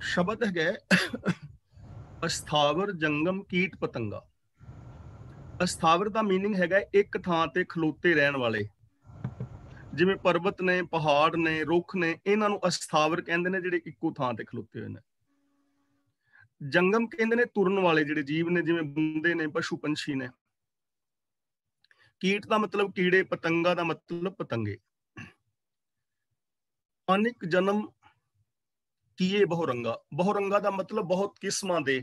शब्द है ਅਸਥਾਵਰ ਜੰਗਮ ਕੀਟ ਪਤੰਗਾ। ਅਸਥਾਵਰ ਦਾ ਮੀਨਿੰਗ ਹੈਗਾ ਇੱਕ ਥਾਂ ਤੇ ਖਲੋਤੇ ਰਹਿਣ ਵਾਲੇ, ਜਿਵੇਂ ਪਰਬਤ ਨੇ, ਪਹਾੜ ਨੇ, ਰੁੱਖ ਨੇ, ਇਹਨਾਂ ਨੂੰ ਅਸਥਾਵਰ ਕਹਿੰਦੇ ਨੇ, ਜਿਹੜੇ ਇੱਕੋ ਥਾਂ ਤੇ ਖਲੋਤੇ ਹੋਏ ਨੇ। ਜੰਗਮ ਕਹਿੰਦੇ ਨੇ ਤੁਰਨ ਵਾਲੇ ਜਿਹੜੇ ਜੀਵ ਨੇ, ਜਿਵੇਂ ਬੰਦੇ ਨੇ, ਪਸ਼ੂ ਪੰਛੀ ਨੇ। ਕੀਟ ਦਾ ਮਤਲਬ ਕੀੜੇ, ਪਤੰਗਾ ਦਾ ਮਤਲਬ ਪਤੰਗੇ। ਅਨੇਕ ਜਨਮ ਕੀਏ ਬਹੁਰੰਗਾ। ਬਹੁਰੰਗਾ ਦਾ ਮਤਲਬ ਬਹੁਤ ਕਿਸਮਾਂ ਦੇ।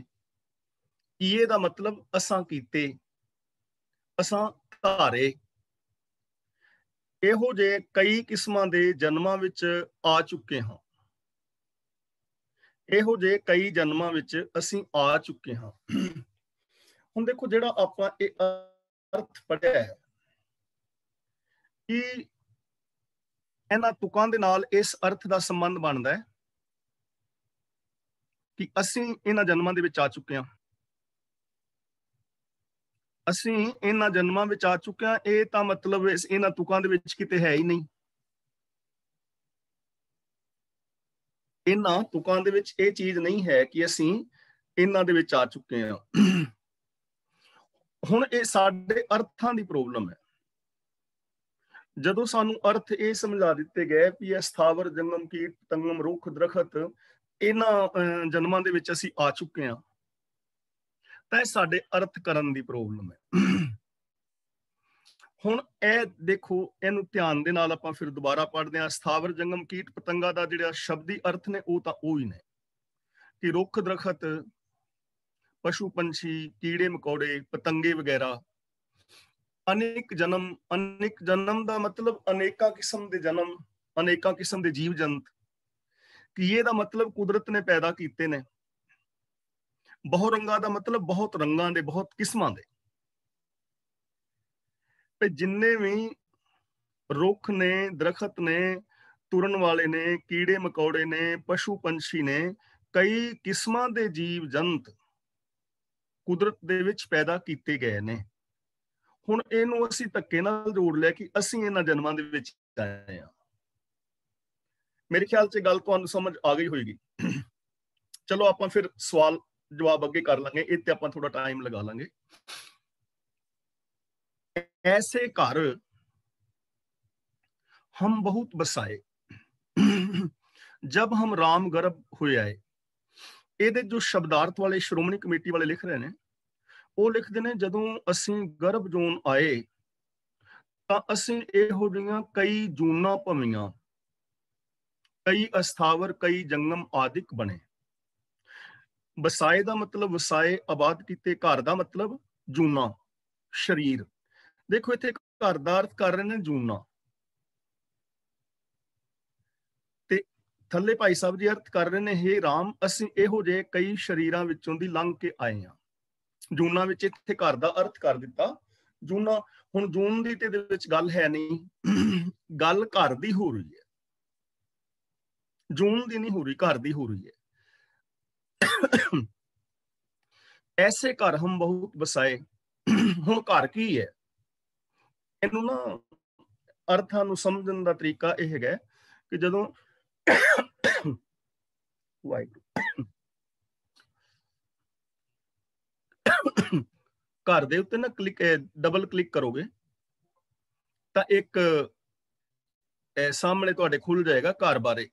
ਕੀਏ ਦਾ ਮਤਲਬ ਅਸਾਂ ਕੀਤੇ, ਅਸਾਂ ਧਾਰੇ। ਇਹੋ ਜਿਹੇ ਕਈ ਕਿਸਮਾਂ ਦੇ ਜਨਮਾਂ ਵਿੱਚ ਆ ਚੁੱਕੇ ਹਾਂ। ਇਹੋ ਜਿਹੇ ਕਈ ਜਨਮਾਂ ਵਿੱਚ ਅਸੀਂ ਆ ਚੁੱਕੇ ਹਾਂ। ਹੁਣ ਦੇਖੋ, ਜਿਹੜਾ ਆਪਾਂ ਇਹ ਅਰਥ ਪੜ੍ਹਿਆ ਹੈ, ਕਿ ਇਹਨਾਂ ਤੁਕਾਂ ਦੇ ਨਾਲ ਇਸ ਅਰਥ ਦਾ ਸੰਬੰਧ ਬਣਦਾ ਹੈ ਕਿ ਅਸੀਂ ਇਹਨਾਂ ਜਨਮਾਂ ਦੇ ਵਿੱਚ ਆ ਚੁੱਕੇ ਹਾਂ। ਅਸੀਂ ਇਹਨਾਂ ਜਨਮਾਂ ਵਿੱਚ ਆ ਚੁੱਕੇ ਹਾਂ, ਇਹ ਤਾਂ ਮਤਲਬ ਇਹਨਾਂ ਤੁਕਾਂ ਦੇ ਵਿੱਚ ਕਿਤੇ ਹੈ ਹੀ ਨਹੀਂ। ਇਹਨਾਂ ਤੁਕਾਂ ਦੇ ਵਿੱਚ ਇਹ ਚੀਜ਼ ਨਹੀਂ ਹੈ ਕਿ ਅਸੀਂ ਇਹਨਾਂ ਦੇ ਵਿੱਚ ਆ ਚੁੱਕੇ ਹਾਂ। ਹੁਣ ਇਹ ਸਾਡੇ ਅਰਥਾਂ ਦੀ ਪ੍ਰੋਬਲਮ ਹੈ। ਜਦੋਂ ਸਾਨੂੰ ਅਰਥ ਇਹ ਸਮਝਾ ਦਿੱਤੇ ਗਏ ਵੀ ਇਹ ਸਥਾਵਰ ਜੰਗਮ ਕੀਟ ਪਤੰਗਮ ਰੁੱਖ ਦਰਖਤ, ਇਹਨਾਂ ਜਨਮਾਂ ਦੇ ਵਿੱਚ ਅਸੀਂ ਆ ਚੁੱਕੇ ਹਾਂ, ਤਾਂ ਇਹ ਸਾਡੇ ਅਰਥ ਕਰਨ ਦੀ ਪ੍ਰੋਬਲਮ ਹੈ। ਹੁਣ ਇਹ ਦੇਖੋ, ਇਹਨੂੰ ਧਿਆਨ ਦੇ ਨਾਲ ਆਪਾਂ ਫਿਰ ਦੁਬਾਰਾ ਪੜ੍ਹਦੇ ਹਾਂ। ਸਥਾਵਰ ਜੰਗਮ ਕੀਟ ਪਤੰਗਾ ਦਾ ਜਿਹੜਾ ਸ਼ਬਦੀ ਅਰਥ ਨੇ, ਉਹ ਤਾਂ ਉਹੀ ਨੇ ਕਿ ਰੁੱਖ ਦਰਖਤ, ਪਸ਼ੂ ਪੰਛੀ, ਕੀੜੇ ਮਕੌੜੇ, ਪਤੰਗੇ ਵਗੈਰਾ। ਅਨੇਕ ਜਨਮ, ਅਨੇਕ ਜਨਮ ਦਾ ਮਤਲਬ ਅਨੇਕਾਂ ਕਿਸਮ ਦੇ ਜਨਮ, ਅਨੇਕਾਂ ਕਿਸਮ ਦੇ ਜੀਵ ਜੰਤ। ਕੀਏ ਦਾ ਮਤਲਬ ਕੁਦਰਤ ਨੇ ਪੈਦਾ ਕੀਤੇ ਨੇ। ਬਹੁਰੰਗਾ ਦਾ ਮਤਲਬ ਬਹੁਤ ਰੰਗਾਂ ਦੇ, ਬਹੁਤ ਕਿਸਮਾਂ ਦੇ। ਤੇ ਜਿੰਨੇ ਵੀ ਰੁੱਖ ਨੇ, ਦਰਖਤ ਨੇ, ਤੁਰਨ ਵਾਲੇ ਨੇ, ਕੀੜੇ ਮਕੌੜੇ ਨੇ, ਪਸ਼ੂ ਪੰਛੀ ਨੇ, ਕਈ ਕਿਸਮਾਂ ਦੇ ਜੀਵ ਜੰਤ ਕੁਦਰਤ ਦੇ ਵਿੱਚ ਪੈਦਾ ਕੀਤੇ ਗਏ ਨੇ। ਹੁਣ ਇਹਨੂੰ ਅਸੀਂ ਧੱਕੇ ਨਾਲ ਜੋੜ ਲਿਆ ਕਿ ਅਸੀਂ ਇਹਨਾਂ ਜਨਮਾਂ ਦੇ ਵਿੱਚ ਆਏ ਹਾਂ। ਮੇਰੇ ਖਿਆਲ 'ਚ ਗੱਲ ਤੁਹਾਨੂੰ ਸਮਝ ਆ ਗਈ ਹੋਏਗੀ। ਚਲੋ ਆਪਾਂ ਫਿਰ ਸਵਾਲ ਜਵਾਬ ਅੱਗੇ ਕਰ ਲਾਂਗੇ, ਇਹ ਤੇ ਆਪਾਂ ਥੋੜਾ ਟਾਈਮ ਲਗਾ ਲਾਂਗੇ। ऐसे घर हम बहुत बसाए जब हम राम गर्भ होए आए। ਇਹਦੇ ਜੋ ਸ਼ਬਦਾਰਥ ਵਾਲੇ ਸ਼੍ਰੋਮਣੀ ਕਮੇਟੀ ਵਾਲੇ ਲਿਖ ਰਹੇ ਨੇ, ਉਹ ਲਿਖਦੇ ਨੇ ਜਦੋਂ ਅਸੀਂ ਗਰਭ ਜੂਨ ਆਏ ਤਾਂ ਅਸੀਂ ਇਹੋ ਜਿਹੀਆਂ ਕਈ ਜੂਨਾਂ ਭਵੀਆਂ, ਕਈ ਅਸਥਾਵਰ, ਕਈ ਜੰਗਮ ਆਦਿਕ ਬਣੇ। ਵਸਾਏ ਦਾ ਮਤਲਬ ਵਸਾਏ, ਆਬਾਦ ਕੀਤੇ। ਘਰ ਦਾ ਮਤਲਬ ਜੂਨਾ, ਸਰੀਰ। ਦੇਖੋ ਇੱਥੇ ਘਰ ਦਾ ਅਰਥ ਕਰ ਰਹੇ ਨੇ ਜੂਨਾ, ਤੇ ਥੱਲੇ ਭਾਈ ਸਾਹਿਬ ਜੀ ਅਰਥ ਕਰ ਰਹੇ ਨੇ, ਹੇ ਰਾਮ, ਅਸੀਂ ਇਹੋ ਜਿਹੇ ਕਈ ਸਰੀਰਾਂ ਵਿੱਚੋਂ ਦੀ ਲੰਘ ਕੇ ਆਏ ਹਾਂ। ਜੂਨਾ ਵਿੱਚ ਇੱਥੇ ਘਰ ਦਾ ਅਰਥ ਕਰ ਦਿੱਤਾ। ਜੂਨਾ, ਹੁਣ ਜੂਨ ਦੀ ਤੇ ਦੇ ਵਿੱਚ ਗੱਲ ਹੈ ਨਹੀਂ, ਗੱਲ ਘਰ ਦੀ ਹੋ ਰਹੀ ਹੈ। ਜੂਨ ਦੀ ਨਹੀਂ ਹੋ ਰਹੀ, ਘਰ ਦੀ ਹੋ ਰਹੀ ਹੈ। ਐਸੇ ਘਰ ਹਮ ਬਹੁਤ ਵਸਾਏ। ਹੁਣ ਘਰ ਕੀ ਹੈ? ਇਹਨੂੰ ਨਾ ਅਰਥਾਂ ਨੂੰ ਸਮਝਣ ਦਾ ਤਰੀਕਾ ਇਹ ਹੈਗਾ ਕਿ ਜਦੋਂ ਘਰ ਦੇ ਉੱਤੇ ਨਾ ਡਬਲ ਕਲਿੱਕ ਕਰੋਗੇ ਤਾਂ ਇੱਕ ਸਾਹਮਣੇ ਤੁਹਾਡੇ ਖੁੱਲ ਜਾਏਗਾ ਘਰ ਬਾਰੇ,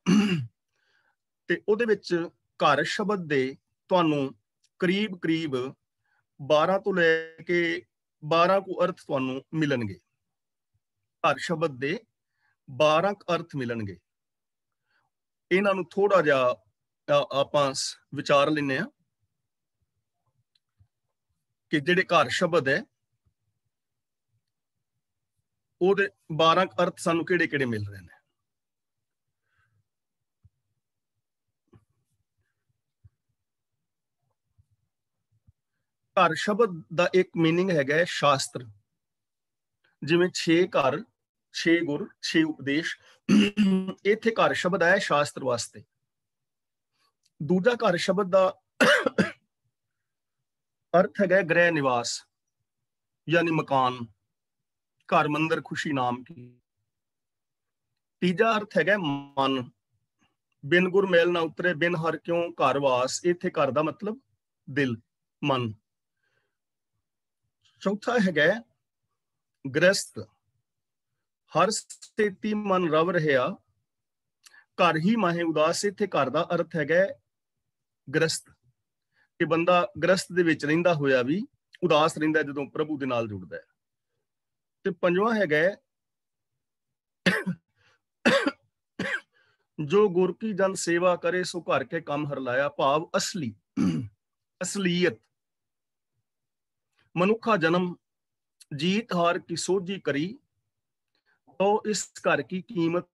ਤੇ ਉਹਦੇ ਵਿੱਚ ਘਰ ਸ਼ਬਦ ਦੇ ਤੁਹਾਨੂੰ ਕਰੀਬ ਕਰੀਬ 12 ਤੋਂ ਲੈ ਕੇ 12 ਕੁ ਅਰਥ ਤੁਹਾਨੂੰ ਮਿਲਣਗੇ। ਘਰ ਸ਼ਬਦ ਦੇ 12 ਅਰਥ ਮਿਲਣਗੇ। ਇਹਨਾਂ ਨੂੰ ਥੋੜਾ ਜਿਹਾ ਆਪਾਂ ਵਿਚਾਰ ਲੈਂਦੇ ਹਾਂ ਕਿ ਜਿਹੜੇ ਘਰ ਸ਼ਬਦ ਹੈ ਉਹਦੇ 12 ਅਰਥ ਸਾਨੂੰ ਕਿਹੜੇ ਕਿਹੜੇ ਮਿਲ ਰਹੇ ਨੇ। ਘਰ ਸ਼ਬਦ ਦਾ ਇੱਕ ਮੀਨਿੰਗ ਹੈਗਾ ਹੈ ਸ਼ਾਸਤਰ, ਜਿਵੇਂ 6 ਘਰ, 6 ਗੁਰ, 6 ਉਪਦੇਸ਼। ਇੱਥੇ ਘਰ ਸ਼ਬਦ ਆਇਆ ਸ਼ਾਸਤਰ ਵਾਸਤੇ। ਦੂਜਾ ਘਰ ਸ਼ਬਦ ਦਾ ਅਰਥ ਹੈਗਾ ਗ੍ਰਹਿ ਨਿਵਾਸ, ਯਾਨੀ ਮਕਾਨ, ਘਰ ਮੰਦਰ ਖੁਸ਼ੀ ਨਾਮ ਕੀ। ਤੀਜਾ ਅਰਥ ਹੈਗਾ ਮਨ, ਬਿਨ ਗੁਰ ਮੈਲ ਨਾ ਉਤਰੇ, ਬਿਨ ਹਰ ਕਿਉਂ ਘਰ ਵਾਸ। ਇੱਥੇ ਘਰ ਦਾ ਮਤਲਬ ਦਿਲ, ਮਨ। ਚੌਥਾ ਹੈਗਾ ਗ੍ਰਸਤ, ਹਰ ਸਥਿਤੀ ਮਨ ਰਵ ਰਿਹਾ, ਘਰ ਹੀ ਮਾਹੇ ਉਦਾਸ। ਇੱਥੇ ਘਰ ਦਾ ਅਰਥ ਹੈਗਾ ਗ੍ਰਸਤ, ਕਿ ਬੰਦਾ ਗ੍ਰਸਤ ਦੇ ਵਿੱਚ ਰਹਿੰਦਾ ਹੋਇਆ ਵੀ ਉਦਾਸ ਰਹਿੰਦਾ ਜਦੋਂ ਪ੍ਰਭੂ ਦੇ ਨਾਲ ਜੁੜਦਾ ਹੈ। ਤੇ ਪੰਜਵਾਂ ਹੈਗਾ ਜੋ ਗੁਰ ਕੀ ਜਨ ਸੇਵਾ ਕਰੇ, ਸੋ ਘਰ ਕੇ ਕੰਮ ਹਰ ਲਾਇਆ। ਭਾਵ ਅਸਲੀ, ਅਸਲੀਅਤ। ਮਨੁੱਖਾ ਜਨਮ ਜੀਤ ਹਾਰ ਕੀ ਸੋਝੀ ਕਰੀ, ਤੋ ਇਸ ਘਰ ਕੀ ਕੀਮਤ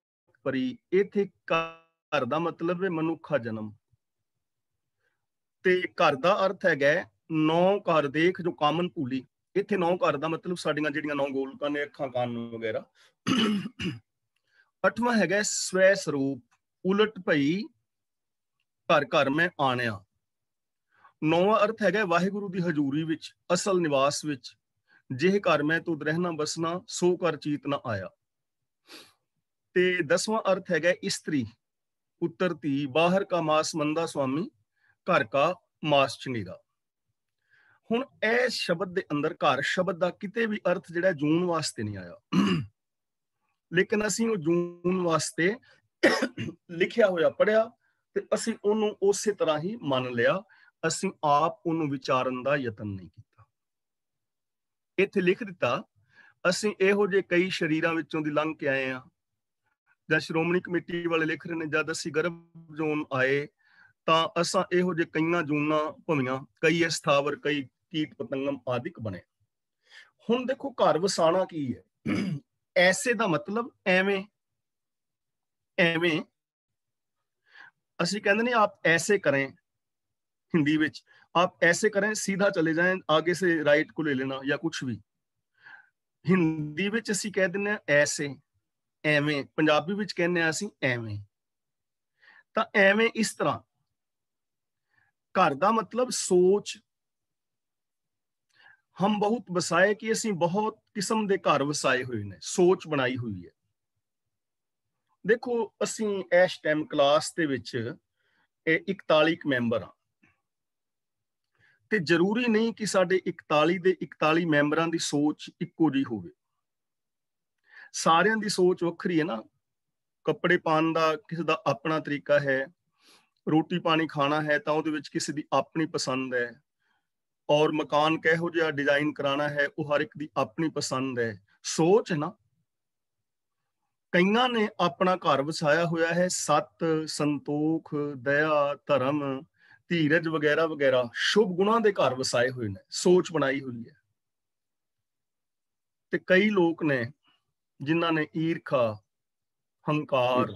ਪਰੀ। ਇੱਥੇ ਘਰ ਦਾ ਮਤਲਬ ਹੈ ਮਨੁੱਖਾ ਜਨਮ, ਤੇ ਘਰ ਦਾ ਅਰਥ ਹੈਗਾ ਨੌ ਘਰ ਦੇਖ ਜੋ ਕਾਮਨ ਭੂਲੀ। ਇੱਥੇ ਨੌ ਘਰ ਦਾ ਮਤਲਬ ਸਾਡੀਆਂ ਜਿਹੜੀਆਂ ਨੌ ਗੋਲਕਾਂ ਨੇ, ਅੱਖਾਂ, ਕੰਨ ਵਗੈਰਾ। ਅੱਠਵਾਂ ਹੈਗਾ ਸਵੈ ਸਰੂਪ, ਉਲਟ ਭਈ ਘਰ ਘਰ ਮੈਂ ਆਣਿਆ। ਨੌਵਾਂ ਅਰਥ ਹੈਗਾ ਵਾਹਿਗੁਰੂ ਦੀ ਹਜ਼ੂਰੀ ਵਿੱਚ, ਅਸਲ ਨਿਵਾਸ ਵਿੱਚ। ਜਿਹ ਘਰ ਮੈਂ ਤੁਧ ਰਹਿਣਾ ਬਸਣਾ, ਸੋ ਘਰ ਚੀਤ ਨਾ ਆਇਆ। ਤੇ 10ਵਾਂ ਅਰਥ ਹੈਗਾ ਇਸਤਰੀ, ਪੁੱਤਰ, ਧੀ। ਬਾਹਰ ਕਾ ਮਾਸ ਮੰਦਾ ਸੁਆਮੀ, ਘਰ ਕਾ ਮਾਸ ਚੰਗੇਗਾ। ਹੁਣ ਇਹ ਸ਼ਬਦ ਦੇ ਅੰਦਰ ਘਰ ਸ਼ਬਦ ਦਾ ਕਿਤੇ ਵੀ ਅਰਥ ਜਿਹੜਾ ਜੂਨ ਵਾਸਤੇ ਨਹੀਂ ਆਇਆ, ਲੇਕਿਨ ਅਸੀਂ ਉਹ ਜੂਨ ਵਾਸਤੇ ਲਿਖਿਆ ਹੋਇਆ ਪੜਿਆ ਤੇ ਅਸੀਂ ਉਹਨੂੰ ਉਸੇ ਤਰ੍ਹਾਂ ਹੀ ਮੰਨ ਲਿਆ। ਅਸੀਂ ਆਪ ਉਹਨੂੰ ਵਿਚਾਰਨ ਦਾ ਯਤਨ ਨਹੀਂ ਕੀਤਾ। ਇੱਥੇ ਲਿਖ ਦਿੱਤਾ ਅਸੀਂ ਇਹੋ ਜਿਹੇ ਕਈ ਸ਼ਰੀਰਾਂ ਵਿੱਚੋਂ ਦੀ ਲੰਘ ਕੇ ਆਏ ਆ, ਜਾਂ ਸ਼੍ਰੋਮਣੀ ਕਮੇਟੀ ਵਾਲੇ ਲਿਖ ਰਹੇ ਨੇ ਜਦ ਅਸੀਂ ਗਰਭ ਜੂਨ ਆਏ ਤਾਂ ਅਸਾਂ ਇਹੋ ਜਿਹੇ ਕਈਆਂ ਜੂਨਾਂ ਭਵੀਆਂ, ਕਈ ਅਸਥਾਵਰ, ਕਈ ਕੀਟ ਪਤੰਗਮ ਆਦਿਕ ਬਣੇ। ਹੁਣ ਦੇਖੋ ਘਰ ਵਸਾਣਾ ਕੀ ਹੈ? ਐਸੇ ਦਾ ਮਤਲਬ ਐਵੇਂ, ਐਵੇਂ ਅਸੀਂ ਕਹਿੰਦੇ ਨੇ ਆਪ ਐਸੇ ਕरें, हिंदी विच आप ऐसे करें, सीधा चले जाएं, आगे से राइट को ले लेना या कुछ भी। हिंदी विच असी कह दिंदे ऐसे, एवें। पंजाबी विच कहने असी एवें। तां एवें इस तरह। घर दा मतलब सोच। हम बहुत वसाए कि असी बहुत किस्म दे घर वसाए हुए ने, सोच बनाई हुई है। देखो असी इस टाइम क्लास दे विच 41 मैंबर हाँ, ਤੇ ਜ਼ਰੂਰੀ ਨਹੀਂ ਕਿ ਸਾਡੇ 41 ਦੇ 41 ਮੈਂਬਰਾਂ ਦੀ ਸੋਚ ਇੱਕੋ ਜਿਹੀ ਹੋਵੇ। ਸਾਰਿਆਂ ਦੀ ਸੋਚ ਵੱਖਰੀ ਹੈ ਨਾ। ਕੱਪੜੇ ਪਾਉਣ ਦਾ ਕਿਸੇ ਦਾ ਆਪਣਾ ਤਰੀਕਾ ਹੈ, ਰੋਟੀ ਪਾਣੀ ਖਾਣਾ ਹੈ ਤਾਂ ਉਹਦੇ ਵਿੱਚ ਕਿਸੇ ਦੀ ਆਪਣੀ ਪਸੰਦ ਹੈ, ਔਰ ਮਕਾਨ ਕਿਹੋ ਜਿਹਾ ਡਿਜ਼ਾਈਨ ਕਰਾਉਣਾ ਹੈ ਉਹ ਹਰ ਇੱਕ ਦੀ ਆਪਣੀ ਪਸੰਦ ਹੈ। ਸੋਚ ਹੈ ਨਾ। ਕਈਆਂ ਨੇ ਆਪਣਾ ਘਰ ਵਸਾਇਆ ਹੋਇਆ ਹੈ ਸਤ, ਸੰਤੋਖ, ਦਇਆ, ਧਰਮ, ਧੀਰਜ ਵਗੈਰਾ ਵਗੈਰਾ ਸ਼ੁਭ ਗੁਣਾਂ ਦੇ ਘਰ ਵਸਾਏ ਹੋਏ ਨੇ, ਸੋਚ ਬਣਾਈ ਹੋਈ ਹੈ। ਤੇ ਕਈ ਲੋਕ ਨੇ ਜਿਨ੍ਹਾਂ ਨੇ ਈਰਖਾ, ਹੰਕਾਰ,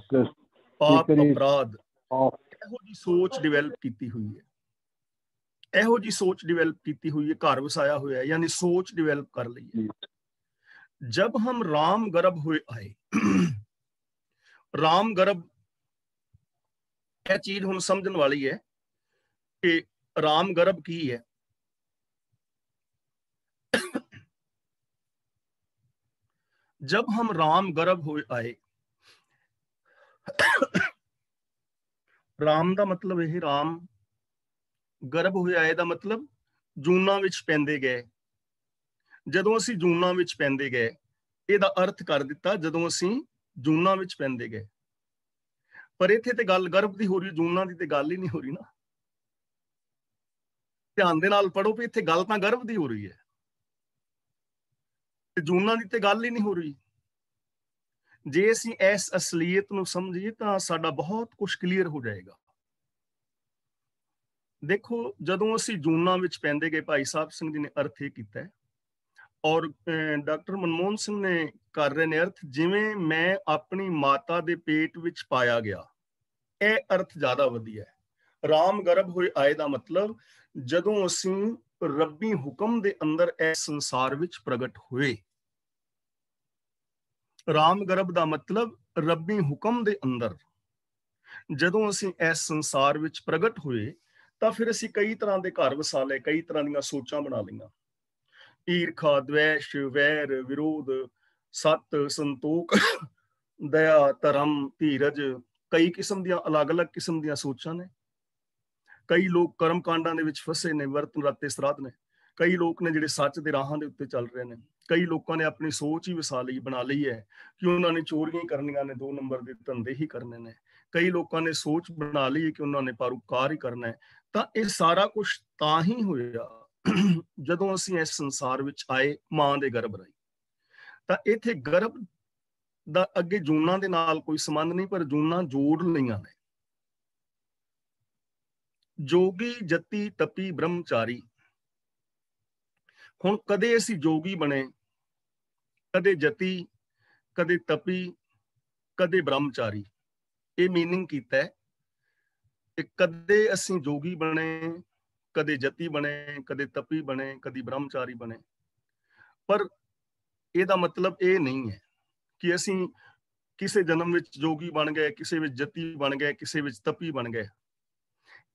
ਪਾਪ, ਅਪਰਾਧ ਇਹੋ ਜਿਹੀ ਸੋਚ ਡਿਵੈਲਪ ਕੀਤੀ ਹੋਈ ਹੈ। ਇਹੋ ਜਿਹੀ ਸੋਚ ਡਿਵੈਲਪ ਕੀਤੀ हुई है, घर वसाया हुआ है, यानी सोच डिवेल्प कर ली है। जब हम राम गर्भ हुए आए, राम गर्भ यह चीज हम समझने वाली है कि राम गर्भ की है। जब हम राम गर्भ हुए आए, राम ਦਾ ਮਤਲਬ ਇਹ, ਰਾਮ ਗਰਭ ਹੋਏ ਆਏ ਦਾ ਮਤਲਬ ਜੂਨਾਂ ਵਿੱਚ ਪੈਂਦੇ ਗਏ। ਜਦੋਂ ਅਸੀਂ ਜੂਨਾਂ ਵਿੱਚ ਪੈਂਦੇ ਗਏ, ਇਹਦਾ ਅਰਥ ਕਰ ਦਿੱਤਾ ਜਦੋਂ ਅਸੀਂ ਜੂਨਾਂ ਵਿੱਚ ਪੈਂਦੇ ਗਏ। ਪਰ ਇੱਥੇ ਤੇ ਗੱਲ ਗਰਭ ਦੀ ਹੋ ਰਹੀ, ਜੂਨਾਂ ਦੀ ਤੇ ਗੱਲ ਹੀ ਨਹੀਂ ਹੋ ਰਹੀ ਨਾ। ਧਿਆਨ ਦੇ ਨਾਲ ਪੜੋ ਵੀ ਇੱਥੇ ਗੱਲ ਤਾਂ ਗਰਭ ਦੀ ਹੋ ਰਹੀ ਹੈ ਤੇ ਜੂਨਾਂ ਦੀ ਤੇ ਗੱਲ ਹੀ ਨਹੀਂ ਹੋ ਰਹੀ। ਜੇ ਅਸੀਂ ਇਸ ਅਸਲੀਅਤ ਨੂੰ ਸਮਝੀਏ ਤਾਂ ਸਾਡਾ ਬਹੁਤ ਕੁਝ ਕਲੀਅਰ ਹੋ ਜਾਏਗਾ। ਦੇਖੋ ਜਦੋਂ ਅਸੀਂ ਜੂਨਾਂ ਵਿੱਚ ਪੈਂਦੇ ਗਏ, ਭਾਈ ਸਾਹਿਬ ਸਿੰਘ ਜੀ ਨੇ ਅਰਥ ਇਹ ਕੀਤਾ ਹੈ ਔਰ ਡਾਕਟਰ ਮਨਮੋਹਨ ਸਿੰਘ ਨੇ ਕਰ ਰਹੇ ਨੇ ਅਰਥ, ਜਿਵੇਂ ਮੈਂ ਆਪਣੀ ਮਾਤਾ ਦੇ ਪੇਟ ਵਿੱਚ ਪਾਇਆ ਗਿਆ। ਇਹ ਅਰਥ ਜ਼ਿਆਦਾ ਵਧੀਆ ਹੈ। ਰਾਮ ਗਰਭ ਹੋਏ ਆਏ ਦਾ ਮਤਲਬ ਜਦੋਂ ਅਸੀਂ ਰੱਬੀ ਹੁਕਮ ਦੇ ਅੰਦਰ ਇਸ ਸੰਸਾਰ ਵਿੱਚ ਪ੍ਰਗਟ ਹੋਏ। ਰਾਮ ਗਰਭ ਦਾ ਮਤਲਬ ਰੱਬੀ ਹੁਕਮ ਦੇ ਅੰਦਰ ਜਦੋਂ ਅਸੀਂ ਇਸ ਸੰਸਾਰ ਵਿੱਚ ਪ੍ਰਗਟ ਹੋਏ ਤਾਂ ਫਿਰ ਅਸੀਂ ਕਈ ਤਰ੍ਹਾਂ ਦੇ ਘਰ ਵਸਾ ਲਏ, ਕਈ ਤਰ੍ਹਾਂ ਦੀਆਂ ਸੋਚਾਂ ਬਣਾ ਲਈਆਂ। ਈਰਖਾ, ਦਵੈਸ਼, ਵੈਰ, ਵਿਰੋਧ, ਸਤ, ਸੰਤੋਖ, ਦਇਆ, ਧਰਮ, ਧੀਰਜ, कई किस्म ਦੀਆਂ अलग-अलग किस्म ਦੀਆਂ ਸੋਚਾਂ ਨੇ। ਕਈ ਲੋਕ ਕਰਮ ਕਾਂਡਾਂ ਦੇ ਵਿੱਚ ਫਸੇ ਨੇ, ਵਰਤ ਨਰਾਤੇ ਸਰਾਧ ਨੇ। ਕਈ ਲੋਕ ਨੇ ਜਿਹੜੇ ਸੱਚ ਦੇ ਰਾਹਾਂ ਦੇ ਉੱਤੇ ਚੱਲ ਰਹੇ ਨੇ। ਕਈ ਲੋਕਾਂ ਨੇ ਆਪਣੀ ਸੋਚ ਹੀ ਵਸਾ ਲਈ, ਬਣਾ ਲਈ ਹੈ ਕਿ ਉਹਨਾਂ ਨੇ ਚੋਰੀਆਂ ਹੀ ਕਰਨੀਆਂ ਨੇ, 2 ਨੰਬਰ ਦੇ ਧੰਦੇ ਹੀ ਕਰਨੇ ਨੇ। ਕਈ ਲੋਕਾਂ ਨੇ ਸੋਚ ਬਣਾ ਲਈ ਕਿ ਉਹਨਾਂ ਨੇ ਪਰਉਪਕਾਰ ਹੀ ਕਰਨਾ ਹੈ। ਤਾਂ ਇਹ ਸਾਰਾ ਕੁਝ ਤਾਂ ਹੀ ਹੋਇਆ ਜਦੋਂ ਅਸੀਂ ਇਸ ਸੰਸਾਰ ਵਿੱਚ ਆਏ ਮਾਂ ਦੇ ਗਰਭ ਰਾਹੀਂ। ਤਾਂ ਇੱਥੇ ਗਰਭ ਦਾ ਅੱਗੇ ਜੂਨਾਂ ਦੇ ਨਾਲ ਕੋਈ ਸੰਬੰਧ ਨਹੀਂ, ਪਰ ਜੂਨਾਂ ਜੋੜ ਲਈਆਂ ਨੇ। ਜੋਗੀ ਜਤੀ ਤਪੀ ਬ੍ਰਹਮਚਾਰੀ। ਹੁਣ ਕਦੇ ਅਸੀਂ ਜੋਗੀ ਬਣੇ, ਕਦੇ ਜਤੀ, ਕਦੇ ਤਪੀ, ਕਦੇ ਬ੍ਰਹਮਚਾਰੀ। ਇਹ ਮੀਨਿੰਗ ਕੀਤਾ ਹੈ ਕਿ ਕਦੇ ਅਸੀਂ ਜੋਗੀ ਬਣੇ, ਕਦੇ ਜਤੀ ਬਣੇ, ਕਦੇ ਤਪੀ ਬਣੇ, ਕਦੇ ਬ੍ਰਹਮਚਾਰੀ ਬਣੇ। ਪਰ ਇਹਦਾ ਮਤਲਬ ਇਹ ਨਹੀਂ ਹੈ ਕਿ ਅਸੀਂ ਕਿਸੇ ਜਨਮ ਵਿੱਚ ਜੋਗੀ ਬਣ ਗਏ, ਕਿਸੇ ਵਿੱਚ ਜਤੀ ਬਣ ਗਏ, ਕਿਸੇ ਵਿੱਚ ਤਪੀ ਬਣ ਗਏ।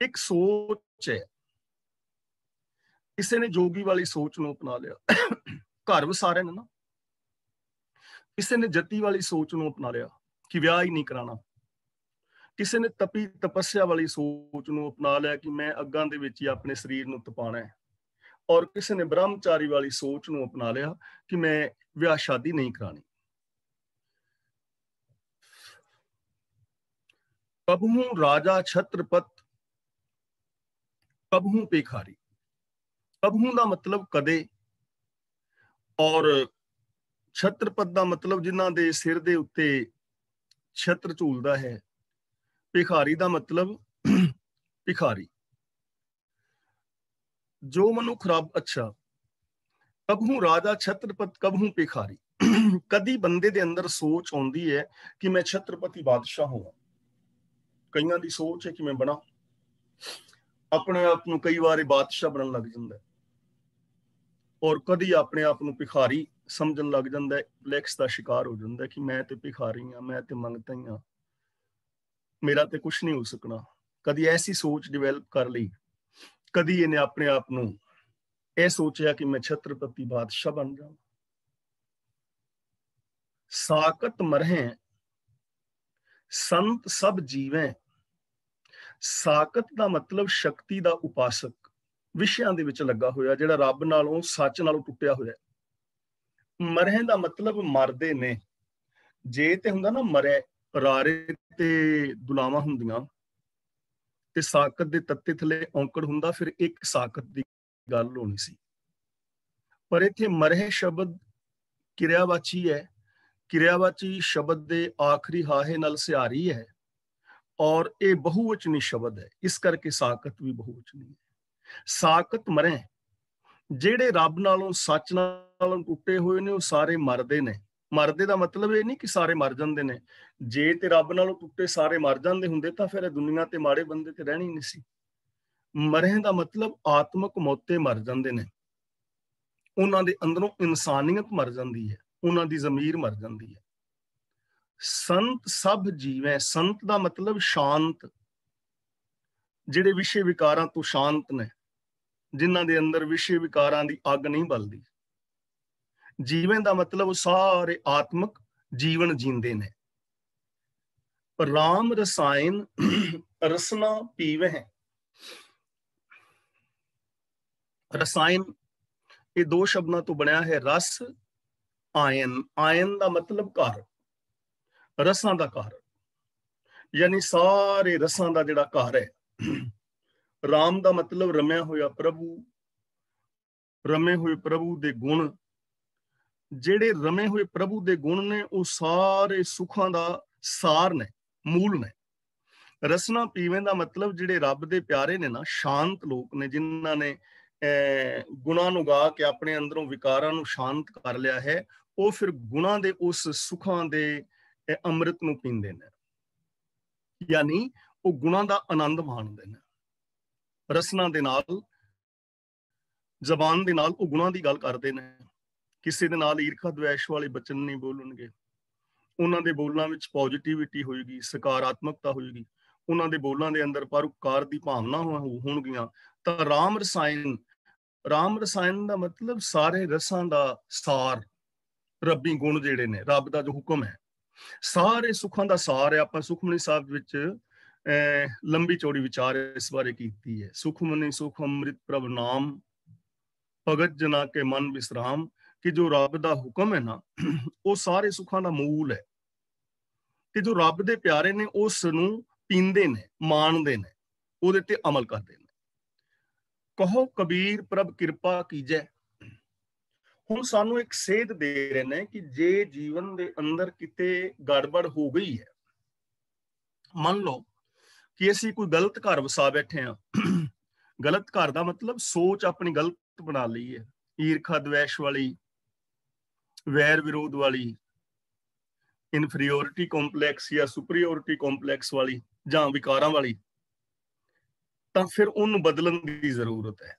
ਇੱਕ ਸੋਚ ਹੈ, ਕਿਸੇ ਨੇ ਜੋਗੀ ਵਾਲੀ ਸੋਚ ਨੂੰ ਅਪਣਾ ਲਿਆ, ਘਰ ਵਸਾਰੇ ਨੇ ਨਾ। ਕਿਸੇ ਨੇ ਜਤੀ ਵਾਲੀ ਸੋਚ ਨੂੰ ਅਪਣਾ ਲਿਆ ਕਿ ਵਿਆਹ ਹੀ ਨਹੀਂ ਕਰਾਣਾ। ਕਿਸੇ ਨੇ ਤਪੀ ਤਪੱਸਿਆ ਵਾਲੀ ਸੋਚ ਨੂੰ ਅਪਣਾ ਲਿਆ ਕਿ ਮੈਂ ਅੱਗਾਂ ਦੇ ਵਿੱਚ ਹੀ ਆਪਣੇ ਸਰੀਰ ਨੂੰ ਤਪਾਣਾ ਹੈ। ਔਰ ਕਿਸੇ ਨੇ ਬ੍ਰਹਮਚਾਰੀ ਵਾਲੀ ਸੋਚ ਨੂੰ ਅਪਣਾ ਲਿਆ ਕਿ ਮੈਂ ਵਿਆਹ ਸ਼ਾਦੀ ਨਹੀਂ ਕਰਾਣੀ। ਕਬਹੂ ਰਾਜਾ ਛਤਰਪਤ, ਕਬਹੂ ਭਿਖਾਰੀ। ਕਬਹੂ ਦਾ ਮਤਲਬ ਕਦੇ, ਔਰ ਛਤਰਪਤ ਦਾ ਮਤਲਬ ਜਿਨ੍ਹਾਂ ਦੇ ਸਿਰ ਦੇ ਉੱਤੇ ਛਤਰ ਝੂਲਦਾ ਹੈ। ਭਿਖਾਰੀ ਦਾ ਮਤਲਬ ਭਿਖਾਰੀ। ਜੋ ਮਨੁੱਖ ਰੱਬ ਅੱਛਾ। ਕਬਹੂ ਰਾਜਾ ਛਤਰਪਤ, ਕਬਹੂ ਭਿਖਾਰੀ। ਕਦੀ ਬੰਦੇ ਦੇ ਅੰਦਰ ਸੋਚ ਆਉਂਦੀ ਹੈ ਕਿ ਮੈਂ ਛਤਰਪਤੀ ਬਾਦਸ਼ਾਹ ਹੋਵਾਂ। ਕਈਆਂ ਦੀ ਸੋਚ ਹੈ ਕਿ ਮੈਂ ਬਣਾ। ਆਪਣੇ ਆਪ ਨੂੰ ਕਈ ਵਾਰ ਬਾਦਸ਼ਾਹ ਬਣਨ ਲੱਗ ਜਾਂਦਾ ਹੈ, ਔਰ ਕਦੀ ਆਪਣੇ ਆਪ ਨੂੰ ਭਿਖਾਰੀ ਸਮਝਣ ਲੱਗ ਜਾਂਦਾ ਹੈ। ਫਲੈਕਸ ਦਾ ਸ਼ਿਕਾਰ ਹੋ ਜਾਂਦਾ ਕਿ ਮੈਂ ਤੇ ਭਿਖਾਰੀ ਹਾਂ, ਮੈਂ ਤੇ ਮੰਗਤਾ ਹੀ ਹਾਂ, ਮੇਰਾ ਤੇ ਕੁਛ ਨਹੀਂ ਹੋ ਸਕਣਾ। ਕਦੀ ਐਸੀ ਸੋਚ ਡਿਵੈਲਪ ਕਰ ਲਈ। ਕਦੀ ਇਹਨੇ ਆਪਣੇ ਆਪ ਨੂੰ ਇਹ ਸੋਚਿਆ ਕਿ ਮੈਂ ਛਤਰਪਤੀ ਬਾਦਸ਼ਾਹ ਬਣ ਜਾਵਾਂ। ਸਾਕਤ ਮਰਹਿ ਸੰਤ ਸਭ ਜੀਵੈ। ਸਾਕਤ ਦਾ ਮਤਲਬ ਸ਼ਕਤੀ ਦਾ ਉਪਾਸਕ, ਵਿਸ਼ਿਆਂ ਦੇ ਵਿੱਚ ਲੱਗਾ ਹੋਇਆ, ਜਿਹੜਾ ਰੱਬ ਨਾਲੋਂ ਸੱਚ ਨਾਲੋਂ ਟੁੱਟਿਆ ਹੋਇਆ। ਮਰਹਿ ਦਾ ਮਤਲਬ ਮਰਦੇ ਨੇ। ਜੇ ਤੇ ਹੁੰਦਾ ਨਾ ਮਰੇ, ਰਾਰੇ ਤੇ ਦੁਲਾਵਾਂ ਹੁੰਦੀਆਂ ਤੇ ਸਾਕਤ ਦੇ ਤੱਤੇ ਥੱਲੇ ਔਂਕੜ ਹੁੰਦਾ, ਫਿਰ ਇੱਕ ਸਾਕਤ ਦੀ ਗੱਲ ਹੋਣੀ ਸੀ। ਪਰ ਇੱਥੇ ਮਰਹਿ ਸ਼ਬਦ ਕਿਰਿਆਵਾਚੀ ਹੈ। ਕਿਰਿਆਵਾਚੀ ਸ਼ਬਦ ਦੇ ਆਖਰੀ ਹਾਹੇ ਨਾਲ ਸਿਹਾਰੀ ਹੈ, ਔਰ ਇਹ ਬਹੁਵਚਨੀ ਸ਼ਬਦ ਹੈ, ਇਸ ਕਰਕੇ ਸਾਕਤ ਵੀ ਬਹੁਵਚਨੀ ਹੈ। ਸਾਕਤ ਮਰਹਿ, ਜਿਹੜੇ ਰੱਬ ਨਾਲੋਂ ਸੱਚ ਨਾਲੋਂ ਟੁੱਟੇ ਹੋਏ ਨੇ ਉਹ ਸਾਰੇ ਮਰਦੇ ਨੇ। ਮਰਦੇ ਦਾ ਮਤਲਬ ਇਹ ਨਹੀਂ ਕਿ ਸਾਰੇ ਮਰ ਜਾਂਦੇ ਨੇ। ਜੇ ਤੇ ਰੱਬ ਨਾਲੋਂ ਟੁੱਟੇ ਸਾਰੇ ਮਰ ਜਾਂਦੇ ਹੁੰਦੇ ਤਾਂ ਫਿਰ ਦੁਨੀਆ ਤੇ ਮਾੜੇ ਬੰਦੇ ਤੇ ਰਹਿਣੀ ਨਹੀਂ ਸੀ। ਮਰਹਿ ਦਾ ਮਤਲਬ ਆਤਮਕ ਮੌਤੇ ਮਰ ਜਾਂਦੇ ਨੇ। ਉਹਨਾਂ ਦੇ ਅੰਦਰੋਂ ਇਨਸਾਨੀਅਤ ਮਰ ਜਾਂਦੀ ਹੈ, ਉਹਨਾਂ ਦੀ ਜ਼ਮੀਰ ਮਰ ਜਾਂਦੀ ਹੈ। ਸੰਤ ਸਭ ਜੀਵੈ। ਸੰਤ ਦਾ ਮਤਲਬ ਸ਼ਾਂਤ, ਜਿਹੜੇ ਵਿਸ਼ੇ ਵਿਕਾਰਾਂ ਤੋਂ ਸ਼ਾਂਤ ਨੇ, ਜਿਨ੍ਹਾਂ ਦੇ ਅੰਦਰ ਵਿਸ਼ੇ ਵਿਕਾਰਾਂ ਦੀ ਅੱਗ ਨਹੀਂ ਬਲਦੀ। ਜੀਵਨ ਦਾ ਮਤਲਬ ਸਾਰੇ ਆਤਮਕ ਜੀਵਨ ਜੀਂਦੇ ਨੇ। ਰਾਮ ਰਸਾਇਣ ਰਸਨਾ ਪੀਵਹਿ। ਰਸਾਇਣ ਇਹ 2 ਸ਼ਬਦਾਂ ਤੋਂ ਬਣਿਆ ਹੈ, ਰਸ ਆਇਨ। ਆਇਨ ਦਾ ਮਤਲਬ ਘਰ, ਰਸਾਂ ਦਾ ਘਰ, ਯਾਨੀ ਸਾਰੇ ਰਸਾਂ ਦਾ ਜਿਹੜਾ ਘਰ ਹੈ। ਰਾਮ ਦਾ ਮਤਲਬ ਰਮਿਆ ਹੋਇਆ ਪ੍ਰਭੂ, ਰਮੇ ਹੋਏ ਪ੍ਰਭੂ ਦੇ ਗੁਣ। ਜਿਹੜੇ ਰਮੇ ਹੋਏ ਪ੍ਰਭੂ ਦੇ ਗੁਣ ਨੇ ਉਹ ਸਾਰੇ ਸੁੱਖਾਂ ਦਾ ਸਾਰ ਨੇ, ਮੂਲ ਨੇ। ਰਸਨਾ ਪੀਵੇਂ ਦਾ ਮਤਲਬ ਜਿਹੜੇ ਰੱਬ ਦੇ ਪਿਆਰੇ ਨੇ ਨਾ, ਸ਼ਾਂਤ ਲੋਕ ਨੇ, ਜਿਨ੍ਹਾਂ ਨੇ ਗੁਣਾਂ ਨੂੰ ਗਾ ਕੇ ਆਪਣੇ ਅੰਦਰੋਂ ਵਿਕਾਰਾਂ ਨੂੰ ਸ਼ਾਂਤ ਕਰ ਲਿਆ ਹੈ, ਉਹ ਫਿਰ ਗੁਣਾਂ ਦੇ ਉਸ ਸੁੱਖਾਂ ਦੇ ਅੰਮ੍ਰਿਤ ਨੂੰ ਪੀਂਦੇ ਨੇ, ਯਾਨੀ ਉਹ ਗੁਣਾਂ ਦਾ ਆਨੰਦ ਮਾਣਦੇ ਨੇ। ਰਸਨਾ ਦੇ ਨਾਲ, ਜ਼ਬਾਨ ਦੇ ਨਾਲ ਉਹ ਗੁਣਾਂ ਦੀ ਗੱਲ ਕਰਦੇ ਨੇ। ਕਿਸੇ ਦੇ ਨਾਲ ਈਰਖਾ ਦਵੇਸ਼ ਵਾਲੇ ਬਚਨ ਨਹੀਂ ਬੋਲਣਗੇ। ਉਹਨਾਂ ਦੇ ਬੋਲਾਂ ਵਿੱਚ ਪੋਜ਼ਿਟਿਵਿਟੀ ਹੋਏਗੀ, ਸਕਾਰਾਤਮਕਤਾ ਹੋਏਗੀ। ਉਹਨਾਂ ਦੇ ਬੋਲਾਂ ਦੇ ਅੰਦਰ ਪਰਉਪਕਾਰ ਦੀ ਭਾਵਨਾ ਹੋਣਗੀਆਂ। ਤਾਂ ਰਾਮ ਰਸਾਇਣ, ਰਾਮ ਰਸਾਇਣ ਦਾ ਮਤਲਬ ਸਾਰੇ ਰਸਾਂ ਦਾ ਸਾਰ, ਰੱਬੀ ਗੁਣ ਜਿਹੜੇ ਨੇ, ਰੱਬ ਦਾ ਜੋ ਹੁਕਮ ਹੈ। ਸਾਰੇ ਸੁੱਖਾਂ ਦਾ ਸਾਰ ਹੈ। ਆਪਾਂ ਸੁਖਮਨੀ ਸਾਹਿਬ ਵਿੱਚ ਲੰਬੀ ਚੌੜੀ ਵਿਚਾਰ ਇਸ ਬਾਰੇ ਕੀਤੀ ਹੈ। ਸੁਖਮਨੀ ਸੁਖ ਅੰਮ੍ਰਿਤ ਪ੍ਰਭ ਨਾਮ, ਭਗਤ ਜਨਾ ਕੇ ਮਨ ਵਿਸਰਾਮ, ਕਿ ਜੋ ਰੱਬ ਦਾ ਹੁਕਮ ਹੈ ਨਾ, ਉਹ ਸਾਰੇ ਸੁੱਖਾਂ ਦਾ ਮੂਲ ਹੈ। ਕਿ ਜੋ ਰੱਬ ਦੇ ਪਿਆਰੇ ਨੇ ਉਸ ਨੂੰ ਪੀਂਦੇ ਨੇ, ਮਾਣਦੇ ਨੇ, ਉਹਦੇ ਤੇ ਅਮਲ ਕਰਦੇ ਨੇ। ਕਹੋ ਕਬੀਰ ਪ੍ਰਭ ਕਿਰਪਾ ਕੀਜੈ। ਹੁਣ ਸਾਨੂੰ ਇੱਕ ਸੇਧ ਦੇ ਰਹੇ ਨੇ ਕਿ ਜੇ ਜੀਵਨ ਦੇ ਅੰਦਰ ਕਿਤੇ ਗੜਬੜ ਹੋ ਗਈ ਹੈ, ਮੰਨ ਲਓ ਕਿ ਅਸੀਂ ਕੋਈ ਗਲਤ ਘਰ ਵਸਾ ਬੈਠੇ ਹਾਂ। ਗਲਤ ਘਰ ਦਾ ਮਤਲਬ ਸੋਚ ਆਪਣੀ ਗਲਤ ਬਣਾ ਲਈ ਹੈ, ਈਰਖਾ ਦਵੈਸ਼ ਵਾਲੀ, ਵੈਰ ਵਿਰੋਧ ਵਾਲੀ, ਇਨਫੀਰੀਓਰਿਟੀ ਕੰਪਲੈਕਸ ਜਾਂ ਸੁਪਰੀਓਰਿਟੀ ਕੰਪਲੈਕਸ ਵਾਲੀ, ਜਾਂ ਵਿਕਾਰਾਂ ਵਾਲੀ। ਤਾਂ ਫਿਰ ਉਹਨੂੰ ਬਦਲਣ ਦੀ ਜ਼ਰੂਰਤ ਹੈ।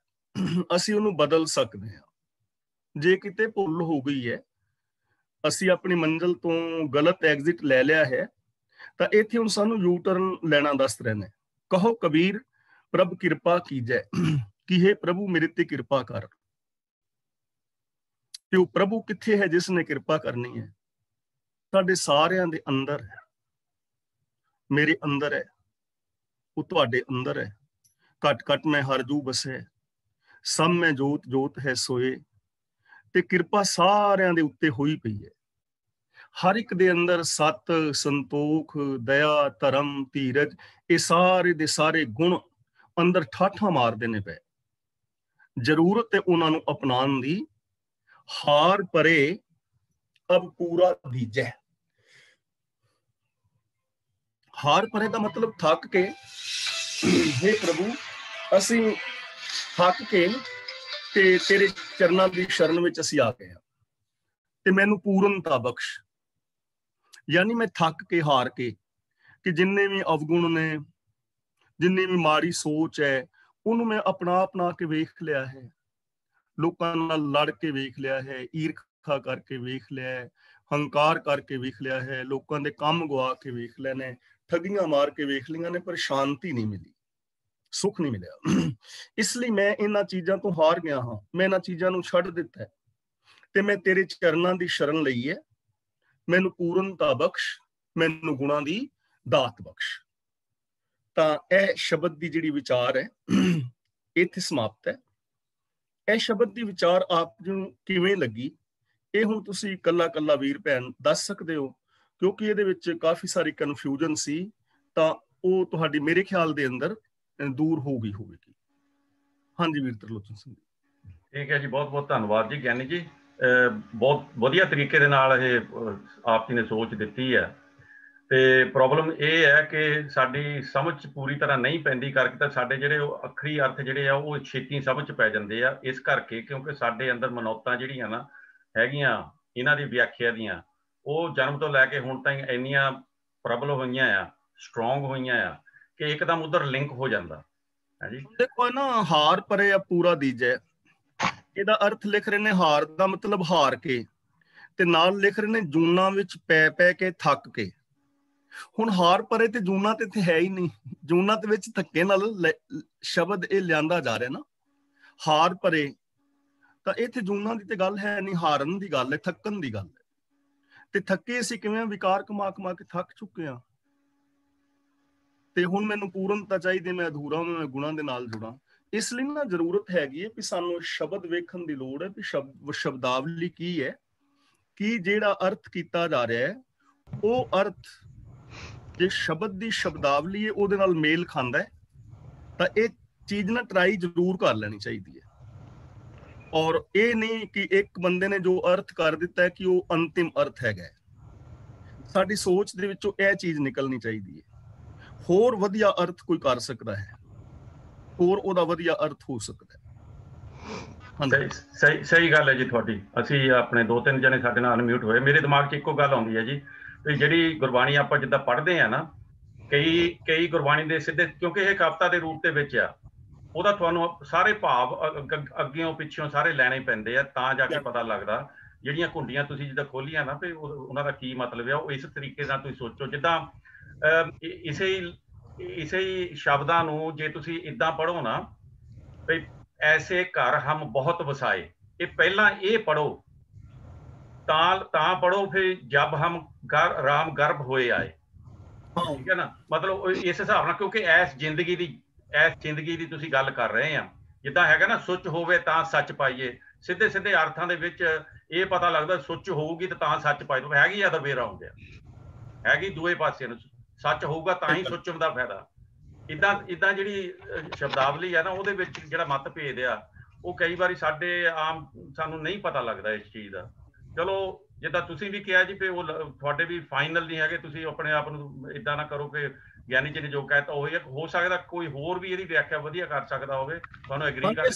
ਅਸੀਂ ਉਹਨੂੰ ਬਦਲ ਸਕਦੇ ਹਾਂ। ਜੇ ਕਿਤੇ ਭੁੱਲ ਹੋ ਗਈ ਹੈ, ਅਸੀਂ ਆਪਣੀ ਮੰਜ਼ਿਲ ਤੋਂ ਗਲਤ ਐਗਜ਼ਿਟ ਲੈ ਲਿਆ ਹੈ, ਤਾਂ ਇੱਥੇ ਹੁਣ ਸਾਨੂੰ ਯੂ ਟਰਨ ਲੈਣਾ ਦੱਸ ਰਹੇ ਨੇ। ਕਹੋ ਕਬੀਰ ਪ੍ਰਭ ਕਿਰਪਾ ਕੀਜੈ, ਕਿ ਹੇ ਪ੍ਰਭੂ ਮੇਰੇ ਤੇ ਕਿਰਪਾ ਕਰ। ਤੇ ਉਹ ਪ੍ਰਭੂ ਕਿੱਥੇ ਹੈ ਜਿਸ ਨੇ ਕਿਰਪਾ ਕਰਨੀ ਹੈ? ਸਾਡੇ ਸਾਰਿਆਂ ਦੇ ਅੰਦਰ ਹੈ, ਮੇਰੇ ਅੰਦਰ ਹੈ, ਉਹ ਤੁਹਾਡੇ ਅੰਦਰ ਹੈ। ਘਟ ਘਟ ਮੈਂ ਹਰ ਜੂ ਬਸੈ, ਸਭ ਮੈਂ ਜੋਤ ਜੋਤ ਹੈ ਸੋਏ। ਤੇ ਕਿਰਪਾ ਸਾਰਿਆਂ ਦੇ ਉੱਤੇ ਹੋਈ ਪਈ ਹੈ। ਹਰ ਇੱਕ ਦੇ ਅੰਦਰ ਸਤ, ਸੰਤੋਖ, ਦਇਆ, ਧਰਮ, ਧੀਰਜ, ਇਹ ਸਾਰੇ ਦੇ ਸਾਰੇ ਗੁਣ ਅੰਦਰ ਠਾਠਾਂ ਮਾਰਦੇ ਨੇ ਪਏ। ਜ਼ਰੂਰਤ ਹੈ ਉਹਨਾਂ ਨੂੰ ਅਪਣਾਉਣ ਦੀ। ਹਾਰ ਪਰੇ ਅਬ ਪੂਰਾ ਦੀਜੈ। ਹਾਰ ਪਰੇ ਦਾ ਮਤਲਬ ਥੱਕ ਕੇ, ਹੇ ਪ੍ਰਭੂ ਅਸੀਂ ਥੱਕ ਕੇ ਤੇ ਤੇਰੇ ਚਰਨਾਂ ਦੀ ਸ਼ਰਨ ਵਿੱਚ ਅਸੀਂ ਆ ਗਏ ਹਾਂ, ਤੇ ਮੈਨੂੰ ਪੂਰਨਤਾ ਬਖਸ਼। ਯਾਨੀ ਮੈਂ ਥੱਕ ਕੇ, ਹਾਰ ਕੇ, ਕਿ ਜਿੰਨੇ ਵੀ ਅਵਗੁਣ ਨੇ, ਜਿੰਨੀ ਵੀ ਮਾੜੀ ਸੋਚ ਹੈ, ਉਹਨੂੰ ਮੈਂ ਆਪਣਾ ਕੇ ਵੇਖ ਲਿਆ ਹੈ। ਲੋਕਾਂ ਨਾਲ ਲੜ ਕੇ ਵੇਖ ਲਿਆ ਹੈ, ਈਰਖਾ ਕਰਕੇ ਵੇਖ ਲਿਆ ਹੈ, ਹੰਕਾਰ ਕਰਕੇ ਵੇਖ ਲਿਆ ਹੈ, ਲੋਕਾਂ ਦੇ ਕੰਮ ਗਵਾ ਕੇ ਵੇਖ ਲਏ ਨੇ, ਠੱਗੀਆਂ ਮਾਰ ਕੇ ਵੇਖ ਲਈਆਂ ਨੇ, ਪਰ ਸ਼ਾਂਤੀ ਨਹੀਂ ਮਿਲੀ, ਸੁੱਖ ਨਹੀਂ ਮਿਲਿਆ। ਇਸ ਲਈ ਮੈਂ ਇਹਨਾਂ ਚੀਜ਼ਾਂ ਤੋਂ ਹਾਰ ਗਿਆ ਹਾਂ। ਮੈਂ ਇਹਨਾਂ ਚੀਜ਼ਾਂ ਨੂੰ ਛੱਡ ਦਿੱਤਾ ਹੈ, ਤੇ ਮੈਂ ਤੇਰੇ ਚਰਨਾਂ ਦੀ ਸ਼ਰਨ ਲਈ ਹੈ। ਮੈਨੂੰ ਪੂਰਨਤਾ ਬਖਸ਼, ਮੈਨੂੰ ਗੁਣਾਂ ਦੀ ਦਾਤ ਬਖਸ਼। ਤਾਂ ਇਹ ਸ਼ਬਦ ਦੀ ਜਿਹੜੀ ਵਿਚਾਰ ਹੈ ਇੱਥੇ ਸਮਾਪਤ ਹੈ। ਇਹ ਸ਼ਬਦ ਦੀ ਵਿਚਾਰ ਆਪ ਨੂੰ ਕਿਵੇਂ ਲੱਗੀ, ਇਹ ਹੁਣ ਤੁਸੀਂ ਕੱਲਾ ਕੱਲਾ ਵੀਰ ਭੈਣ ਦੱਸ ਸਕਦੇ ਹੋ, ਕਿਉਂਕਿ ਇਹਦੇ ਵਿੱਚ ਕਾਫੀ ਸਾਰੀ ਕਨਫਿਊਜ਼ਨ ਸੀ। ਤਾਂ ਉਹ ਤੁਹਾਡੀ ਮੇਰੇ ਖਿਆਲ ਦੇ ਅੰਦਰ ਦੂਰ ਹੋ ਗਈ ਹੋਵੇਗੀ। ਹਾਂਜੀ ਵੀਰ ਤਰਲੋਚਨ ਸਿੰਘ। ਠੀਕ ਹੈ ਜੀ, ਬਹੁਤ ਬਹੁਤ ਧੰਨਵਾਦ ਜੀ ਗਿਆਨੀ ਜੀ। ਬਹੁਤ ਵਧੀਆ ਤਰੀਕੇ ਦੇ ਨਾਲ ਇਹ ਆਪ ਜੀ ਨੇ ਸੋਚ ਦਿੱਤੀ ਹੈ। ਤੇ ਪ੍ਰੋਬਲਮ ਇਹ ਹੈ ਕਿ ਸਾਡੀ ਸਮਝ ਪੂਰੀ ਤਰ੍ਹਾਂ ਨਹੀਂ ਪੈਂਦੀ ਕਰਕੇ ਤਾਂ ਸਾਡੇ ਜਿਹੜੇ ਉਹ ਅੱਖਰੀ ਅਰਥ ਜਿਹੜੇ ਆ ਉਹ ਛੇਤੀ ਸਮਝ 'ਚ ਪੈ ਜਾਂਦੇ ਆ। ਇਸ ਕਰਕੇ ਕਿਉਂਕਿ ਸਾਡੇ ਅੰਦਰ ਮਨੌਤਾਂ ਜਿਹੜੀਆਂ ਨਾ ਹੈਗੀਆਂ ਇਹਨਾਂ ਦੀ ਵਿਆਖਿਆ ਦੀਆਂ, ਉਹ ਜਨਮ ਤੋਂ ਲੈ ਕੇ ਹੁਣ ਤਾਈਂ ਇੰਨੀਆਂ ਪ੍ਰਬਲ ਹੋਈਆਂ ਆ, ਸਟਰੋਂਗ ਹੋਈਆਂ ਆ ਕਿ ਇੱਕਦਮ ਉਧਰ ਲਿੰਕ ਹੋ ਜਾਂਦਾ ਹੈ ਜੀ। ਦੇਖੋ ਨਾ, ਹਾਰ ਪਰੇ ਪੂਰਾ ਦੀਜੈ, ਇਹਦਾ ਅਰਥ ਲਿਖ ਰਹੇ ਨੇ ਹਾਰ ਦਾ ਮਤਲਬ ਹਾਰ ਕੇ, ਤੇ ਨਾਲ ਲਿਖ ਰਹੇ ਨੇ ਜੂਨਾ ਵਿੱਚ ਪੈ ਪੈ ਕੇ ਥੱਕ ਕੇ। ਹੁਣ ਹਾਰ ਪਰੇ ਤੇ ਜੂਨਾ ਤੇ ਇੱਥੇ ਹੈ ਹੀ ਨਹੀਂ। ਜੂਨਾ ਦੇ ਵਿੱਚ ਧੱਕੇ ਨਾਲ ਸ਼ਬਦ ਇਹ ਲਿਆਂਦਾ ਜਾ ਰਿਹਾ ਨਾ, ਹਾਰ ਪਰੇ। ਤਾਂ ਇੱਥੇ ਜੂਨਾ ਦੀ ਤੇ ਗੱਲ ਹੈ ਨਹੀਂ, ਹਾਰਨ ਦੀ ਗੱਲ ਹੈ, ਥੱਕਣ ਦੀ ਗੱਲ ਹੈ। ਤੇ ਥੱਕੇ ਅਸੀਂ ਕਿਵੇਂ? ਵਿਕਾਰ ਕਮਾ ਕਮਾ ਕੇ ਥੱਕ ਚੁੱਕੇ ਹਾਂ। ਤੇ ਹੁਣ ਮੈਨੂੰ ਪੂਰਨਤਾ ਚਾਹੀਦੀ, ਮੈਂ ਅਧੂਰਾ, ਮੈਂ ਗੁਣਾਂ ਦੇ ਨਾਲ ਜੁੜਾਂ। ਇਸ ਲਈ ਨਾ ਜ਼ਰੂਰਤ ਹੈਗੀ ਹੈ ਕਿ ਸਾਨੂੰ ਸ਼ਬਦ ਵੇਖਣ ਦੀ ਲੋੜ ਹੈ ਕਿ ਸ਼ਬਦਾਵਲੀ ਕੀ ਹੈ, ਕਿ ਜਿਹੜਾ ਅਰਥ ਕੀਤਾ ਜਾ ਰਿਹਾ ਹੈ ਉਹ ਅਰਥ ਜੇ ਸ਼ਬਦ ਦੀ ਸ਼ਬਦਾਵਲੀ ਹੈ ਉਹਦੇ ਨਾਲ ਮੇਲ ਖਾਂਦਾ ਹੈ, ਤਾਂ ਇਹ ਚੀਜ਼ ਨਾ ਟਰਾਈ ਜ਼ਰੂਰ ਕਰ ਲੈਣੀ ਚਾਹੀਦੀ ਹੈ। ਔਰ ਇਹ ਨਹੀਂ ਕਿ ਇੱਕ ਬੰਦੇ ਨੇ ਜੋ ਅਰਥ ਕਰ ਦਿੱਤਾ ਹੈ ਕਿ ਉਹ ਅੰਤਿਮ ਅਰਥ ਹੈਗਾ। ਸਾਡੀ ਸੋਚ ਦੇ ਵਿੱਚੋਂ ਇਹ ਚੀਜ਼ ਨਿਕਲਣੀ ਚਾਹੀਦੀ ਹੈ। ਹੋਰ ਵਧੀਆ ਅਰਥ ਕੋਈ ਕਰ ਸਕਦਾ ਹੈ, ਹੋਰ ਉਹਦਾ ਵਧੀਆ ਅਰਥ ਹੋ ਸਕਦਾ ਹੈ। ਸਹੀ ਗੱਲ ਹੈ ਜੀ ਤੁਹਾਡੀ। ਅਸੀਂ ਆਪਣੇ 2-3 ਜਣੇ ਸਾਡੇ ਨਾਲ ਅਨਮਿਊਟ ਹੋਏ, ਮੇਰੇ ਦਿਮਾਗ 'ਚ ਇੱਕੋ ਗੱਲ ਆਉਂਦੀ ਹੈ ਜੀ, ਵੀ ਜਿਹੜੀ ਗੁਰਬਾਣੀ ਆਪਾਂ ਜਿੱਦਾਂ ਪੜ੍ਹਦੇ ਆ ਨਾ, ਕਈ ਗੁਰਬਾਣੀ ਦੇ ਸਿੱਧੇ, ਕਿਉਂਕਿ ਇਹ ਕਵਿਤਾ ਦੇ ਰੂਪ ਦੇ ਵਿੱਚ ਆ, ਉਹਦਾ ਤੁਹਾਨੂੰ ਸਾਰੇ ਭਾਵ ਅੱਗਿਓਂ ਪਿੱਛੋਂ ਸਾਰੇ ਲੈਣੇ ਪੈਂਦੇ ਆ, ਤਾਂ ਜਾ ਕੇ ਪਤਾ ਲੱਗਦਾ। ਜਿਹੜੀਆਂ ਘੁੰਡੀਆਂ ਤੁਸੀਂ ਜਿੱਦਾਂ ਖੋਲੀਆਂ ਨਾ, ਵੀ ਉਹਨਾਂ ਦਾ ਕੀ ਮਤਲਬ ਆ, ਉਹ ਇਸ ਤਰੀਕੇ ਨਾਲ ਤੁਸੀਂ ਸੋਚੋ। ਜਿੱਦਾਂ ਇਸੇ ਸ਼ਬਦਾਂ ਨੂੰ ਜੇ ਤੁਸੀਂ ਇੱਦਾਂ ਪੜ੍ਹੋ ਨਾ, ਵੀ ਐਸੇ ਘਰ ਹਮ ਬਹੁਤ ਵਸਾਏ, ਇਹ ਪਹਿਲਾਂ ਇਹ ਪੜ੍ਹੋ तां पढ़ो फिर जब हम राम गर्भ होए आए, ठीक है ना। मतलब इस हिसाब ਨਾਲ, ਕਿਉਂਕਿ ਇਸ ਜ਼ਿੰਦਗੀ ਦੀ ਤੁਸੀਂ ਗੱਲ ਕਰ ਰਹੇ ਆ, ਜਿੱਦਾਂ ਹੈਗਾ ਨਾ ਸੁੱਚ ਹੋਵੇ ਤਾਂ ਸੱਚ ਪਾਈਏ, ਸਿੱਧੇ ਸਿੱਧੇ ਅਰਥਾਂ ਦੇ ਵਿੱਚ ਇਹ ਪਤਾ ਲੱਗਦਾ ਸੁੱਚ ਹੋਊਗੀ ਤਾਂ ਸੱਚ ਪਾਈ ਦੋ, ਹੈਗੀ ਅਦਰ ਵੇ ਰਾਉਂਡ ਆ, ਹੈਗੀ ਦੂਏ ਪਾਸੇ ਨੂੰ, ਸੱਚ ਹੋਊਗਾ ਤਾਂ ਹੀ ਸੁੱਚਣ ਦਾ ਫਾਇਦਾ। ਇਦਾਂ ਜਿਹੜੀ ਸ਼ਬਦਾਵਲੀ ਆ ਨਾ ਉਹਦੇ ਵਿੱਚ ਜਿਹੜਾ ਮਤਭੇਦ ਆ ਉਹ ਕਈ ਵਾਰੀ ਸਾਡੇ ਆਮ ਸਾਨੂੰ ਨਹੀਂ ਪਤਾ ਲੱਗਦਾ ਇਸ ਚੀਜ਼ ਦਾ। ਚਲੋ ਜਿੱਦਾਂ ਤੁਸੀਂ ਵੀ ਕਿਹਾ ਜੀ ਵੀ ਉਹ ਤੁਹਾਡੇ ਵੀ ਫਾਈਨਲ ਨਹੀਂ ਹੈਗੇ, ਤੁਸੀਂ ਆਪਣੇ ਆਪ ਨੂੰ ਇਦਾਂ ਨਾ ਕਰੋ ਕਿ ਗਿਆਨੀ ਜੀ ਨੇ ਜੋ ਕਹਿਤਾ ਉਹੀ ਹੋ ਸਕਦਾ ਕੋਈ ਹੋਰ ਵੀ ਇਹਦੀ ਵਿਆਖਿਆ ਵਧੀਆ ਕਰ ਸਕਦਾ ਹੋਵੇ, ਤੁਹਾਨੂੰ ਐਗਰੀ ਕਰ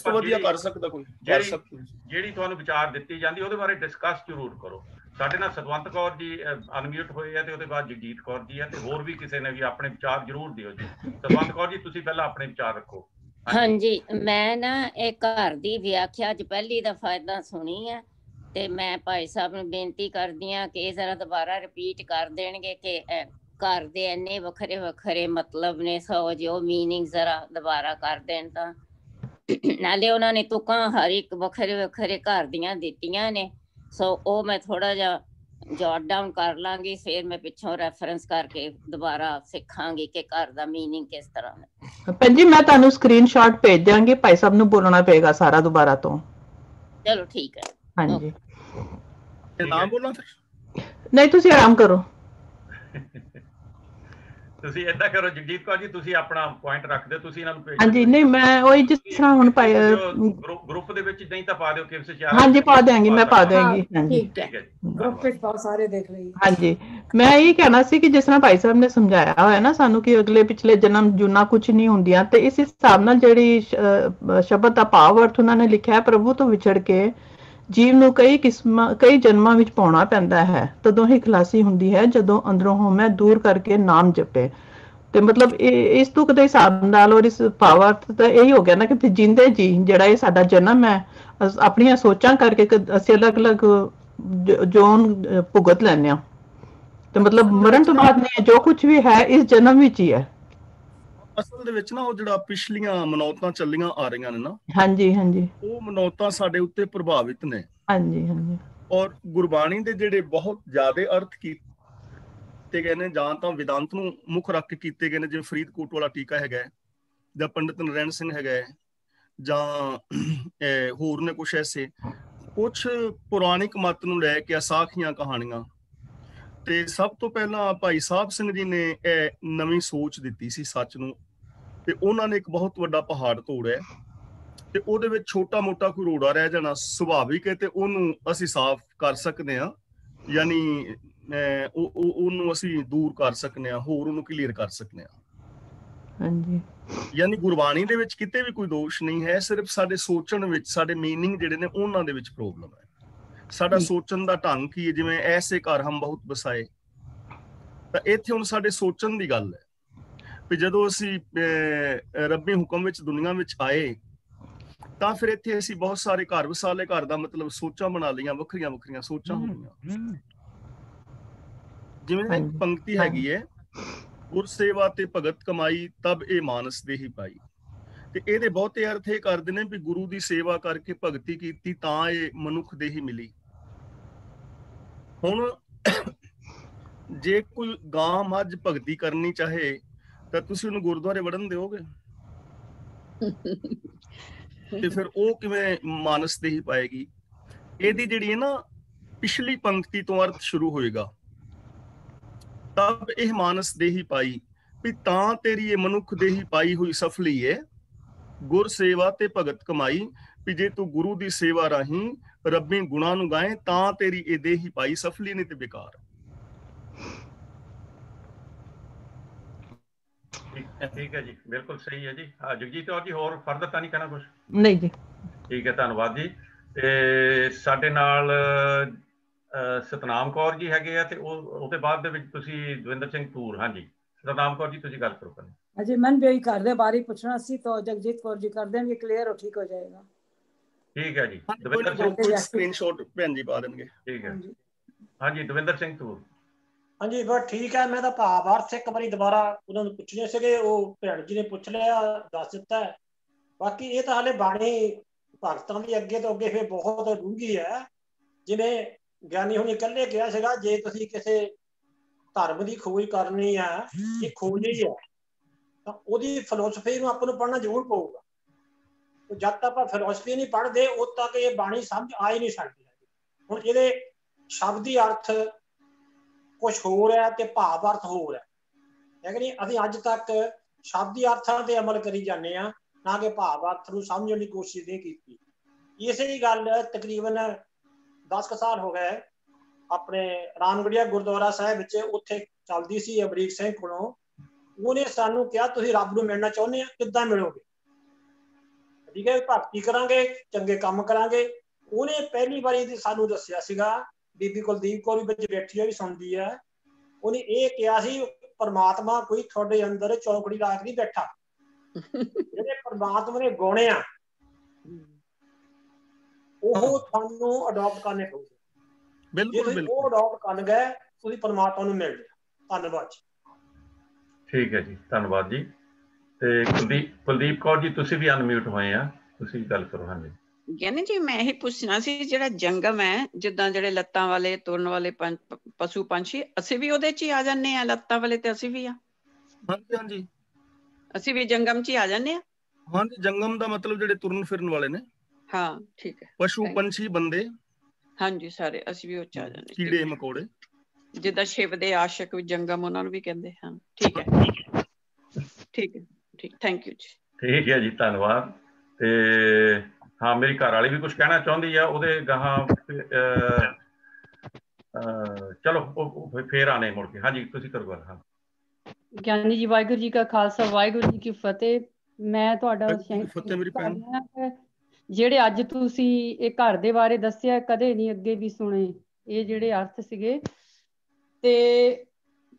ਸਕਦਾ ਕੋਈ, ਜਿਹੜੀ ਤੁਹਾਨੂੰ ਵਿਚਾਰ ਦਿੱਤੀ ਜਾਂਦੀ ਉਹਦੇ ਬਾਰੇ ਡਿਸਕਸ ਜ਼ਰੂਰ ਕਰੋ। ਸਾਡੇ ਨਾਲ ਸਤਵੰਤ ਕੌਰ ਜੀ ਅਨਮਿਊਟ ਹੋਏ ਆ ਤੇ ਉਹਦੇ ਬਾਅਦ ਜਗਜੀਤ ਕੌਰ ਜੀ ਆ, ਤੇ ਹੋਰ ਵੀ ਕਿਸੇ ਨੇ ਵੀ ਆਪਣੇ ਵਿਚਾਰ ਜ਼ਰੂਰ ਦਿਓ ਜੀ। ਸਤਵੰਤ ਕੌਰ ਜੀ ਤੁਸੀਂ ਪਹਿਲਾਂ ਆਪਣੇ ਵਿਚਾਰ ਰੱਖੋ। ਹਾਂਜੀ, ਮੈਂ ਨਾ ਇਹ ਘਰ ਦੀ ਵਿਆਖਿਆ ਅੱਜ ਪਹਿਲੀ ਦਫਾ ਏਦਾਂ ਸੁਣੀ ਹੈ, ਤੇ ਮੈਂ ਭਾਈ ਸਾਹਿਬ ਨੂੰ ਬੇਨਤੀ ਕਰਦੀ ਹਾਂ ਕਿ ਇਹ ਜ਼ਰਾ ਦੁਬਾਰਾ ਰਿਪੀਟ ਕਰ ਦੇਣਗੇ ਕਿ ਘਰ ਦੇ ਇੰਨੇ ਵੱਖਰੇ ਵੱਖਰੇ ਮਤਲਬ ਨੇ, ਸੋ ਜੋ ਮੀਨਿੰਗ ਜ਼ਰਾ ਦੁਬਾਰਾ ਕਰ ਦੇਣ। ਤਾਂ ਨਾਲੇ ਉਹਨਾਂ ਨੇ ਤੁਕਾਂ ਹਰ ਇੱਕ ਵੱਖਰੇ ਵੱਖਰੇ ਘਰ ਦੀਆਂ ਦਿੱਤੀਆਂ ਨੇ, ਸੋ ਉਹ ਮੈਂ ਥੋੜਾ ਜਿਹਾ ਜੋਟ ਡਾਊਨ ਕਰ ਲਾਂਗੀ, ਫਿਰ ਮੈਂ ਪਿੱਛੋਂ ਰੈਫਰੈਂਸ ਕਰਕੇ ਦੁਬਾਰਾ ਸਿੱਖਾਂਗੀ ਕਿ ਘਰ ਦਾ ਮੀਨਿੰਗ ਕਿਸ ਤਰ੍ਹਾਂ ਹੈ। ਭੈਣ ਜੀ ਮੈਂ ਤੁਹਾਨੂੰ ਸਕਰੀਨਸ਼ਾਟ ਭੇਜ ਦਿਆਂਗੀ, ਭਾਈ ਸਾਹਿਬ ਨੂੰ ਬੋਲਣਾ ਪਏਗਾ ਸਾਰਾ ਦੁਬਾਰਾ ਤੋਂ। ਚਲੋ ਠੀਕ ਹੈ। ਹਾਂਜੀ ਨਾ ਬੋਲਾਂ ਫਿਰ? ਨਹੀਂ ਤੁਸੀਂ ਆਰਾਮ ਕਰੋ। ਤੁਸੀਂ ਏਦਾਂ ਕਰੋ ਜਗਜੀਤ ਕੌਰ ਜੀ, ਤੁਸੀਂ ਆਪਣਾ ਪੁਆਇੰਟ ਰੱਖ ਦਿਓ, ਤੁਸੀਂ ਇਹਨਾਂ ਨੂੰ ਭੇਜ ਦਿਓ। ਹਾਂਜੀ ਨਹੀਂ ਮੈਂ ਉਹੀ ਜਿਸ ਤਰ੍ਹਾਂ ਹੁਣ ਗਰੁੱਪ ਦੇ ਵਿੱਚ ਨਹੀਂ ਤਾਂ ਪਾ ਦਿਓ ਕਿਸੇ ਚਾਰ। ਹਾਂਜੀ ਪਾ ਦਿਆਂਗੀ, ਮੈਂ ਪਾ ਦਿਆਂਗੀ। ਹਾਂਜੀ ਠੀਕ ਹੈ, ਗਰੁੱਪ ਵਿੱਚ ਬਹੁਤ ਸਾਰੇ ਦੇਖ ਲਈ। ਹਾਂਜੀ ਮੈਂ ਇਹ ਕਹਿਣਾ ਸੀ ਕਿ ਜਿਸ ਤਰ੍ਹਾਂ ਭਾਈ ਸਾਹਿਬ ਨੇ ਸਮਝਾਇਆ ਹੋਇਆ ਨਾ ਸਾਨੂੰ ਕਿ ਅਗਲੇ ਪਿਛਲੇ ਜਨਮ ਜੂਨਾ ਕੁਝ ਨਹੀਂ ਹੁੰਦੀਆਂ, ਤੇ ਇਸ ਹਿਸਾਬ ਨਾਲ ਜਿਹੜੀ ਸ਼ਬਦ ਦਾ ਭਾਵ ਅਰਥ ਉਹਨਾਂ ਨੇ ਲਿਖਿਆ, ਪ੍ਰਭੂ ਤੋਂ ਵਿਛੜ ਕੇ ਜੀਵ ਨੂੰ ਕਈ ਜਨਮਾਂ ਵਿੱਚ ਪਾਉਣਾ ਪੈਂਦਾ ਹੈ, ਤਦੋਂ ਹੀ ਖਲਾਸੀ ਹੁੰਦੀ ਹੈ ਜਦੋਂ ਅੰਦਰੋਂ ਹਉਮੈ ਦੂਰ ਕਰਕੇ ਨਾਮ ਜਪੇ। ਤੇ ਮਤਲਬ ਇਸ ਤੁਕ ਦੇ ਹਿਸਾਬ ਨਾਲ ਔਰ ਇਸ ਭਾਵਾਰਥ ਤਾਂ ਇਹੀ ਹੋ ਗਿਆ ਨਾ ਕਿ ਜਿੰਦੇ ਜੀ ਜਿਹੜਾ ਇਹ ਸਾਡਾ ਜਨਮ ਹੈ, ਆਪਣੀਆਂ ਸੋਚਾਂ ਕਰਕੇ ਅਸੀਂ ਅਲੱਗ-ਅਲੱਗ ਜੋਨ ਭੁਗਤ ਲੈਂਦੇ ਹਾਂ, ਤੇ ਮਤਲਬ ਮਰਨ ਤੋਂ ਬਾਅਦ ਨਹੀਂ, ਜੋ ਕੁਝ ਵੀ ਹੈ ਇਸ ਜਨਮ ਵਿੱਚ ਹੀ ਹੈ। ਅਸਲ ਦੇ ਵਿੱਚ ਨਾ ਉਹ ਜਿਹੜਾ ਪਿਛਲੀਆਂ ਮਨੌਤਾਂ ਚੱਲੀਆਂ ਆ ਰਹੀਆਂ ਨੇ ਨਾ, ਹਾਂਜੀ ਹਾਂਜੀ, ਉਹ ਮਨੌਤਾਂ ਸਾਡੇ ਉੱਤੇ ਪ੍ਰਭਾਵਿਤ ਨੇ। ਹਾਂਜੀ ਹਾਂਜੀ, ਔਰ ਗੁਰਬਾਣੀ ਦੇ ਜਿਹੜੇ ਬਹੁਤ ਜ਼ਿਆਦਾ ਅਰਥ ਕੀਤੇ ਗਏ ਨੇ, ਜਾਂ ਤਾਂ ਵਿਦਾਂਤ ਨੂੰ ਮੁੱਖ ਰੱਖ ਕੇ ਕੀਤੇ ਗਏ ਨੇ, ਜਿਵੇਂ ਫਰੀਦਕੋਟ ਵਾਲਾ ਟੀਕਾ ਹੈਗਾ, ਜਾਂ ਪੰਡਿਤ ਨਰੈਣ ਸਿੰਘ ਹੈਗਾ, ਜਾਂ ਹੋਰ ਨੇ ਕੁਛ ਐਸੇ ਕੁਛ ਪੁਰਾਣਿਕ ਮਤ ਨੂੰ ਲੈ ਕੇ ਸਾਖੀਆਂ ਕਹਾਣੀਆਂ। ਤੇ ਸਭ ਤੋਂ ਪਹਿਲਾਂ ਭਾਈ ਸਾਹਿਬ ਸਿੰਘ ਜੀ ਨੇ ਇਹ ਨਵੀਂ ਸੋਚ ਦਿੱਤੀ ਸੀ ਸੱਚ ਨੂੰ, ਤੇ ਉਹਨਾਂ ਨੇ ਇੱਕ ਬਹੁਤ ਵੱਡਾ ਪਹਾੜ ਤੋੜਿਆ, ਤੇ ਉਹਦੇ ਵਿੱਚ ਛੋਟਾ ਮੋਟਾ ਕੋਈ ਰੋੜਾ ਰਹਿ ਜਾਣਾ ਸੁਭਾਵਿਕ ਹੈ, ਤੇ ਉਹਨੂੰ ਅਸੀਂ ਸਾਫ਼ ਕਰ ਸਕਦੇ ਹਾਂ, ਯਾਨੀ ਉਹਨੂੰ ਅਸੀਂ ਦੂਰ ਕਰ ਸਕਦੇ ਹਾਂ, ਹੋਰ ਉਹਨੂੰ ਕਲੀਅਰ ਕਰ ਸਕਦੇ ਹਾਂ। ਹਾਂਜੀ, ਯਾਨੀ ਗੁਰਬਾਣੀ ਦੇ ਵਿੱਚ ਕਿਤੇ ਵੀ ਕੋਈ ਦੋਸ਼ ਨਹੀਂ ਹੈ, ਸਿਰਫ ਸਾਡੇ ਸੋਚਣ ਵਿੱਚ, ਸਾਡੇ ਮੀਨਿੰਗ ਜਿਹੜੇ ਨੇ ਉਹਨਾਂ ਦੇ ਵਿੱਚ ਪ੍ਰੋਬਲਮ ਹੈ। ਸਾਡਾ ਸੋਚਣ ਦਾ ਢੰਗ ਕੀ ਹੈ, ਜਿਵੇਂ ਐਸੇ ਘਰ ਹਮ ਬਹੁਤ ਵਸਾਏ, ਤਾਂ ਇੱਥੇ ਹੁਣ ਸਾਡੇ ਸੋਚਣ ਦੀ ਗੱਲ ਹੈ ਵੀ ਜਦੋਂ ਅਸੀਂ ਰੱਬੀ ਹੁਕਮ ਵਿੱਚ ਦੁਨੀਆ ਵਿੱਚ ਆਏ, ਤਾਂ ਫਿਰ ਇੱਥੇ ਅਸੀਂ ਬਹੁਤ ਸਾਰੇ ਘਰ ਵਸਾ ਲਏ। ਘਰ ਦਾ ਮਤਲਬ ਸੋਚਾਂ ਬਣਾ ਲਈਆਂ, ਵੱਖਰੀਆਂ ਵੱਖਰੀਆਂ ਸੋਚਾਂ ਹੋ ਗਈਆਂ। ਜਿਵੇਂ ਇੱਕ ਪੰਕਤੀ ਹੈਗੀ ਹੈ, ਗੁਰ ਸੇਵਾ ਤੇ ਭਗਤ ਕਮਾਈ ਤਬ ਇਹ ਮਾਨਸ ਦੇਹੀ ਪਾਈ, ਤੇ ਇਹਦੇ ਬਹੁਤੇ ਅਰਥ ਇਹ ਕਰਦੇ ਨੇ ਵੀ ਗੁਰੂ ਦੀ ਸੇਵਾ ਕਰਕੇ ਭਗਤੀ ਕੀਤੀ ਤਾਂ ਇਹ ਮਨੁੱਖ ਦੇਹੀ ਮਿਲੀ। ਹੁਣ ਜੇ ਕੋਈ ਗਾਂ ਮੱਝ ਭਗਤੀ ਕਰਨੀ ਚਾਹੇ ਤਾਂ ਤੁਸੀਂ ਉਹਨੂੰ ਗੁਰਦੁਆਰੇ ਵੜਨ ਦਿਓਗੇ? ਤੇ ਫਿਰ ਉਹ ਕਿਵੇਂ ਮਾਨਸ ਦੇਹੀ ਪਾਏਗੀ? ਇਹਦੀ ਜਿਹੜੀ ਹੈ ਨਾ ਪਿਛਲੀ ਪੰਕਤੀ ਤੋਂ ਅਰਥ ਸ਼ੁਰੂ ਹੋਏਗਾ, ਤਬ ਇਹ ਮਾਨਸ ਦੇਹੀ ਪਾਈ, ਵੀ ਤਾਂ ਤੇਰੀ ਇਹ ਮਨੁੱਖ ਦੇਹੀ ਪਾਈ ਹੋਈ ਸਫਲੀ ਹੈ, ਗੁਰ ਸੇਵਾ ਤੇ ਭਗਤ ਕਮਾਈ, ਵੀ ਜੇ ਤੂੰ ਗੁਰੂ ਦੀ ਸੇਵਾ ਰਾਹੀਂ ਰੱਬੀ ਗੁਣਾਂ ਨੂੰ ਗਾਏ ਤਾਂ ਤੇਰੀ ਇਹ ਦੇਹੀ ਪਾਈ ਸਫਲੀ ਨਹੀਂ ਤੇ ਬੇਕਾਰ। ਠੀਕ ਹੈ ਜੀ, ਬਿਲਕੁਲ ਸਹੀ ਹੈ ਜੀ। ਜਗਜੀਤ ਕੌਰ ਜੀ ਹੋਰ ਫਰਦਰ ਤਾਂ ਨਹੀਂ ਕਹਿਣਾ ਕੁਛ? ਨਹੀਂ ਜੀ, ਠੀਕ ਹੈ, ਧੰਨਵਾਦ ਜੀ। ਤੇ ਸਾਡੇ ਨਾਲ ਸਤਨਾਮ ਕੌਰ ਜੀ ਹੈਗੇ ਆ, ਤੇ ਉਹਦੇ ਬਾਅਦ ਦੇ ਵਿੱਚ ਤੁਸੀਂ ਦਵਿੰਦਰ ਸਿੰਘ ਧੂਰ। ਹਾਂਜੀ ਸਤਨਾਮ ਕੌਰ ਜੀ ਤੁਸੀਂ ਗੱਲ ਕਰੋ ਪਹਿਲਾਂ। अजय मन भी घर दे बारे पूछना सी, तो जगजीत कौर जी कर देंगे क्लियर, हो ठीक हो जाएगा। ठीक है जी, ਦਵਿੰਦਰ ਸਿੰਘ ਸਕਰੀਨਸ਼ਾਟ ਭੈਣ ਜੀ ਪਾ ਦੇਣਗੇ। ठीक है हाँ जी, ਦਵਿੰਦਰ ਸਿੰਘ ਧੂਰ। ਹਾਂਜੀ ਬਸ ਠੀਕ ਹੈ। ਮੈਂ ਤਾਂ ਭਾਵਾਰਥ ਇੱਕ ਵਾਰੀ ਦੁਬਾਰਾ ਉਹਨਾਂ ਨੂੰ ਪੁੱਛਣੇ ਸੀਗੇ, ਉਹ ਭੈਣ ਜੀ ਨੇ ਪੁੱਛ ਲਿਆ, ਦੱਸ ਦਿੱਤਾ। ਬਾਕੀ ਇਹ ਤਾਂ ਹਾਲੇ ਬਾਣੀ ਭਗਤਾਂ ਦੀ ਅੱਗੇ ਤੋਂ ਅੱਗੇ ਫਿਰ ਬਹੁਤ ਡੂੰਘੀ ਹੈ। ਜਿਵੇਂ ਗਿਆਨੀ ਹੁਣੀ ਇਕੱਲੇ ਕਿਹਾ ਸੀਗਾ ਜੇ ਤੁਸੀਂ ਕਿਸੇ ਧਰਮ ਦੀ ਖੋਜ ਕਰਨੀ ਆ, ਇਹ ਖੋਜ ਹੀ ਹੈ, ਤਾਂ ਉਹਦੀ ਫਿਲੋਸਫੀ ਨੂੰ ਆਪਾਂ ਨੂੰ ਪੜ੍ਹਨਾ ਜ਼ਰੂਰ ਪਊਗਾ। ਜਦ ਤੱਕ ਆਪਾਂ ਫਿਲੋਸਫੀ ਨਹੀਂ ਪੜ੍ਹਦੇ ਉਦ ਤੱਕ ਇਹ ਬਾਣੀ ਸਮਝ ਆ ਹੀ ਨਹੀਂ ਸਕਦੀ। ਹੁਣ ਇਹਦੇ ਸ਼ਬਦੀ ਅਰਥ ਕੁਛ ਹੋਰ ਹੈ ਤੇ ਭਾਵ ਅਰਥ ਹੋਰ ਹੈ ਕਿ ਨਹੀਂ। ਅਸੀਂ ਅੱਜ ਤੱਕ ਸ਼ਬਦੀ ਅਰਥਾਂ ਤੇ ਅਮਲ ਕਰੀ ਜਾਂਦੇ ਹਾਂ, ਨਾ ਕਿ ਭਾਵ ਅਰਥ ਨੂੰ ਸਮਝਣ ਦੀ ਕੋਸ਼ਿਸ਼ ਨਹੀਂ ਕੀਤੀ। ਇਸੇ ਹੀ ਗੱਲ ਤਕਰੀਬਨ 10 ਕੁ ਸਾਲ ਹੋ ਗਏ ਆਪਣੇ ਰਾਮਗੜੀਆ ਗੁਰਦੁਆਰਾ ਸਾਹਿਬ ਵਿੱਚ ਉੱਥੇ ਚੱਲਦੀ ਸੀ ਅਮਰੀਕ ਸਿੰਘ ਕੋਲੋਂ। ਉਹਨੇ ਸਾਨੂੰ ਕਿਹਾ ਤੁਸੀਂ ਰੱਬ ਨੂੰ ਮਿਲਣਾ ਚਾਹੁੰਦੇ ਆ, ਕਿੱਦਾਂ ਮਿਲੋਗੇ? ਠੀਕ ਹੈ, ਭਗਤੀ ਕਰਾਂਗੇ, ਚੰਗੇ ਕੰਮ ਕਰਾਂਗੇ। ਉਹਨੇ ਪਹਿਲੀ ਵਾਰੀ ਸਾਨੂੰ ਦੱਸਿਆ ਸੀਗਾ, ਬੀਬੀ ਕੁਲਦੀਪ ਕੌਰ ਵੀ ਵਿੱਚ ਬੈਠੀ ਆ ਵੀ ਸੁਣਦੀ ਹੈ, ਉਹਨੇ ਇਹ ਕਿਹਾ ਸੀ ਪਰਮਾਤਮਾ ਕੋਈ ਤੁਹਾਡੇ ਅੰਦਰ ਚੌਕੜੀ ਲਾ ਕੇ ਨਹੀਂ ਬੈਠਾ। ਜਿਹੜੇ ਪਰਮਾਤਮਾ ਨੇ ਗੁਣ ਆ ਉਹ ਤੁਹਾਨੂੰ ਅਡਾਪਟ ਕਰਨੇ ਪਊਗੇ। ਜੇ ਤੁਸੀਂ ਉਹ ਅਡਾਪਟ ਕਰ ਗਏ ਤੁਸੀਂ ਪਰਮਾਤਮਾ ਨੂੰ ਮਿਲ ਜਾਓ। ਧੰਨਵਾਦ ਜੀ। ਠੀਕ ਹੈ ਜੀ, ਧੰਨਵਾਦ ਜੀ। ਤੇ ਕੁਲਦੀਪ ਕੌਰ ਜੀ ਤੁਸੀਂ ਵੀ ਅਨਮਿਊਟ ਹੋਏ ਆ, ਤੁਸੀਂ ਗੱਲ ਕਰੋ। ਹਾਂਜੀ ਗਿਆਨੀ ਜੀ, ਮੈਂ ਇਹ ਪੁੱਛਣਾ ਸੀ ਜਿਹੜਾ ਜੰਗਮ ਹੈ, ਜਿੱਦਾਂ ਜਿਹੜੇ ਲੱਤਾਂ ਵਾਲੇ ਤੁਰਨ ਵਾਲੇ ਪਸ਼ੂ ਪੰਛੀ, ਅਸੀਂ ਵੀ ਉਹਦੇ 'ਚ ਹੀ ਆ ਜਾਂਦੇ ਆ? ਲੱਤਾਂ ਵਾਲੇ ਤੇ ਅਸੀਂ ਵੀ ਆ? ਹਾਂਜੀ ਹਾਂਜੀ, ਅਸੀਂ ਵੀ ਜੰਗਮ 'ਚ ਹੀ ਆ ਜਾਂਦੇ ਆ? ਹਾਂਜੀ, ਜੰਗਮ ਦਾ ਮਤਲਬ ਜਿਹੜੇ ਤੁਰਨ ਫਿਰਨ ਵਾਲੇ ਨੇ। ਹਾਂ ਠੀਕ ਹੈ। ਪਸ਼ੂ ਪੰਛੀ ਬੰਦੇ, ਹਾਂਜੀ ਸਾਰੇ ਅਸੀਂ ਵੀ ਉਹ 'ਚ ਆ ਜਾਂਦੇ। ਕੀੜੇ ਮਕੌੜੇ, ਜਿੱਦਾਂ ਸ਼ਿਵ ਦੇ ਆਸ਼ਕ ਵੀ ਜੰਗਮ ਉਹਨਾਂ ਨੂੰ ਵੀ ਕਹਿੰਦੇ ਹਨ। ਠੀਕ ਹੈ ਠੀਕ ਹੈ, ਠੀਕ, ਥੈਂਕ ਯੂ ਜੀ। ਠੀਕ ਹੈ ਜੀ, ਧੰਨਵਾਦ। ਤੇ ਹਾਂ, ਮੇਰੀ ਘਰ ਵਾਲੀ ਵੀ ਕੁਝ ਕਹਿਣਾ ਚਾਹੁੰਦੀ ਆ, ਉਹਦੇ ਗਾਹਾਂ ਚਲੋ ਉਹ ਫੇਰ ਆਣੇ ਮੁੜ ਕੇ। ਹਾਂਜੀ ਤੁਸੀਂ ਕਰੋ ਗੱਲ। ਹਾਂ ਗਿਆਨੀ ਜੀ, ਵਾਹਿਗੁਰੂ ਜੀ ਕਾ ਖਾਲਸਾ, ਵਾਹਿਗੁਰੂ ਜੀ ਕੀ ਫਤਿਹ। ਮੈਂ ਤੁਹਾਡਾ ਜਿਹੜੇ ਅੱਜ ਤੁਸੀਂ ਇਹ ਘਰ ਦੇ ਬਾਰੇ ਦੱਸਿਆ, ਕਦੇ ਨਹੀਂ ਅੱਗੇ ਵੀ ਸੁਣੇ ਇਹ ਜਿਹੜੇ ਅਰਥ ਸੀਗੇ। ਤੇ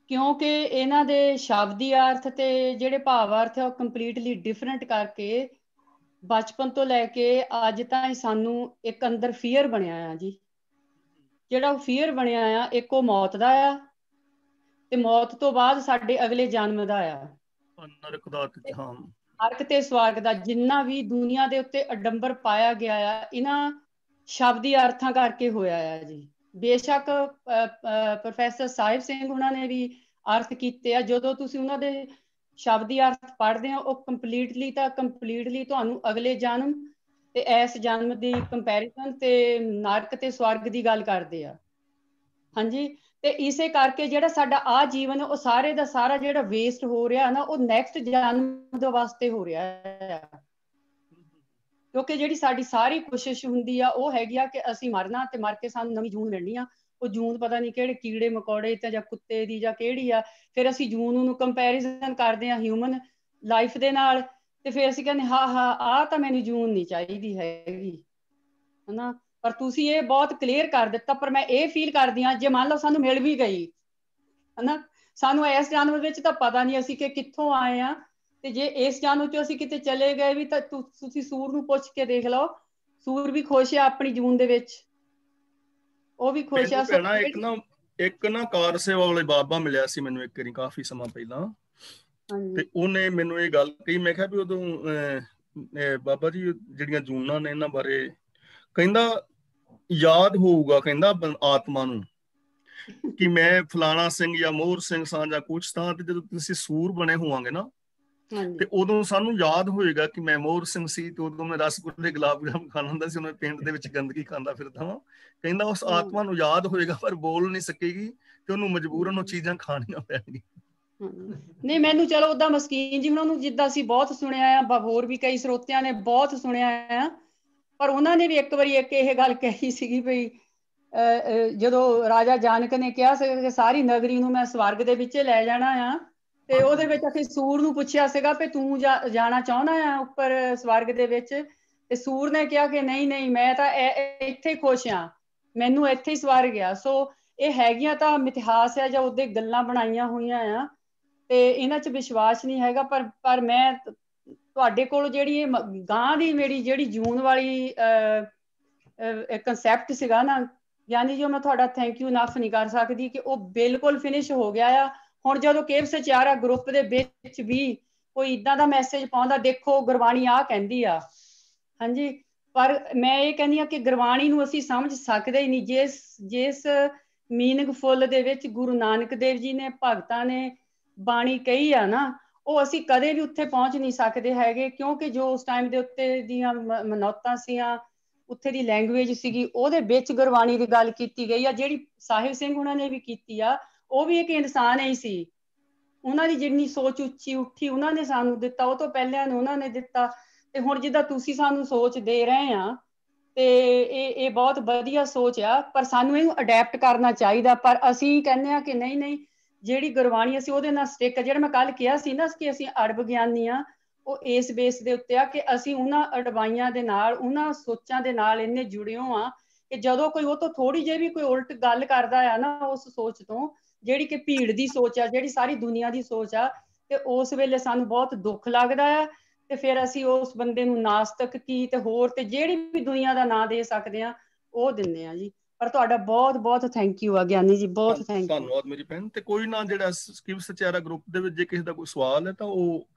ਕਿਉਂਕਿ ਇਹਨਾਂ ਦੇ ਸ਼ਬਦੀ ਅਰਥ ਤੇ ਜਿਹੜੇ ਭਾਵ ਅਰਥ ਹੈ ਉਹ ਕੰਪਲੀਟਲੀ ਡਿਫਰੈਂਟ ਕਰਕੇ ਬਚਪਨ ਤੋਂ ਲੈ ਕੇ ਅੱਜ ਤਾਈਂ ਸਾਨੂੰ ਇੱਕ ਅੰਦਰ ਫੀਅਰ ਬਣਿਆ ਆ ਜੀ। ਜਿਹੜਾ ਉਹ ਫੀਅਰ ਬਣਿਆ ਆ, ਇੱਕ ਉਹ ਮੌਤ ਦਾ ਆ ਤੇ ਮੌਤ ਤੋਂ ਬਾਅਦ ਸਾਡੇ ਅਗਲੇ ਜਨਮ ਦਾ ਆ। ਨਰਕ ਤੇ ਸਵਰਗ ਦਾ ਜਿੰਨਾ ਵੀ ਦੁਨੀਆ ਦੇ ਉੱਤੇ ਅਡੰਬਰ ਪਾਇਆ ਗਿਆ ਆ, ਇਹਨਾਂ ਸ਼ਬਦੀ ਅਰਥਾਂ ਕਰਕੇ ਹੋਇਆ ਆ ਜੀ। ਬੇਸ਼ੱਕ ਪ੍ਰੋਫੈਸਰ ਸਾਹਿਬ ਸਿੰਘ ਉਹਨਾਂ ਨੇ ਵੀ ਅਰਥ ਕੀਤੇ ਆ। ਜਦੋਂ ਤੁਸੀਂ ਉਹਨਾਂ ਦੇ ਸ਼ਬਦੀ ਅਰਥ ਪੜ੍ਹਦੇ ਹੋ, ਉਹ ਕੰਪਲੀਟਲੀ ਤੁਹਾਨੂੰ ਅਗਲੇ ਜਨਮ ਤੇ ਇਸ ਜਨਮ ਦੀ ਕੰਪੈਰੀਜ਼ਨ ਤੇ ਨਰਕ ਤੇ ਸਵਰਗ ਦੀ ਗੱਲ ਕਰਦੇ ਆ। ਹਾਂਜੀ, ਤੇ ਇਸੇ ਕਰਕੇ ਜਿਹੜਾ ਸਾਡਾ ਆਹ ਜੀਵਨ ਉਹ ਸਾਰੇ ਦਾ ਸਾਰਾ ਜਿਹੜਾ ਵੇਸਟ ਹੋ ਰਿਹਾ ਨਾ, ਉਹ ਨੈਕਸਟ ਜਨਮ ਦੇ ਵਾਸਤੇ ਹੋ ਰਿਹਾ ਹੈ। ਕਿਉਂਕਿ ਜਿਹੜੀ ਸਾਡੀ ਸਾਰੀ ਕੋਸ਼ਿਸ਼ ਹੁੰਦੀ ਆ ਉਹ ਹੈਗੀ ਆ ਕਿ ਅਸੀਂ ਮਰਨਾ ਤੇ ਮਰ ਕੇ ਸਾਨੂੰ ਨਵੀਂ ਜੂਨ ਮਿਲਣੀ ਆ। ਉਹ ਜੂਨ ਪਤਾ ਨਹੀਂ ਕਿਹੜੇ ਕੀੜੇ ਮਕੌੜੇ ਤੇ ਜਾਂ ਕੁੱਤੇ ਦੀ ਜਾਂ ਕਿਹੜੀ ਆ। ਫਿਰ ਅਸੀਂ ਜੂਨ ਨੂੰ ਕੰਪੈਰੀਜ਼ਨ ਕਰਦੇ ਹਾਂ ਹਿਊਮਨ ਲਾਈਫ ਦੇ ਨਾਲ, ਤੇ ਫਿਰ ਅਸੀਂ ਕਹਿੰਦੇ ਹਾਂ ਆਹ ਤਾਂ ਮੈਨੂੰ ਜੂਨ ਨਹੀਂ ਚਾਹੀਦੀ ਹੈਗੀ, ਹਨਾ। ਪਰ ਤੁਸੀਂ ਇਹ ਬਹੁਤ ਕਲੀਅਰ ਕਰ ਦਿੱਤਾ। ਪਰ ਮੈਂ ਇਹ ਫੀਲ ਕਰਦੀ ਹਾਂ, ਜੇ ਮੰਨ ਲਓ ਸਾਨੂੰ ਮਿਲ ਵੀ ਗਈ, ਹਨਾ, ਸਾਨੂੰ ਇਸ ਜਨਮ ਵਿੱਚ ਤਾਂ ਪਤਾ ਨਹੀਂ ਅਸੀਂ ਕਿ ਕਿੱਥੋਂ ਆਏ ਆ, ਤੇ ਜੇ ਇਸ ਜਨਮ ਚ ਅਸੀਂ ਕਿਤੇ ਚਲੇ ਗਏ ਵੀ ਤਾਂ ਤੁਸੀਂ ਸੂਰ ਨੂੰ ਪੁੱਛ ਕੇ ਦੇਖ ਲਓ, ਸੂਰ ਵੀ ਖੁਸ਼ ਆ ਆਪਣੀ ਜੂਨ ਦੇ ਵਿੱਚ, ਉਹ ਵੀ ਖੁਸ਼ ਆ। ਇੱਕ ਨਾ ਕਾਰ ਸੇਵਾ ਵਾਲੇ ਬਾਬਾ ਮਿਲਿਆ ਸੀ ਮੈਨੂੰ ਇੱਕ ਵਾਰੀ ਕਾਫੀ ਸਮਾਂ ਪਹਿਲਾਂ, ਤੇ ਉਹਨੇ ਮੈਨੂੰ ਇਹ ਗੱਲ ਕਹੀ। ਮੈਂ ਕਿਹਾ ਵੀ ਉਦੋਂ ਬਾਬਾ ਜੀ ਜਿਹੜੀਆਂ ਜੂਨਾਂ ਨੇ ਇਹਨਾਂ ਬਾਰੇ ਕਹਿੰਦਾ ਯਾਦ ਹੋਊਗਾ, ਕਹਿੰਦਾ ਆਤਮਾ ਨੂੰ ਕਿ ਮੈਂ ਫਲਾਣਾ ਸਿੰਘ ਜਾਂ ਮੋਹਰ ਸਿੰਘ ਸਾਂ ਜਾਂ ਕੁਛ ਤਾਂ, ਤੇ ਜਦੋਂ ਤੁਸੀਂ ਸੂਰ ਬਣੇ ਹੋਵਾਂਗੇ ਨਾ ਤੇ ਉਦੋਂ ਸਾਨੂੰ ਯਾਦ ਹੋਏਗਾ ਕਿ ਮੈਂ ਮੋਹਰ ਸਿੰਘ ਸੀ ਤੇ ਉਦੋਂ ਮੈਂ ਰਸਗੁੱਲੇ ਗੁਲਾਬ ਜਾਮੁਨ ਖਾਣਾ ਹੁੰਦਾ ਸੀ, ਉਹਨੇ ਪਿੰਡ ਦੇ ਵਿੱਚ ਗੰਦਗੀ ਖਾਂਦਾ ਫਿਰਦਾ ਵਾਂ। ਕਹਿੰਦਾ ਉਸ ਆਤਮਾ ਨੂੰ ਯਾਦ ਹੋਏਗਾ ਪਰ ਬੋਲ ਨਹੀਂ ਸਕੇਗੀ ਤੇ ਉਹਨੂੰ ਮਜਬੂਰਨ ਉਹ ਚੀਜ਼ਾਂ ਖਾਣੀਆਂ ਪੈਣਗੀਆਂ। ਨਹੀਂ, ਮੈਨੂੰ ਚਲੋ ਓਦਾਂ ਮਸਕੀਨ ਜੀ ਉਹਨਾਂ ਨੂੰ ਜਿੱਦਾਂ ਅਸੀਂ ਬਹੁਤ ਸੁਣਿਆ ਆ, ਹੋਰ ਵੀ ਕਈ ਸਰੋਤਿਆਂ ਨੇ ਬਹੁਤ ਸੁਣਿਆ ਆ, ਪਰ ਉਹਨਾਂ ਨੇ ਵੀ ਇੱਕ ਵਾਰੀ ਇਹ ਗੱਲ ਕਹੀ ਸੀਗੀ ਵੀ ਜਦੋਂ ਰਾਜਾ ਜਾਨਕ ਨੇ ਕਿਹਾ ਸੀ ਕਿ ਸਾਰੀ ਨਗਰੀ ਨੂੰ ਮੈਂ ਸਵਰਗ ਦੇ ਵਿੱਚ ਲੈ ਜਾਣਾ ਆ, ਤੇ ਉਹਦੇ ਵਿੱਚ ਅਸੀਂ ਸੂਰ ਨੂੰ ਪੁੱਛਿਆ ਸੀਗਾ ਵੀ ਤੂੰ ਜਾਣਾ ਚਾਹੁੰਦਾ ਆ ਉੱਪਰ ਸਵਰਗ ਦੇ ਵਿੱਚ, ਤੇ ਸੂਰ ਨੇ ਕਿਹਾ ਕਿ ਨਹੀਂ ਮੈਂ ਤਾਂ ਇੱਥੇ ਖੁਸ਼ ਆ, ਮੈਨੂੰ ਇੱਥੇ ਹੀ ਸਵਰਗ ਆ। ਸੋ ਇਹ ਹੈਗੀਆਂ ਤਾਂ ਮਿਥਿਹਾਸ ਆ ਜਾਂ ਉਹਦੇ ਗੱਲਾਂ ਬਣਾਈਆਂ ਹੋਈਆਂ ਆ, ਤੇ ਇਹਨਾਂ 'ਚ ਵਿਸ਼ਵਾਸ ਨਹੀਂ ਹੈਗਾ। ਪਰ ਮੈਂ ਤੁਹਾਡੇ ਕੋਲ ਜਿਹੜੀ ਇਹ ਗਾਂ ਦੀ ਮੇਰੀ ਜਿਹੜੀ ਜੂਨ ਵਾਲੀ ਕੰਸੈਪਟ ਸੀਗਾ ਨਾ, ਯਾਨੀ ਜੋ ਮੈਂ ਤੁਹਾਡਾ ਥੈਂਕ ਯੂ ਨਫ ਨਹੀਂ ਕਰ ਸਕਦੀ ਕਿ ਉਹ ਬਿਲਕੁਲ ਫਿਨਿਸ਼ ਹੋ ਗਿਆ ਆ। ਹੁਣ ਜਦੋਂ ਕੇਵ ਸਚਿਆਰਾ ਗਰੁੱਪ ਦੇ ਵਿੱਚ ਵੀ ਕੋਈ ਇੱਦਾਂ ਦਾ ਮੈਸੇਜ ਪਾਉਂਦਾ, ਦੇਖੋ ਗੁਰਬਾਣੀ ਆਹ ਕਹਿੰਦੀ ਆ, ਹਾਂਜੀ, ਪਰ ਮੈਂ ਇਹ ਕਹਿੰਦੀ ਹਾਂ ਕਿ ਗੁਰਬਾਣੀ ਨੂੰ ਅਸੀਂ ਸਮਝ ਸਕਦੇ ਹੀ ਨਹੀਂ ਜਿਸ ਮੀਨਿੰਗਫੁੱਲ ਦੇ ਵਿੱਚ ਗੁਰੂ ਨਾਨਕ ਦੇਵ ਜੀ ਨੇ ਭਗਤਾਂ ਨੇ ਬਾਣੀ ਕਹੀ ਆ ਨਾ, ਉਹ ਅਸੀਂ ਕਦੇ ਵੀ ਉੱਥੇ ਪਹੁੰਚ ਨਹੀਂ ਸਕਦੇ ਹੈਗੇ, ਕਿਉਂਕਿ ਜੋ ਉਸ ਟਾਈਮ ਦੇ ਉੱਤੇ ਦੀਆਂ ਮਨੌਤਾਂ ਸੀਆਂ, ਉੱਥੇ ਦੀ ਲੈਂਗੁਏਜ ਸੀਗੀ, ਉਹਦੇ ਵਿੱਚ ਗੁਰਬਾਣੀ ਦੀ ਗੱਲ ਕੀਤੀ ਗਈ ਆ। ਜਿਹੜੀ ਸਾਹਿਬ ਸਿੰਘ ਉਹਨਾਂ ਨੇ ਵੀ ਕੀਤੀ ਆ, ਉਹ ਵੀ ਇੱਕ ਇਨਸਾਨ ਹੀ ਸੀ। ਉਹਨਾਂ ਦੀ ਜਿੰਨੀ ਸੋਚ ਉੱਚੀ ਉੱਠੀ ਉਹਨਾਂ ਨੇ ਸਾਨੂੰ ਦਿੱਤਾ, ਉਹ ਤੋਂ ਪਹਿਲਿਆਂ ਨੂੰ ਉਹਨਾਂ ਨੇ ਦਿੱਤਾ। ਤੇ ਹੁਣ ਜਿੱਦਾਂ ਤੁਸੀਂ ਸਾਨੂੰ ਸੋਚ ਦੇ ਰਹੇ ਆ, ਤੇ ਇਹ ਬਹੁਤ ਵਧੀਆ ਸੋਚ ਆ, ਪਰ ਸਾਨੂੰ ਇਹਨੂੰ ਅਡੈਪਟ ਕਰਨਾ ਚਾਹੀਦਾ। ਪਰ ਅਸੀਂ ਕਹਿੰਦੇ ਆ ਕਿ ਨਹੀਂ, ਜਿਹੜੀ ਗੁਰਬਾਣੀ ਅਸੀਂ ਉਹਦੇ ਨਾਲ ਸਟਿਕ, ਜਿਹੜਾ ਮੈਂ ਕੱਲ ਕਿਹਾ ਸੀ ਨਾ ਕਿ ਅਸੀਂ ਅੜ ਵਿਗਿਆਨੀ ਆ, ਉਹ ਇਸ ਬੇਸ ਦੇ ਉੱਤੇ ਆ ਕਿ ਅਸੀਂ ਉਹਨਾਂ ਅਡਵਾਈਆਂ ਦੇ ਨਾਲ, ਉਹਨਾਂ ਸੋਚਾਂ ਦੇ ਨਾਲ ਇੰਨੇ ਜੁੜੇ ਆ ਕਿ ਜਦੋਂ ਕੋਈ ਉਹ ਤੋਂ ਥੋੜੀ ਜਿਹੀ ਵੀ ਕੋਈ ਉਲਟ ਗੱਲ ਕਰਦਾ ਆ ਨਾ, ਉਸ ਸੋਚ ਤੋਂ, ਜਿਹੜੀ ਕਿ ਭੀੜ ਦੀ ਸੋਚ ਆ, ਜਿਹੜੀ ਸਾਰੀ ਦੁਨੀਆ ਦੀ ਸੋਚ ਆ, ਤੇ ਉਸ ਵੇਲੇ ਸਾਨੂੰ ਬਹੁਤ ਦੁੱਖ ਲੱਗਦਾ ਆ। ਤੇ ਫਿਰ ਅਸੀਂ ਉਸ ਬੰਦੇ ਨੂੰ ਨਾਸਤਕ ਕੀ ਤੇ ਹੋਰ ਤੇ ਜਿਹੜੀ ਵੀ ਦੁਨੀਆ ਦਾ ਨਾਂ ਦੇ ਸਕਦੇ ਆ ਉਹ ਦਿੰਦੇ ਆ ਜੀ। ਪਰ ਤੁਹਾਡਾ ਬਹੁਤ ਬਹੁਤ ਥੈਂਕ ਯੂ ਆ ਗਿਆਨੀ ਜੀ, ਬਹੁਤ ਥੈਂਕ ਯੂ। ਧੰਨਵਾਦ ਮੇਰੀ ਭੈਣ। ਤੇ ਕੋਈ ਨਾ, ਜਿਹੜਾ ਸਕਿਵ ਸਚਾਰਾ ਗਰੁੱਪ ਦੇ ਵਿੱਚ ਜੇ ਕਿਸੇ ਦਾ ਕੋਈ ਸਵਾਲ ਹੈ ਤਾਂ ਉਹ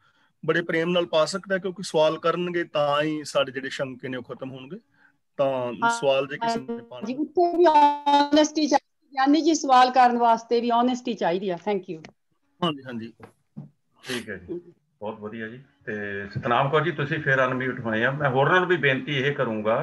ਬੜੇ ਪ੍ਰੇਮ ਨਾਲ ਪਾ ਸਕਦਾ, ਕਿਉਂਕਿ ਸਵਾਲ ਕਰਨਗੇ ਤਾਂ ਹੀ ਸਾਡੇ ਜਿਹੜੇ ਸ਼ੰਕੇ ਨੇ ਉਹ ਖਤਮ ਹੋਣਗੇ। ਤਾਂ ਸਵਾਲ ਜੇ ਕਿਸੇ ਨੇ ਪਾਣਾ ਜੀ, ਉੱਥੇ ਵੀ ਓਨੈਸਟੀ ਚਾਹੀਦੀ ਗਿਆਨੀ ਜੀ, ਸਵਾਲ ਕਰਨ ਵਾਸਤੇ ਵੀ ਓਨੈਸਟੀ ਚਾਹੀਦੀ ਆ। Thank you. ਹਾਂਜੀ ਠੀਕ ਹੈ ਜੀ, ਬਹੁਤ ਵਧੀਆ ਜੀ। ਤੇ ਸਤਨਾਮ ਕੌਰ ਜੀ, ਤੁਸੀਂ ਫਿਰ ਅਨਮਿਊਟ ਹੋਏ ਆ। ਮੈਂ ਹੋਰਾਂ ਨੂੰ ਵੀ ਬੇਨਤੀ ਇਹ ਕਰੂੰਗਾ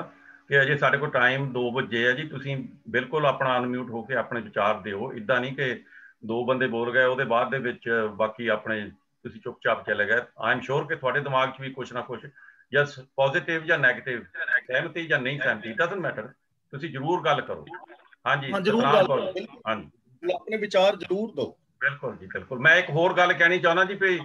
ਕਿ ਅਜੇ ਸਾਡੇ ਕੋਲ ਟਾਈਮ 2 ਵਜੇ ਆ ਜੀ, ਤੁਸੀਂ ਬਿਲਕੁਲ ਆਪਣਾ ਅਨਮਿਊਟ ਹੋ ਕੇ ਆਪਣੇ ਵਿਚਾਰ ਦਿਓ। ਇੱਦਾਂ ਨਹੀਂ ਕਿ 2 ਬੰਦੇ ਬੋਲ ਗਏ ਉਹਦੇ ਬਾਅਦ ਦੇ ਵਿੱਚ ਬਾਕੀ ਆਪਣੇ ਤੁਸੀਂ ਚੁੱਪਚਾਪ ਚਲੇ ਗਏ। ਆਈ ਐਮ ਸ਼ੋਰ ਕਿ ਤੁਹਾਡੇ ਦਿਮਾਗ 'ਚ ਵੀ ਕੁਛ ਨਾ ਕੁਛ, ਜਾਂ ਪੋਜ਼ਿਟਿਵ ਜਾਂ ਨੈਗੇਟਿਵ, ਸਹਿਮਤੀ ਜਾਂ ਨਹੀਂ ਸਹਿਮਤੀ, ਡਜ਼ਨਟ ਮੈਟਰ, ਤੁਸੀਂ ਜ਼ਰੂਰ ਗੱਲ ਕਰੋ। ਹਾਂਜੀ ਸਤਨਾਮ ਕੌਰ, ਹਾਂਜੀ ਆਪਣੇ ਵਿਚਾਰ ਜ਼ਰੂਰ ਦਿਓ। ਬਿਲਕੁਲ ਜੀ, ਬਿਲਕੁਲ। ਮੈਂ ਇੱਕ ਹੋਰ ਗੱਲ ਕਹਿਣੀ ਚਾਹੁੰਦਾ ਜੀ, ਵੀ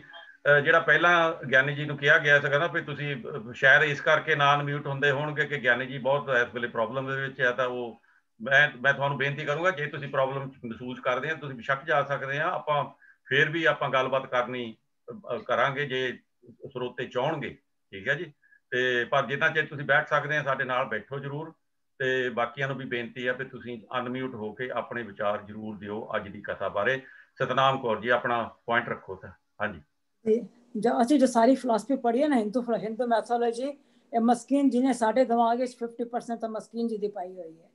ਜਿਹੜਾ ਪਹਿਲਾਂ ਗਿਆਨੀ ਜੀ ਨੂੰ ਕਿਹਾ ਗਿਆ ਸੀਗਾ ਨਾ ਵੀ ਤੁਸੀਂ ਸ਼ਾਇਦ ਇਸ ਕਰਕੇ ਨਾ ਅਨਮਿਊਟ ਹੁੰਦੇ ਹੋਣਗੇ ਕਿ ਗਿਆਨੀ ਜੀ ਬਹੁਤ ਇਸ ਵੇਲੇ ਪ੍ਰੋਬਲਮ ਦੇ ਵਿੱਚ ਹੈ, ਤਾਂ ਉਹ ਮੈਂ ਤੁਹਾਨੂੰ ਬੇਨਤੀ ਕਰੂੰਗਾ, ਜੇ ਤੁਸੀਂ ਪ੍ਰੋਬਲਮ ਮਹਿਸੂਸ ਕਰਦੇ ਆ ਤੁਸੀਂ ਬੇਸ਼ੱਕ ਜਾ ਸਕਦੇ ਆ, ਆਪਾਂ ਫਿਰ ਵੀ ਆਪਾਂ ਗੱਲਬਾਤ ਕਰਾਂਗੇ ਜੇ ਸਰੋਤੇ ਚਾਹਣਗੇ, ਠੀਕ ਹੈ ਜੀ। ਤੇ ਪਰ ਜਿੰਨਾ ਚਿਰ ਤੁਸੀਂ ਬੈਠ ਸਕਦੇ ਆ ਸਾਡੇ ਨਾਲ ਬੈਠੋ ਜ਼ਰੂਰ। ਤੇ ਬਾਕੀਆਂ ਨੂੰ ਵੀ ਬੇਨਤੀ ਹੈ ਵੀ ਤੁਸੀਂ ਅਨਮਿਊਟ ਹੋ ਕੇ ਆਪਣੇ ਵਿਚਾਰ ਜ਼ਰੂਰ ਦਿਓ ਅੱਜ ਦੀ ਕਥਾ ਬਾਰੇ। ਸਤਨਾਮ ਕੌਰ ਜੀ, ਆਪਣਾ ਪੁਆਇੰਟ ਰੱਖੋ ਤਾਂ। ਹਾਂਜੀ, ਅਸੀਂ ਜੋ ਸਾਰੀ ਫਿਲਾਸਫੀ ਪੜ੍ਹੀ ਹੈ ਨਾ, ਹਿੰਦੂ ਮੈਥੋਲੋਜੀ, ਇਹ ਮਸਕੀਨ ਜੀ ਨੇ ਸਾਡੇ ਦਿਮਾਗ ਵਿੱਚ 50% ਤਾਂ ਮਸਕੀਨ ਜੀ ਦੀ ਪਾਈ ਹੋਈ ਹੈ।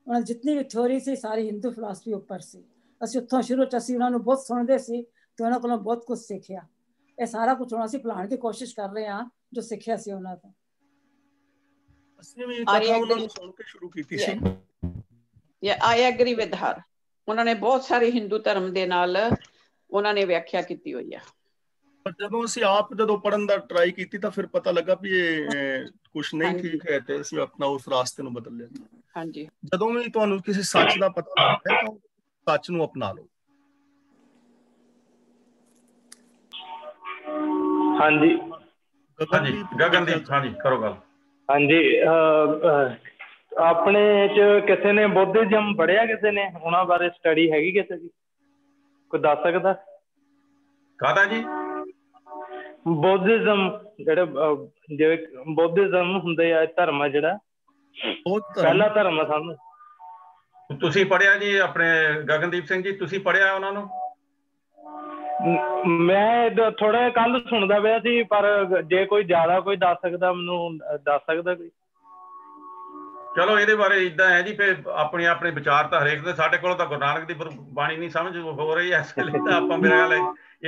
ਉਹਨਾਂ ਜਿੰਨੀ ਵੀ ਥਿਓਰੀ ਸੀ ਸਾਰੀ ਹਿੰਦੂ ਫਿਲਾਸਫੀ ਉੱਪਰ ਸੀ। ਅਸੀਂ ਉੱਥੋਂ ਸ਼ੁਰੂ 'ਚ ਅਸੀਂ ਉਹਨਾਂ ਨੂੰ ਬਹੁਤ ਸੁਣਦੇ ਸੀ ਤੇ ਉਹਨਾਂ ਕੋਲੋਂ ਬਹੁਤ ਕੁਝ ਸਿੱਖਿਆ। ਇਹ ਸਾਰਾ ਕੁਝ ਹੁਣ ਅਸੀਂ ਭੁਲਾਉਣ ਦੀ ਕੋਸ਼ਿਸ਼ ਕਰ ਰਹੇ ਹਾਂ ਜੋ ਸਿੱਖਿਆ ਸੀ ਉਹਨਾਂ ਤੋਂ। ਅਸੀਂ ਵੀ ਕਥਾ ਉਹਨਾਂ ਨੂੰ ਸੁਣ ਕੇ ਸ਼ੁਰੂ ਕੀਤੀ ਸੀ। I agree with her. ਉਹਨਾਂ ਨੇ ਬਹੁਤ ਸਾਰੇ ਹਿੰਦੂ ਧਰਮ ਦੇ ਨਾਲ ਉਹਨਾਂ ਨੇ ਵਿਆਖਿਆ ਕੀਤੀ ਹੋਈ ਆ। ਪਰ ਜਦੋਂ ਪੜਨ ਦਾ ਟਰਾਈ ਕੀਤੀ ਤਾਂ ਫਿਰ ਪਤਾ ਲੱਗਾ ਵੀ ਇਹ ਕੁਛ ਨਹੀਂ ਠੀਕ ਹੈ, ਤੇ ਅਸੀਂ ਆਪਣਾ ਉਸ ਰਾਸਤੇ ਨੂੰ ਬਦਲ ਲਿਆ। ਹਾਂਜੀ, ਜਦੋਂ ਵੀ ਤੁਹਾਨੂੰ ਕਿਸੇ ਸੱਚ ਦਾ ਪਤਾ ਲੱਗਦਾ ਤਾਂ ਸੱਚ ਨੂੰ ਅਪਣਾ ਲਓ। ਹਾਂਜੀ ਗਗਨਦੀਪ, ਹਾਂਜੀ ਕਰੋ ਗੱਲ। ਹਾਂਜੀ, ਆਪਣੇ ਚ ਕਿਸੇ ਨੇ ਬੁੱਧਿਜ਼ਮ ਪੜ੍ਹਿਆ? ਕਿਸੇ ਨੇ ਉਹਨਾਂ ਬਾਰੇ ਸਟੱਡੀ ਹੈਗੀ ਕਿਸੇ ਦੀ? ਕੋਈ ਦੱਸ ਸਕਦਾ? ਕਾਹਦਾ ਜੀ? ਬੁੱਧਿਜ਼ਮ, ਜਿਵੇਂ ਬੁੱਧਿਜ਼ਮ ਹੁੰਦੇ ਆ, ਧਰਮ ਆ ਜਿਹੜਾ ਪਹਿਲਾ ਧਰਮ ਆ ਸਾਨੂੰ। ਤੁਸੀਂ ਪੜ੍ਹਿਆ ਜੀ ਆਪਣੇ ਗਗਨਦੀਪ ਸਿੰਘ ਜੀ, ਤੁਸੀਂ ਪੜ੍ਹਿਆ ਉਹਨਾਂ ਨੂੰ? ਮੈਂ ਥੋੜਾ ਜਿਹਾ ਕੱਲ ਸੁਣਦਾ ਪਿਆ ਸੀ, ਪਰ ਜੇ ਕੋਈ ਜ਼ਿਆਦਾ ਕੋਈ ਦੱਸ ਸਕਦਾ ਮੈਨੂੰ ਦੱਸ ਸਕਦਾ ਕੋਈ? ਚਲੋ ਇਹਦੇ ਬਾਰੇ ਇਦਾਂ ਹੈ ਜੀ, ਫਿਰ ਆਪਣੇ ਵਿਚਾਰ ਤਾਂ ਹਰੇਕ ਦੇ। ਸਾਡੇ ਕੋਲ ਤਾਂ ਗੁਰੂ ਨਾਨਕ ਦੀ ਬਾਣੀ ਨਹੀਂ ਸਮਝ ਹੋ ਰਹੀ ਇਸ ਵੇਲੇ, ਤਾਂ ਆਪਾਂ ਮੇਰਾ ਖਿਆਲ ਹੈ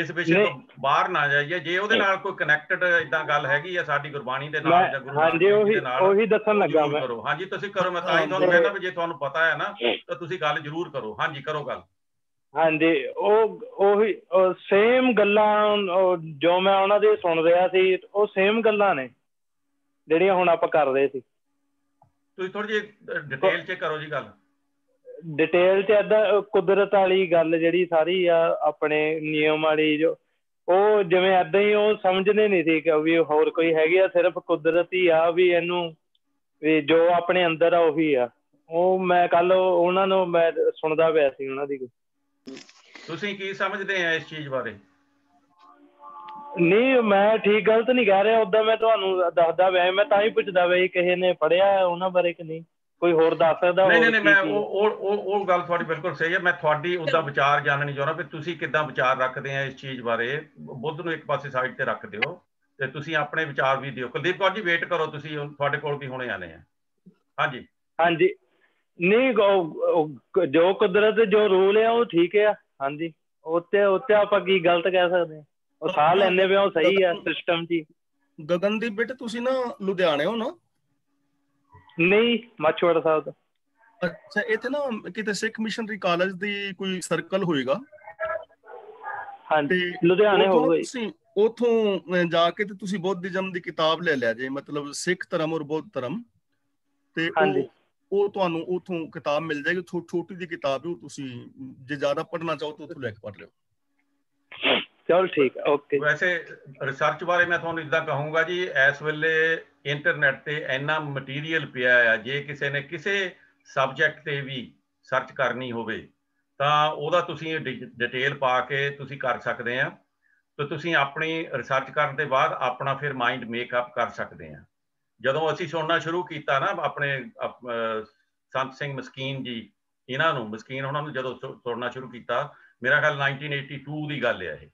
ਇਸ ਵਿਸ਼ੇ ਤੋਂ ਬਾਹਰ ਨਾ ਜਾਈਏ। ਜੇ ਉਹਦੇ ਨਾਲ ਕੋਈ ਕਨੈਕਟਡ ਇਦਾਂ ਗੱਲ ਹੈਗੀ ਆ ਸਾਡੀ ਗੁਰਬਾਣੀ ਦੇ ਨਾਲ ਜਾਂ ਗੁਰੂ ਨਾਨਕ ਦੇ ਨਾਲ, ਉਹੀ ਦੱਸਣ ਲੱਗਾ ਮੈਂ। ਕਰੋ, ਹਾਂਜੀ ਤੁਸੀਂ ਕਰੋ। ਮੈਂ ਤਾਂ ਹੀ ਤੁਹਾਨੂੰ ਕਹਿੰਦਾ ਵੀ ਜੇ ਤੁਹਾਨੂੰ ਪਤਾ ਹੈ ਨਾ ਤਾਂ ਤੁਸੀਂ ਗੱਲ ਜ਼ਰੂਰ ਕਰੋ। ਹਾਂਜੀ ਕਰੋ ਗੱਲ। ਹਾਂਜੀ, ਉਹੀ ਸੇਮ ਗੱਲਾਂ ਜੋ ਮੈਂ ਉਹਨਾਂ ਦੀ ਸੁਣ ਰਿਹਾ ਸੀ, ਉਹ ਸੇਮ ਗੱਲਾਂ ਨੇ ਜਿਹੜੀਆਂ ਹੁਣ ਆਪਾਂ ਕਰ ਰਹੇ ਸੀ। ਤੁਸੀਂ ਥੋੜੀ ਜਿਹੀ ਡਿਟੇਲ 'ਚ ਕਰੋ ਜੀ ਗੱਲ। ਡਿਟੇਲ 'ਚ ਏਦਾਂ ਕੁਦਰਤ ਵਾਲੀ ਗੱਲ ਜਿਹੜੀ ਸਾਰੀ ਆ, ਆਪਣੇ ਨਿਯਮ ਵਾਲੀ, ਜੋ ਉਹ ਜਿਵੇਂ ਏਦਾਂ ਹੀ ਉਹ ਸਮਝਦੇ ਨਹੀਂ ਸੀ ਕਿ ਵੀ ਹੋਰ ਕੋਈ ਹੈਗੀ ਆ, ਸਿਰਫ ਕੁਦਰਤ ਹੀ ਆ, ਵੀ ਇਹਨੂੰ ਵੀ ਜੋ ਆਪਣੇ ਅੰਦਰ ਆ ਉਹੀ ਆ। ਉਹ ਮੈਂ ਕੱਲ ਉਹਨਾਂ ਨੂੰ ਮੈਂ ਸੁਣਦਾ ਪਿਆ ਸੀ ਉਹਨਾਂ ਦੀ। ਤੁਸੀਂ ਕੀ ਸਮਝਦੇ ਆ ਇਸ ਚੀਜ਼ ਬਾਰੇ? ਨਹੀਂ, ਮੈਂ ਠੀਕ ਗਲਤ ਨਹੀਂ ਕਹਿ ਰਿਹਾ, ਓਦਾਂ ਮੈਂ ਤੁਹਾਨੂੰ ਦੱਸਦਾ ਪਿਆ। ਮੈਂ ਤਾਂ ਹੀ ਪੁੱਛਦਾ ਪਿਆ ਕਿਸੇ ਨੇ ਪੜ੍ਹਿਆ ਉਹਨਾਂ ਬਾਰੇ ਕਿ ਨਹੀਂ, ਕੋਈ ਹੋਰ ਦੱਸ ਸਕਦਾ? ਨਹੀਂ, ਮੈਂ ਉਹ ਗੱਲ ਤੁਹਾਡੀ ਬਿਲਕੁਲ ਸਹੀ ਹੈ। ਮੈਂ ਤੁਹਾਡੀ ਉਹਦਾ ਵਿਚਾਰ ਜਾਣਨੀ ਚਾਹੁੰਦਾ ਵੀ ਤੁਸੀਂ ਕਿੱਦਾਂ ਵਿਚਾਰ ਰੱਖਦੇ ਆ ਇਸ ਚੀਜ਼ ਬਾਰੇ। ਬੁੱਧ ਨੂੰ ਇੱਕ ਪਾਸੇ ਸਾਈਡ ਤੇ ਰੱਖ ਦਿਓ ਤੇ ਤੁਸੀਂ ਆਪਣੇ ਵਿਚਾਰ ਵੀ ਦਿਓ। ਕੁਲਦੀਪ ਕੌਰ ਜੀ ਵੇਟ ਕਰੋ, ਤੁਸੀਂ ਤੁਹਾਡੇ ਕੋਲ ਵੀ ਹੁਣੇ ਆਨੇ ਆ। ਹਾਂਜੀ ਹਾਂਜੀ, ਨਹੀਂ ਜੋ ਕੁਦਰਤ ਜੋ ਰੂਲ ਹੈ ਉਹ ਠੀਕ ਆ। ਹਾਂਜੀ, ਉੱਤੇ ਆਪਾਂ ਕੀ ਗਲਤ ਕਹਿ ਸਕਦੇ ਹਾਂ? ਉਹ ਸਾਹ ਲੈਂਦੇ ਪਏ ਉਹ ਸਹੀ ਆ ਸਿਸਟਮ ਜੀ। ਗਗਨਦੀਪ ਬੇਟੇ ਤੁਸੀਂ ਨਾ ਲੁਧਿਆਣੇ ਹੋ ਨਾ? ਨਹੀਂ, ਮਾਛੀਵਾੜਾ ਸਾਹਿਬ ਦਾ। ਅੱਛਾ, ਇੱਥੇ ਨਾ ਕਿਤੇ ਸਿੱਖ ਮਿਸ਼ਨਰੀ ਕਾਲਜ ਦੀ ਕੋਈ ਸਰਕਲ ਹੋਏਗਾ। ਹਾਂਜੀ, ਲੁਧਿਆਣੇ ਹੋਊਗਾ ਜੀ। ਤੁਸੀਂ ਉੱਥੋਂ ਜਾ ਕੇ ਤੇ ਤੁਸੀਂ ਬੁੱਧਿਜ਼ਮ ਦੀ ਕਿਤਾਬ ਲੈ ਲਿਆ ਜੇ, ਮਤਲਬ ਸਿੱਖ ਧਰਮ ਔਰ ਬੁੱਧ ਧਰਮ, ਤੇ ਉਹ ਤੁਹਾਨੂੰ ਉੱਥੋਂ ਕਿਤਾਬ ਮਿਲ ਜਾਏਗੀ। ਛੋਟੀ ਜਿਹੀ ਕਿਤਾਬ ਹੈ, ਉਹ ਤੁਸੀਂ ਜੇ ਜ਼ਿਆਦਾ ਪੜ੍ਹਨਾ ਚਾਹੋ ਤਾਂ ਉੱਥੋਂ ਲੈ ਕੇ ਪੜ੍ਹ ਲਿਓ। ਚਲ ਠੀਕ ਹੈ, ਓਕੇ। ਵੈਸੇ ਰਿਸਰਚ ਬਾਰੇ ਮੈਂ ਤੁਹਾਨੂੰ ਇੱਦਾਂ ਕਹੂੰਗਾ ਜੀ, ਇਸ ਵੇਲੇ ਇੰਟਰਨੈਟ ਤੇ ਇੰਨਾ ਮਟੀਰੀਅਲ ਪਿਆ ਆ, ਜੇ ਕਿਸੇ ਨੇ ਕਿਸੇ ਸਬਜੈਕਟ ਤੇ ਵੀ ਸਰਚ ਕਰਨੀ ਹੋਵੇ ਤਾਂ ਉਹਦਾ ਤੁਸੀਂ ਡਿਟੇਲ ਪਾ ਕੇ ਤੁਸੀਂ ਕਰ ਸਕਦੇ ਆ। ਤੇ ਤੁਸੀਂ ਆਪਣੀ ਰਿਸਰਚ ਕਰਨ ਦੇ ਬਾਅਦ ਆਪਣਾ ਫਿਰ ਮਾਈਂਡ ਮੇਕਅਪ ਕਰ ਸਕਦੇ ਆ। ਜਦੋਂ ਅਸੀਂ ਸੁਣਨਾ ਸ਼ੁਰੂ ਕੀਤਾ ਨਾ ਆਪਣੇ ਸੰਤ ਸਿੰਘ ਮਸਕੀਨ ਜੀ, ਇਹਨਾਂ ਨੂੰ ਮਸਕੀਨ ਉਹਨਾਂ ਨੂੰ ਜਦੋਂ ਸੁਣਨਾ ਸ਼ੁਰੂ ਕੀਤਾ, ਮੇਰਾ ਖਿਆਲ 1982 ਦੀ ਗੱਲ ਹੈ ਇਹ,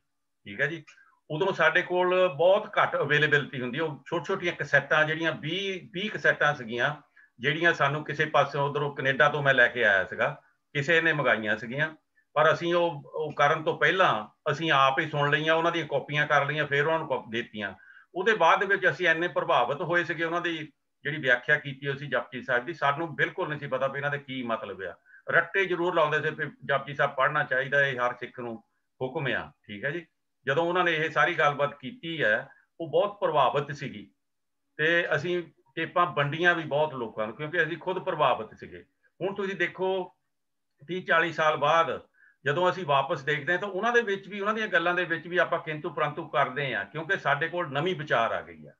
ਠੀਕ ਹੈ ਜੀ। ਉਦੋਂ ਸਾਡੇ ਕੋਲ ਬਹੁਤ ਘੱਟ ਅਵੇਲੇਬਿਲਿਟੀ ਹੁੰਦੀ। ਉਹ ਛੋਟੀਆਂ ਕਸੈਟਾਂ ਜਿਹੜੀਆਂ 20 ਕਸੈਟਾਂ ਸੀਗੀਆਂ, ਜਿਹੜੀਆਂ ਸਾਨੂੰ ਕਿਸੇ ਪਾਸੋਂ ਉੱਧਰੋਂ ਕੈਨੇਡਾ ਤੋਂ ਮੈਂ ਲੈ ਕੇ ਆਇਆ ਸੀਗਾ, ਕਿਸੇ ਨੇ ਮੰਗਾਈਆਂ ਸੀਗੀਆਂ। ਪਰ ਅਸੀਂ ਉਹ ਕਰਨ ਤੋਂ ਪਹਿਲਾਂ ਅਸੀਂ ਆਪ ਹੀ ਸੁਣ ਲਈਆਂ, ਉਹਨਾਂ ਦੀਆਂ ਕਾਪੀਆਂ ਕਰ ਲਈਆਂ, ਫਿਰ ਉਹਨਾਂ ਨੂੰ ਦਿੱਤੀਆਂ। ਉਹਦੇ ਬਾਅਦ ਦੇ ਵਿੱਚ ਅਸੀਂ ਇੰਨੇ ਪ੍ਰਭਾਵਿਤ ਹੋਏ ਸੀਗੇ ਉਹਨਾਂ ਦੀ ਜਿਹੜੀ ਵਿਆਖਿਆ ਕੀਤੀ ਹੋਈ ਸੀ ਜਪਜੀ ਸਾਹਿਬ ਦੀ, ਸਾਨੂੰ ਬਿਲਕੁਲ ਨਹੀਂ ਸੀ ਪਤਾ ਵੀ ਇਹਨਾਂ ਦੇ ਕੀ ਮਤਲਬ ਆ। ਰੱਟੇ ਜ਼ਰੂਰ ਲਾਉਂਦੇ ਸੀ ਵੀ ਜਪਜੀ ਸਾਹਿਬ ਪੜ੍ਹਨਾ ਚਾਹੀਦਾ, ਇਹ ਹਰ ਸਿੱਖ ਨੂੰ ਹੁਕਮ ਆ, ਠੀਕ ਹੈ ਜੀ। ਜਦੋਂ ਉਹਨਾਂ ਨੇ ਇਹ ਸਾਰੀ ਗੱਲਬਾਤ ਕੀਤੀ ਹੈ, ਉਹ ਬਹੁਤ ਪ੍ਰਭਾਵਿਤ ਸੀਗੀ, ਤੇ ਅਸੀਂ ਟੇਪਾਂ ਵੰਡੀਆਂ ਵੀ ਬਹੁਤ ਲੋਕਾਂ ਨੂੰ, ਕਿਉਂਕਿ ਅਸੀਂ ਖੁਦ ਪ੍ਰਭਾਵਿਤ ਸੀਗੇ। ਹੁਣ ਤੁਸੀਂ ਦੇਖੋ 30-40 ਸਾਲ ਬਾਅਦ ਜਦੋਂ ਅਸੀਂ ਵਾਪਸ ਦੇਖਦੇ ਹਾਂ ਤਾਂ ਉਹਨਾਂ ਦੇ ਵਿੱਚ ਵੀ, ਉਹਨਾਂ ਦੀਆਂ ਗੱਲਾਂ ਦੇ ਵਿੱਚ ਵੀ ਆਪਾਂ ਕਿੰਤੂ ਪ੍ਰੰਤੂ ਕਰਦੇ ਹਾਂ, ਕਿਉਂਕਿ ਸਾਡੇ ਕੋਲ ਨਵੀਂ ਵਿਚਾਰ ਆ ਗਈ ਆ।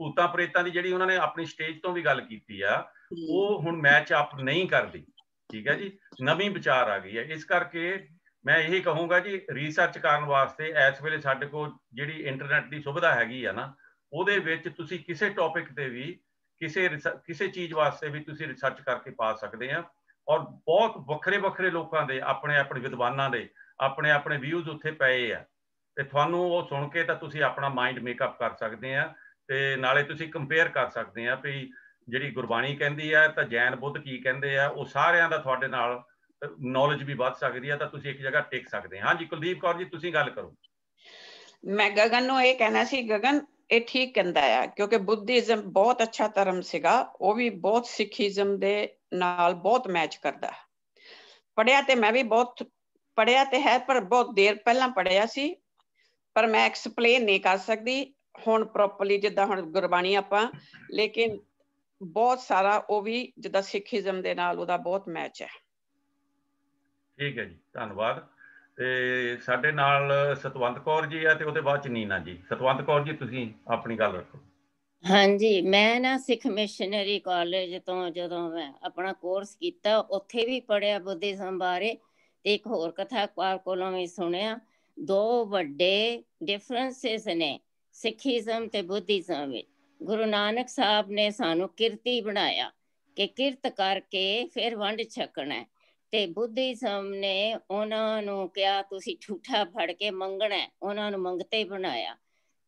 ਭੂਤਾਂ ਪ੍ਰੇਤਾਂ ਦੀ ਜਿਹੜੀ ਉਹਨਾਂ ਨੇ ਆਪਣੀ ਸਟੇਜ ਤੋਂ ਵੀ ਗੱਲ ਕੀਤੀ ਆ, ਉਹ ਹੁਣ ਮੈਚ ਅਪ ਨਹੀਂ ਕਰਦੀ, ਠੀਕ ਹੈ ਜੀ। ਨਵੀਂ ਵਿਚਾਰ ਆ ਗਈ ਹੈ। ਇਸ ਕਰਕੇ ਮੈਂ ਇਹੀ ਕਹੂੰਗਾ ਜੀ, ਰਿਸਰਚ ਕਰਨ ਵਾਸਤੇ ਇਸ ਵੇਲੇ ਸਾਡੇ ਕੋਲ ਜਿਹੜੀ ਇੰਟਰਨੈਟ ਦੀ ਸੁਵਿਧਾ ਹੈਗੀ ਆ ਨਾ, ਉਹਦੇ ਵਿੱਚ ਤੁਸੀਂ ਕਿਸੇ ਟੌਪਿਕ ਤੇ ਵੀ ਕਿਸੇ ਚੀਜ਼ ਵਾਸਤੇ ਵੀ ਤੁਸੀਂ ਰਿਸਰਚ ਕਰਕੇ ਪਾ ਸਕਦੇ ਆ। ਔਰ ਬਹੁਤ ਵੱਖਰੇ ਲੋਕਾਂ ਦੇ ਆਪਣੇ ਵਿਦਵਾਨਾਂ ਦੇ ਆਪਣੇ ਵਿਊਜ਼ ਉੱਥੇ ਪਏ ਆ, ਤੇ ਤੁਹਾਨੂੰ ਉਹ ਸੁਣ ਕੇ ਤਾਂ ਤੁਸੀਂ ਆਪਣਾ ਮਾਈਂਡ ਮੇਕਅਪ ਕਰ ਸਕਦੇ ਆ। ਤੇ ਨਾਲੇ ਤੁਸੀਂ ਕੰਪੇਅਰ ਕਰ ਸਕਦੇ ਆ ਵੀ ਜਿਹੜੀ ਗੁਰਬਾਣੀ ਕਹਿੰਦੀ ਆ ਤਾਂ ਜੈਨ ਬੁੱਧ ਕੀ ਕਹਿੰਦੇ ਆ, ਉਹ ਸਾਰਿਆਂ ਦਾ ਤੁਹਾਡੇ ਨਾਲ ਨੌਲੇਜ ਵੀ ਵੱਧ ਸਕਦੀ ਆ, ਤਾਂ ਤੁਸੀਂ ਇੱਕ ਜਗ੍ਹਾ ਟਿਕ ਸਕਦੇ ਆ। ਹਾਂਜੀ ਕੁਲਦੀਪ ਕੌਰ ਜੀ, ਤੁਸੀਂ ਗੱਲ ਕਰੋ। ਮੈਂ ਗਗਨ ਨੂੰ ਇਹ ਕਹਿਣਾ ਸੀ, ਗਗਨ ਇਹ ਠੀਕ ਕਹਿੰਦਾ ਆ, ਕਿਉਂਕਿ ਬੁੱਧਿਜ਼ਮ ਬਹੁਤ ਅੱਛਾ ਧਰਮ ਸੀਗਾ, ਉਹ ਵੀ ਬਹੁਤ ਸਿੱਖੀਜ਼ਮ ਦੇ ਨਾਲ ਬਹੁਤ ਮੈਚ ਕਰਦਾ। ਪੜ੍ਹਿਆ ਤੇ ਮੈਂ ਵੀ ਬਹੁਤ ਪੜ੍ਹਿਆ ਤੇ ਹੈ, ਪਰ ਬਹੁਤ ਦੇਰ ਪਹਿਲਾਂ ਪੜ੍ਹਿਆ ਸੀ, ਪਰ ਮੈਂ ਐਕਸਪਲੇਨ ਨਹੀਂ ਕਰ ਸਕਦੀ ਹੁਣ ਪ੍ਰੋਪਰਲੀ, ਜਿੱਦਾਂ ਹੁਣ ਗੁਰਬਾਣੀ ਆਪਾਂ, ਲੇਕਿਨ ਬਹੁਤ ਸਾਰਾ ਉਹ ਵੀ ਜਿੱਦਾਂ ਸਿੱਖੀਜ਼ਮ ਦੇ ਨਾਲ ਉਹਦਾ ਬਹੁਤ ਮੈਚ ਹੈ। ਠੀਕ ਹੈ ਜੀ, ਧੰਨਵਾਦ। ਤੇ ਸਾਡੇ ਨਾਲ ਸਤਵੰਤ ਕੌਰ ਜੀ ਆ, ਤੇ ਉਹਦੇ ਬਾਅਦ ਚ ਨੀਨਾ ਜੀ। ਸਤਵੰਤ ਕੌਰ ਜੀ, ਤੁਸੀਂ ਆਪਣੀ ਗੱਲ ਰੱਖੋ। ਹਾਂਜੀ, ਮੈਂ ਨਾ ਸਿੱਖ ਮਿਸ਼ਨਰੀ ਕਾਲਜ ਤੋਂ ਜਦੋਂ ਮੈਂ ਆਪਣਾ ਕੋਰਸ ਕੀਤਾ, ਉੱਥੇ ਵੀ ਪੜ੍ਹਿਆ ਬੁੱਧਿਜ਼ਮ ਬਾਰੇ, ਤੇ ਇੱਕ ਹੋਰ ਕਥਾਕਾਰ ਕੋਲੋਂ ਵੀ ਸੁਣਿਆ। ਦੋ ਵੱਡੇ ਡਿਫਰੈਂਸਿਸ ਨੇ ਸਿੱਖੀਜ਼ਮ ਤੇ ਬੁੱਧਿਜ਼ਮ ਵਿੱਚ। ਗੁਰੂ ਨਾਨਕ ਸਾਹਿਬ ਨੇ ਸਾਨੂੰ ਕਿਰਤੀ ਬਣਾਇਆ ਕਿ ਕਿਰਤ ਕਰਕੇ ਫਿਰ ਵੰਡ ਛਕਣਾ, ਤੇ ਬੁੱਧਿਜ਼ਮ ਨੇ ਉਹਨਾਂ ਨੂੰ ਕਿਹਾ ਤੁਸੀਂ ਝੂਠਾ ਫੜ ਕੇ ਮੰਗਣਾ, ਉਹਨਾਂ ਨੂੰ ਮੰਗਤੇ ਬਣਾਇਆ।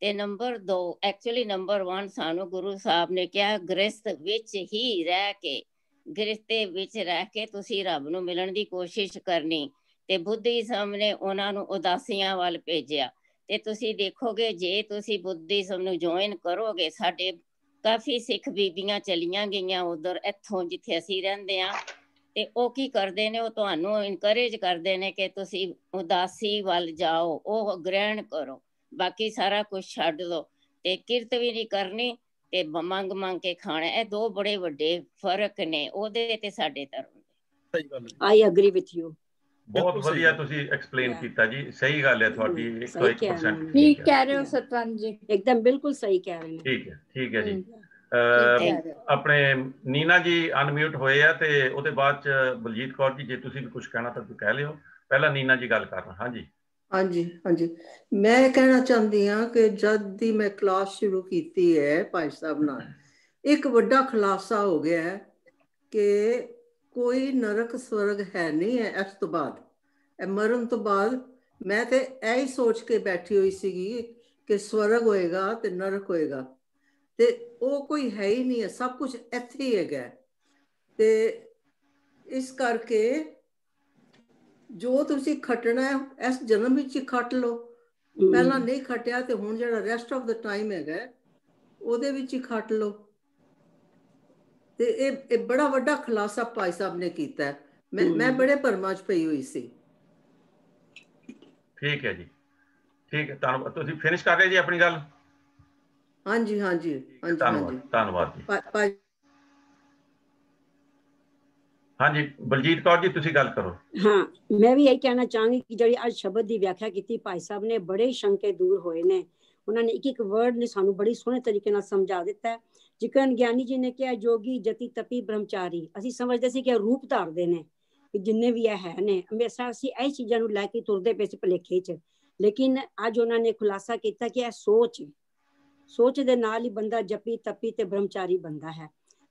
ਤੇ ਨੰਬਰ 2, ਐਕਚੁਅਲੀ ਨੰਬਰ 1 ਸਾਨੂੰ ਗੁਰੂ ਸਾਹਿਬ ਨੇ ਕਿਹਾ ਗ੍ਰਸਤ ਵਿੱਚ ਹੀ ਰਹਿ ਕੇ, ਗ੍ਰਸਤੇ ਵਿੱਚ ਰਹਿ ਕੇ ਤੁਸੀਂ ਰੱਬ ਨੂੰ ਮਿਲਣ ਦੀ ਕੋਸ਼ਿਸ਼ ਕਰਨੀ। ਤੇ ਬੁੱਧਿਜ਼ਮ ਨੇ ਉਹਨਾਂ ਨੂੰ ਉਦਾਸੀਆਂ ਵੱਲ ਭੇਜਿਆ। ਤੇ ਤੁਸੀਂ ਦੇਖੋਗੇ ਜੇ ਤੁਸੀਂ ਬੁੱਧਿਜ਼ਮ ਨੂੰ ਜੁਆਇਨ ਕਰੋਗੇ, ਸਾਡੇ ਕਾਫੀ ਸਿੱਖ ਬੀਬੀਆਂ ਚਲੀਆਂ ਗਈਆਂ ਉਧਰ, ਇੱਥੋਂ ਜਿੱਥੇ ਅਸੀਂ ਰਹਿੰਦੇ ਹਾਂ, ਤੇ ਉਹ ਕੀ ਕਰਦੇ ਨੇ, ਉਹ ਤੁਹਾਨੂੰ ਇਨਕਰੇਜ ਕਰਦੇ ਨੇ ਕਿ ਤੁਸੀਂ ਉਦਾਸੀ ਵੱਲ ਜਾਓ, ਉਹ ਗ੍ਰਹਿਣ ਕਰੋ, ਬਾਕੀ ਸਾਰਾ ਕੁਝ ਛੱਡ ਦੋ, ਤੇ ਕਿਰਤ ਵੀ ਨਹੀਂ ਕਰਨੀ ਤੇ ਮੰਗ ਕੇ ਖਾਣਾ। ਇਹ ਦੋ ਬੜੇ ਵੱਡੇ ਫਰਕ ਨੇ ਉਹਦੇ ਤੇ ਸਾਡੇ ਧਰਮ ਦੇ। ਸਹੀ ਗੱਲ ਹੈ, ਆਈ ਐਗਰੀ ਵਿਦ ਯੂ। ਬਹੁਤ ਵਧੀਆ ਤੁਸੀਂ ਐਕਸਪਲੇਨ ਕੀਤਾ ਜੀ, ਸਹੀ ਗੱਲ ਹੈ ਤੁਹਾਡੀ 101%। ਠੀਕ ਕਹਿ ਰਹੇ ਹੋ ਸਤਵੰਤ ਜੀ, ਇੱਕਦਮ ਬਿਲਕੁਲ ਸਹੀ ਕਹਿ ਰਹੇ ਨੇ। ਠੀਕ ਹੈ ਜੀ। ਆਪਣੇ ਨੀਨਾ ਜੀ ਅਨਮਿਊਟ ਹੋਏ ਆ, ਤੇ ਉਹਦੇ ਬਾਅਦ ਚ ਬਲਜੀਤ ਕੌਰ ਜੀ, ਜੇ ਤੁਸੀਂ ਵੀ ਕੁਝ ਕਹਿਣਾ ਤਾਂ ਕਹਿ ਲਿਓ। ਪਹਿਲਾਂ ਨੀਨਾ ਜੀ ਗੱਲ ਕਰਨਾ। ਹਾਂਜੀ ਹਾਂਜੀ, ਮੈਂ ਕਹਿਣਾ ਚਾਹੁੰਦੀ ਹਾਂ ਕਿ ਜਦ ਦੀ ਮੈਂ ਕਲਾਸ ਸ਼ੁਰੂ ਕੀਤੀ ਹੈ ਭਾਈ ਸਾਹਿਬ ਨਾਲ, ਇੱਕ ਵੱਡਾ ਖੁਲਾਸਾ ਹੋ ਗਿਆ ਹੈ ਕਿ ਕੋਈ ਨਰਕ ਸਵਰਗ ਹੈ ਨਹੀਂ ਹੈ ਇਸ ਤੋਂ ਬਾਅਦ, ਮਰਨ ਤੋਂ ਬਾਅਦ। ਮੈਂ ਤੇ ਇਹੀ ਸੋਚ ਕੇ ਬੈਠੀ ਹੋਈ ਸੀਗੀ ਕਿ ਸਵਰਗ ਹੋਏਗਾ ਤੇ ਨਰਕ ਹੋਏਗਾ, ਤੇ ਉਹ ਕੋਈ ਹੈ ਹੀ ਨਹੀਂ ਹੈ, ਸਭ ਕੁਝ ਇੱਥੇ ਹੀ ਹੈਗਾ। ਤੇ ਇਸ ਕਰਕੇ ਜੋ ਤੁਸੀਂ ਖੱਟਣਾ ਹੈ ਇਸ ਜਨਮ ਵਿੱਚ ਹੀ ਖੱਟ ਲਓ। ਪਹਿਲਾਂ ਨਹੀਂ ਖੱਟਿਆ ਤੇ ਹੁਣ ਜਿਹੜਾ ਰੈਸਟ ਆਫ ਦਾ ਟਾਈਮ ਹੈਗਾ ਉਹਦੇ ਵਿੱਚ ਹੀ ਖੱਟ ਲਓ। ਤੇ ਇਹ ਬੜਾ ਵੱਡਾ ਖੁਲਾਸਾ ਭਾਈ ਸਾਹਿਬ ਨੇ ਕੀਤਾ। ਮੈਂ ਬੜੇ ਭਰਮਾਂ 'ਚ ਪਈ ਹੋਈ ਸੀ। ਠੀਕ ਹੈ ਜੀ, ਠੀਕ ਹੈ, ਧੰਨਵਾਦ। ਤੁਸੀਂ ਫਿਨਿਸ਼ ਕਰ ਰਹੇ ਜੀ ਆਪਣੀ ਗੱਲ? ਹਾਂਜੀ ਹਾਂਜੀ ਹਾਂਜੀ, ਧੰਨਵਾਦ ਜੀ। ਹਾਂਜੀ ਬਲਜੀਤ ਕੌਰ ਜੀ, ਤੁਸੀਂ ਗੱਲ ਕਰੋ। ਹਾਂ, ਮੈਂ ਵੀ ਇਹੀ ਕਹਿਣਾ ਚਾਹਾਂਗੀ ਕਿ ਜਿਹੜੀ ਅੱਜ ਸ਼ਬਦ ਦੀ ਵਿਆਖਿਆ ਕੀਤੀ ਭਾਈ ਸਾਹਿਬ ਨੇ, ਬੜੇ ਸ਼ੰਕੇ ਦੂਰ ਹੋਏ ਨੇ। ਉਹਨਾਂ ਨੇ ਇੱਕ ਇੱਕ ਵਰਡ ਨੇ ਸਾਨੂੰ ਬੜੀ ਸੋਹਣੇ ਤਰੀਕੇ ਨਾਲ ਸਮਝਾ ਦਿੱਤਾ। ਜਿਕਨ ਗਿਆਨੀ ਜੀ ਨੇ ਕਿਹਾ ਜੋਗੀ ਜਤੀ ਤਪੀ ਬ੍ਰਹਮਚਾਰੀ, ਅਸੀਂ ਸਮਝਦੇ ਸੀ ਕਿ ਰੂਪ ਧਾਰਦੇ ਨੇ ਕਿ ਜਿੰਨੇ ਵੀ ਇਹ ਹੈ ਨੇ, ਹਮੇਸ਼ਾ ਅਸੀਂ ਇਹ ਚੀਜ਼ਾਂ ਨੂੰ ਲੈ ਕੇ ਤੁਰਦੇ ਪਏ ਸੀ ਭੁਲੇਖੇ 'ਚ। ਲੇਕਿਨ ਅੱਜ ਉਹਨਾਂ ਨੇ ਖੁਲਾਸਾ ਕੀਤਾ ਕਿ ਇਹ ਸੋਚ ਦੇ ਨਾਲ ਹੀ ਬੰਦਾ ਜਪੀ ਤਪੀ ਤੇ ਬ੍ਰਹਮਚਾਰੀ ਬਣਦਾ ਹੈ।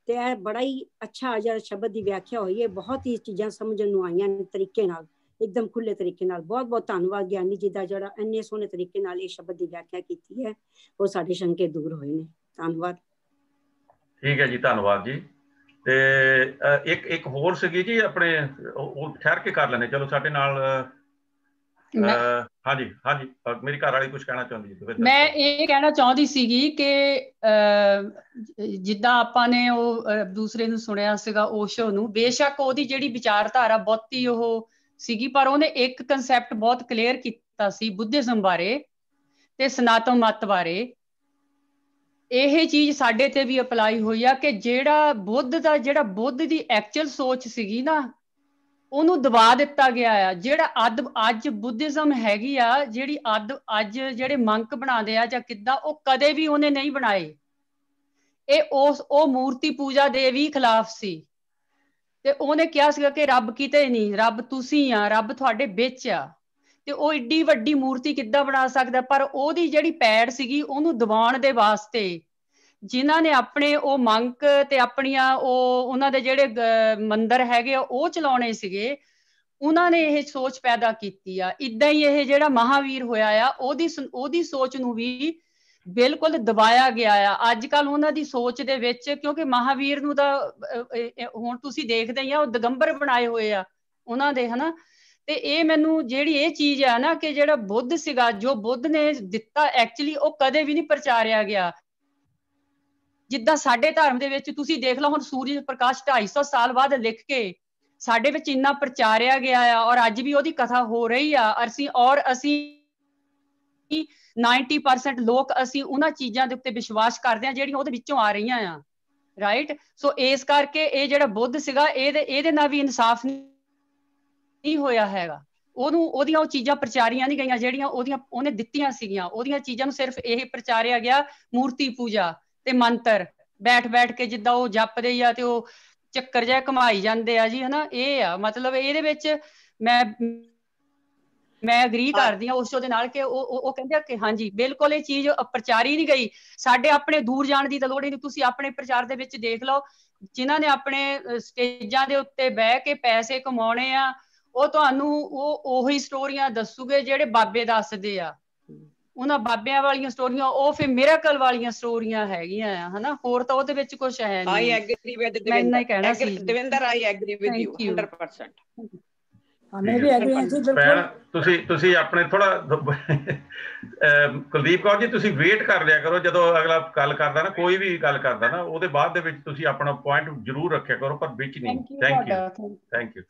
ਤੇ ਇਹ ਬੜਾ ਹੀ ਅੱਛਾ ਜਿਹੜਾ ਸ਼ਬਦ ਦੀ ਵਿਆਖਿਆ ਹੋਈ ਹੈ, ਬਹੁਤ ਹੀ ਚੀਜ਼ਾਂ ਸਮਝਣ ਨੂੰ ਆਈਆਂ ਤਰੀਕੇ ਨਾਲ, ਇੱਕਦਮ ਖੁੱਲੇ ਤਰੀਕੇ ਨਾਲ। ਬਹੁਤ ਬਹੁਤ ਧੰਨਵਾਦ ਗਿਆਨੀ ਜੀ ਦਾ, ਜਿਹੜਾ ਇੰਨੇ ਸੋਹਣੇ ਤਰੀਕੇ ਨਾਲ ਇਹ ਸ਼ਬਦ ਦੀ ਵਿਆਖਿਆ ਕੀਤੀ ਹੈ। ਉਹ ਸਾਡੇ ਸ਼ੰਕੇ ਦੂਰ ਹੋਏ ਨੇ। ਧੰਨਵਾਦ। ਠੀਕ ਹੈ ਜੀ, ਧੰਨਵਾਦ ਜੀ। ਤੇ ਇੱਕ ਹੋਰ ਸੀਗੀ ਜੀ ਆਪਣੇ, ਉਹ ਠਹਿਰ ਕੇ ਕਰ ਲੈਣੇ। ਚਲੋ ਸਾਡੇ ਨਾਲ ਹਾਂਜੀ ਹਾਂਜੀ, ਮੇਰੀ ਘਰ ਵਾਲੀ ਕੁਝ ਕਹਿਣਾ ਚਾਹੁੰਦੀ ਹੈ। ਮੈਂ ਇਹ ਕਹਿਣਾ ਚਾਹੁੰਦੀ ਸੀਗੀ ਕਿ ਜਿੱਦਾਂ ਆਪਾਂ ਨੇ ਉਹ ਦੂਸਰੇ ਨੂੰ ਸੁਣਿਆ ਸੀਗਾ ਓਸ਼ੋ ਨੂੰ, ਬੇਸ਼ੱਕ ਉਹਦੀ ਜਿਹੜੀ ਵਿਚਾਰਧਾਰਾ ਬਹੁਤੀ ਉਹ ਸੀਗੀ, ਪਰ ਉਹਨੇ ਇੱਕ ਕਨਸੈਪਟ ਬਹੁਤ ਕਲੀਅਰ ਕੀਤਾ ਸੀ ਬੁੱਧਿਜ਼ਮ ਬਾਰੇ ਤੇ ਸਨਾਤਨ ਮਤ ਬਾਰੇ। ਇਹ ਚੀਜ਼ ਸਾਡੇ ਤੇ ਵੀ ਅਪਲਾਈ ਹੋਈ ਆ ਕਿ ਜਿਹੜਾ ਬੁੱਧ ਦੀ ਐਕਚੁਅਲ ਸੋਚ ਸੀਗੀ ਨਾ, ਉਹਨੂੰ ਦਬਾ ਦਿੱਤਾ ਗਿਆ ਆ। ਜਿਹੜਾ ਅੱਜ ਬੁੱਧਿਜ਼ਮ ਹੈਗੀ ਆ, ਜਿਹੜੀ ਅੱਜ ਜਿਹੜੇ ਮੰਕ ਬਣਾਉਂਦੇ ਆ ਜਾਂ ਕਿੱਦਾਂ, ਉਹ ਕਦੇ ਵੀ ਉਹਨੇ ਨਹੀਂ ਬਣਾਏ। ਇਹ ਉਹ ਮੂਰਤੀ ਪੂਜਾ ਦੇ ਵੀ ਖਿਲਾਫ ਸੀ। ਤੇ ਉਹਨੇ ਕਿਹਾ ਸੀਗਾ ਕਿ ਰੱਬ ਕਿਤੇ ਨਹੀਂ, ਰੱਬ ਤੁਸੀਂ ਆ, ਰੱਬ ਤੁਹਾਡੇ ਵਿੱਚ ਆ। ਤੇ ਉਹ ਏਡੀ ਵੱਡੀ ਮੂਰਤੀ ਕਿੱਦਾਂ ਬਣਾ ਸਕਦਾ? ਪਰ ਉਹਦੀ ਜਿਹੜੀ ਪੈੜ ਸੀਗੀ ਉਹਨੂੰ ਦਬਾਉਣ ਦੇ ਵਾਸਤੇ ਜਿਨ੍ਹਾਂ ਨੇ ਆਪਣੇ ਉਹ ਮੰਕ ਤੇ ਆਪਣੀਆਂ ਉਹਨਾਂ ਦੇ ਜਿਹੜੇ ਮੰਦਿਰ ਹੈਗੇ ਆ ਉਹ ਚਲਾਉਣੇ ਸੀਗੇ, ਉਹਨਾਂ ਨੇ ਇਹ ਸੋਚ ਪੈਦਾ ਕੀਤੀ ਆ। ਇੱਦਾਂ ਹੀ ਇਹ ਜਿਹੜਾ ਮਹਾਵੀਰ ਹੋਇਆ ਆ, ਉਹਦੀ ਸੋਚ ਨੂੰ ਵੀ ਬਿਲਕੁਲ ਦਬਾਇਆ ਗਿਆ ਆ ਅੱਜ ਕੱਲ ਉਹਨਾਂ ਦੀ ਸੋਚ ਦੇ ਵਿੱਚ। ਕਿਉਂਕਿ ਮਹਾਵੀਰ ਨੂੰ ਤਾਂ ਹੁਣ ਤੁਸੀਂ ਦੇਖਦੇ ਹੀ ਆ, ਉਹ ਦਿਗੰਬਰ ਬਣਾਏ ਹੋਏ ਆ ਉਹਨਾਂ ਦੇ, ਹਨਾ। ਤੇ ਇਹ ਮੈਨੂੰ ਜਿਹੜੀ ਇਹ ਚੀਜ਼ ਆ ਨਾ ਕਿ ਜਿਹੜਾ ਬੁੱਧ ਸੀਗਾ, ਜੋ ਬੁੱਧ ਨੇ ਦਿੱਤਾ, ਐਕਚੁਅਲੀ ਉਹ ਕਦੇ ਵੀ ਨਹੀਂ ਪ੍ਰਚਾਰਿਆ ਗਿਆ। ਜਿੱਦਾਂ ਸਾਡੇ ਧਰਮ ਦੇ ਵਿੱਚ ਤੁਸੀਂ ਦੇਖ ਲਓ, ਹੁਣ ਸੂਰਜ ਪ੍ਰਕਾਸ਼ 250 ਸਾਲ ਬਾਅਦ ਲਿਖ ਕੇ ਸਾਡੇ ਵਿੱਚ ਇੰਨਾ ਪ੍ਰਚਾਰਿਆ ਗਿਆ ਆ, ਔਰ ਅੱਜ ਵੀ ਉਹਦੀ ਕਥਾ ਹੋ ਰਹੀ ਆ। ਅਸੀਂ 90% ਲੋਕ ਅਸੀਂ ਉਹਨਾਂ ਚੀਜ਼ਾਂ ਦੇ ਉੱਤੇ ਵਿਸ਼ਵਾਸ ਕਰਦੇ ਹਾਂ ਜਿਹੜੀਆਂ ਉਹਦੇ ਵਿੱਚੋਂ ਆ ਰਹੀਆਂ ਆ, ਰਾਈਟ। ਸੋ ਇਸ ਕਰਕੇ ਇਹ ਜਿਹੜਾ ਬੁੱਧ ਸੀਗਾ, ਇਹਦੇ ਨਾਲ ਵੀ ਇਨਸਾਫ ਨਹੀਂ ਹੋਇਆ ਹੈਗਾ। ਉਹਦੀਆਂ ਉਹ ਚੀਜ਼ਾਂ ਪ੍ਰਚਾਰੀਆਂ ਨਹੀਂ ਗਈਆਂ ਜਿਹੜੀਆਂ ਉਹਨੇ ਦਿੱਤੀਆਂ ਸੀਗੀਆਂ। ਉਹਦੀਆਂ ਚੀਜ਼ਾਂ ਨੂੰ ਸਿਰਫ ਇਹ ਪ੍ਰਚਾਰਿਆ ਗਿਆ, ਮੂਰਤੀ ਪੂਜਾ ਤੇ ਮੰਤਰ, ਬੈਠ ਕੇ ਜਿੱਦਾਂ ਉਹ ਜਪਦੇ ਆ ਤੇ ਉਹ ਚੱਕਰ ਜਿਹਾ ਘੁਮਾਈ ਜਾਂਦੇ ਆ ਜੀ, ਹਨਾ। ਇਹ ਆ ਮਤਲਬ ਇਹਦੇ ਵਿੱਚ ਮੈਂ ਅਗਰੀ ਕਰਦੀ ਹਾਂ ਓਸ਼ੋ ਦੇ ਨਾਲ ਕਿ ਉਹ ਕਹਿੰਦੇ ਆ ਕਿ ਹਾਂਜੀ ਬਿਲਕੁਲ ਇਹ ਚੀਜ਼ ਪ੍ਰਚਾਰੀ ਨਹੀਂ ਗਈ। ਸਾਡੇ ਆਪਣੇ ਦੂਰ ਜਾਣ ਦੀ ਤਾਂ ਲੋੜ ਹੀ ਨਹੀਂ। ਤੁਸੀਂ ਆਪਣੇ ਪ੍ਰਚਾਰ ਦੇ ਵਿੱਚ ਦੇਖ ਲਓ, ਜਿਨ੍ਹਾਂ ਨੇ ਆਪਣੇ ਸਟੇਜਾਂ ਦੇ ਉੱਤੇ ਬਹਿ ਕੇ ਪੈਸੇ ਕਮਾਉਣੇ ਆ, ਉਹ ਤੁਹਾਨੂੰ ਉਹੀ ਸਟੋਰੀਆਂ ਦੱਸੂਗੇ ਜਿਹੜੇ ਬਾਬੇ ਦੱਸਦੇ ਆ। ਉਹਨਾਂ ਬਾਬਿਆਂ ਵਾਲੀਆਂ ਸਟੋਰੀਆਂ ਉਹ ਫਿਰ ਮਿਰਾਕਲ ਵਾਲੀਆਂ ਸਟੋਰੀਆਂ ਹੈਗੀਆਂ ਆ, ਹਨਾ। ਹੋਰ ਤਾਂ ਉਹਦੇ ਵਿੱਚ ਕੁਝ ਹੈ ਨਹੀਂ। I agree with ਮੈਂ ਇੰਨਾ ਹੀ ਕਹਿਣਾ ਸੀ। Davinder, I agree with you 100%. ਹਾਂ, ਮੈਂ ਵੀ ਐਗਰੀ ਹਾਂ ਜੀ, ਬਿਲਕੁਲ। ਤੁਸੀਂ ਆਪਣੇ ਥੋੜਾ ਕੁਲਦੀਪ ਕੌਰ ਜੀ, ਤੁਸੀਂ ਵੇਟ ਕਰ ਲਿਆ ਕਰੋ ਜਦੋਂ ਅਗਲਾ ਗੱਲ ਕਰਦਾ ਨਾ, ਕੋਈ ਵੀ ਗੱਲ ਕਰਦਾ ਨਾ, ਉਹਦੇ ਬਾਅਦ ਦੇ ਵਿੱਚ ਤੁਸੀਂ ਆਪਣਾ ਪੁਆਇੰਟ ਜ਼ਰੂਰ ਰੱਖਿਆ ਕਰੋ, ਪਰ ਵਿੱਚ ਨਹੀਂ। Thank you.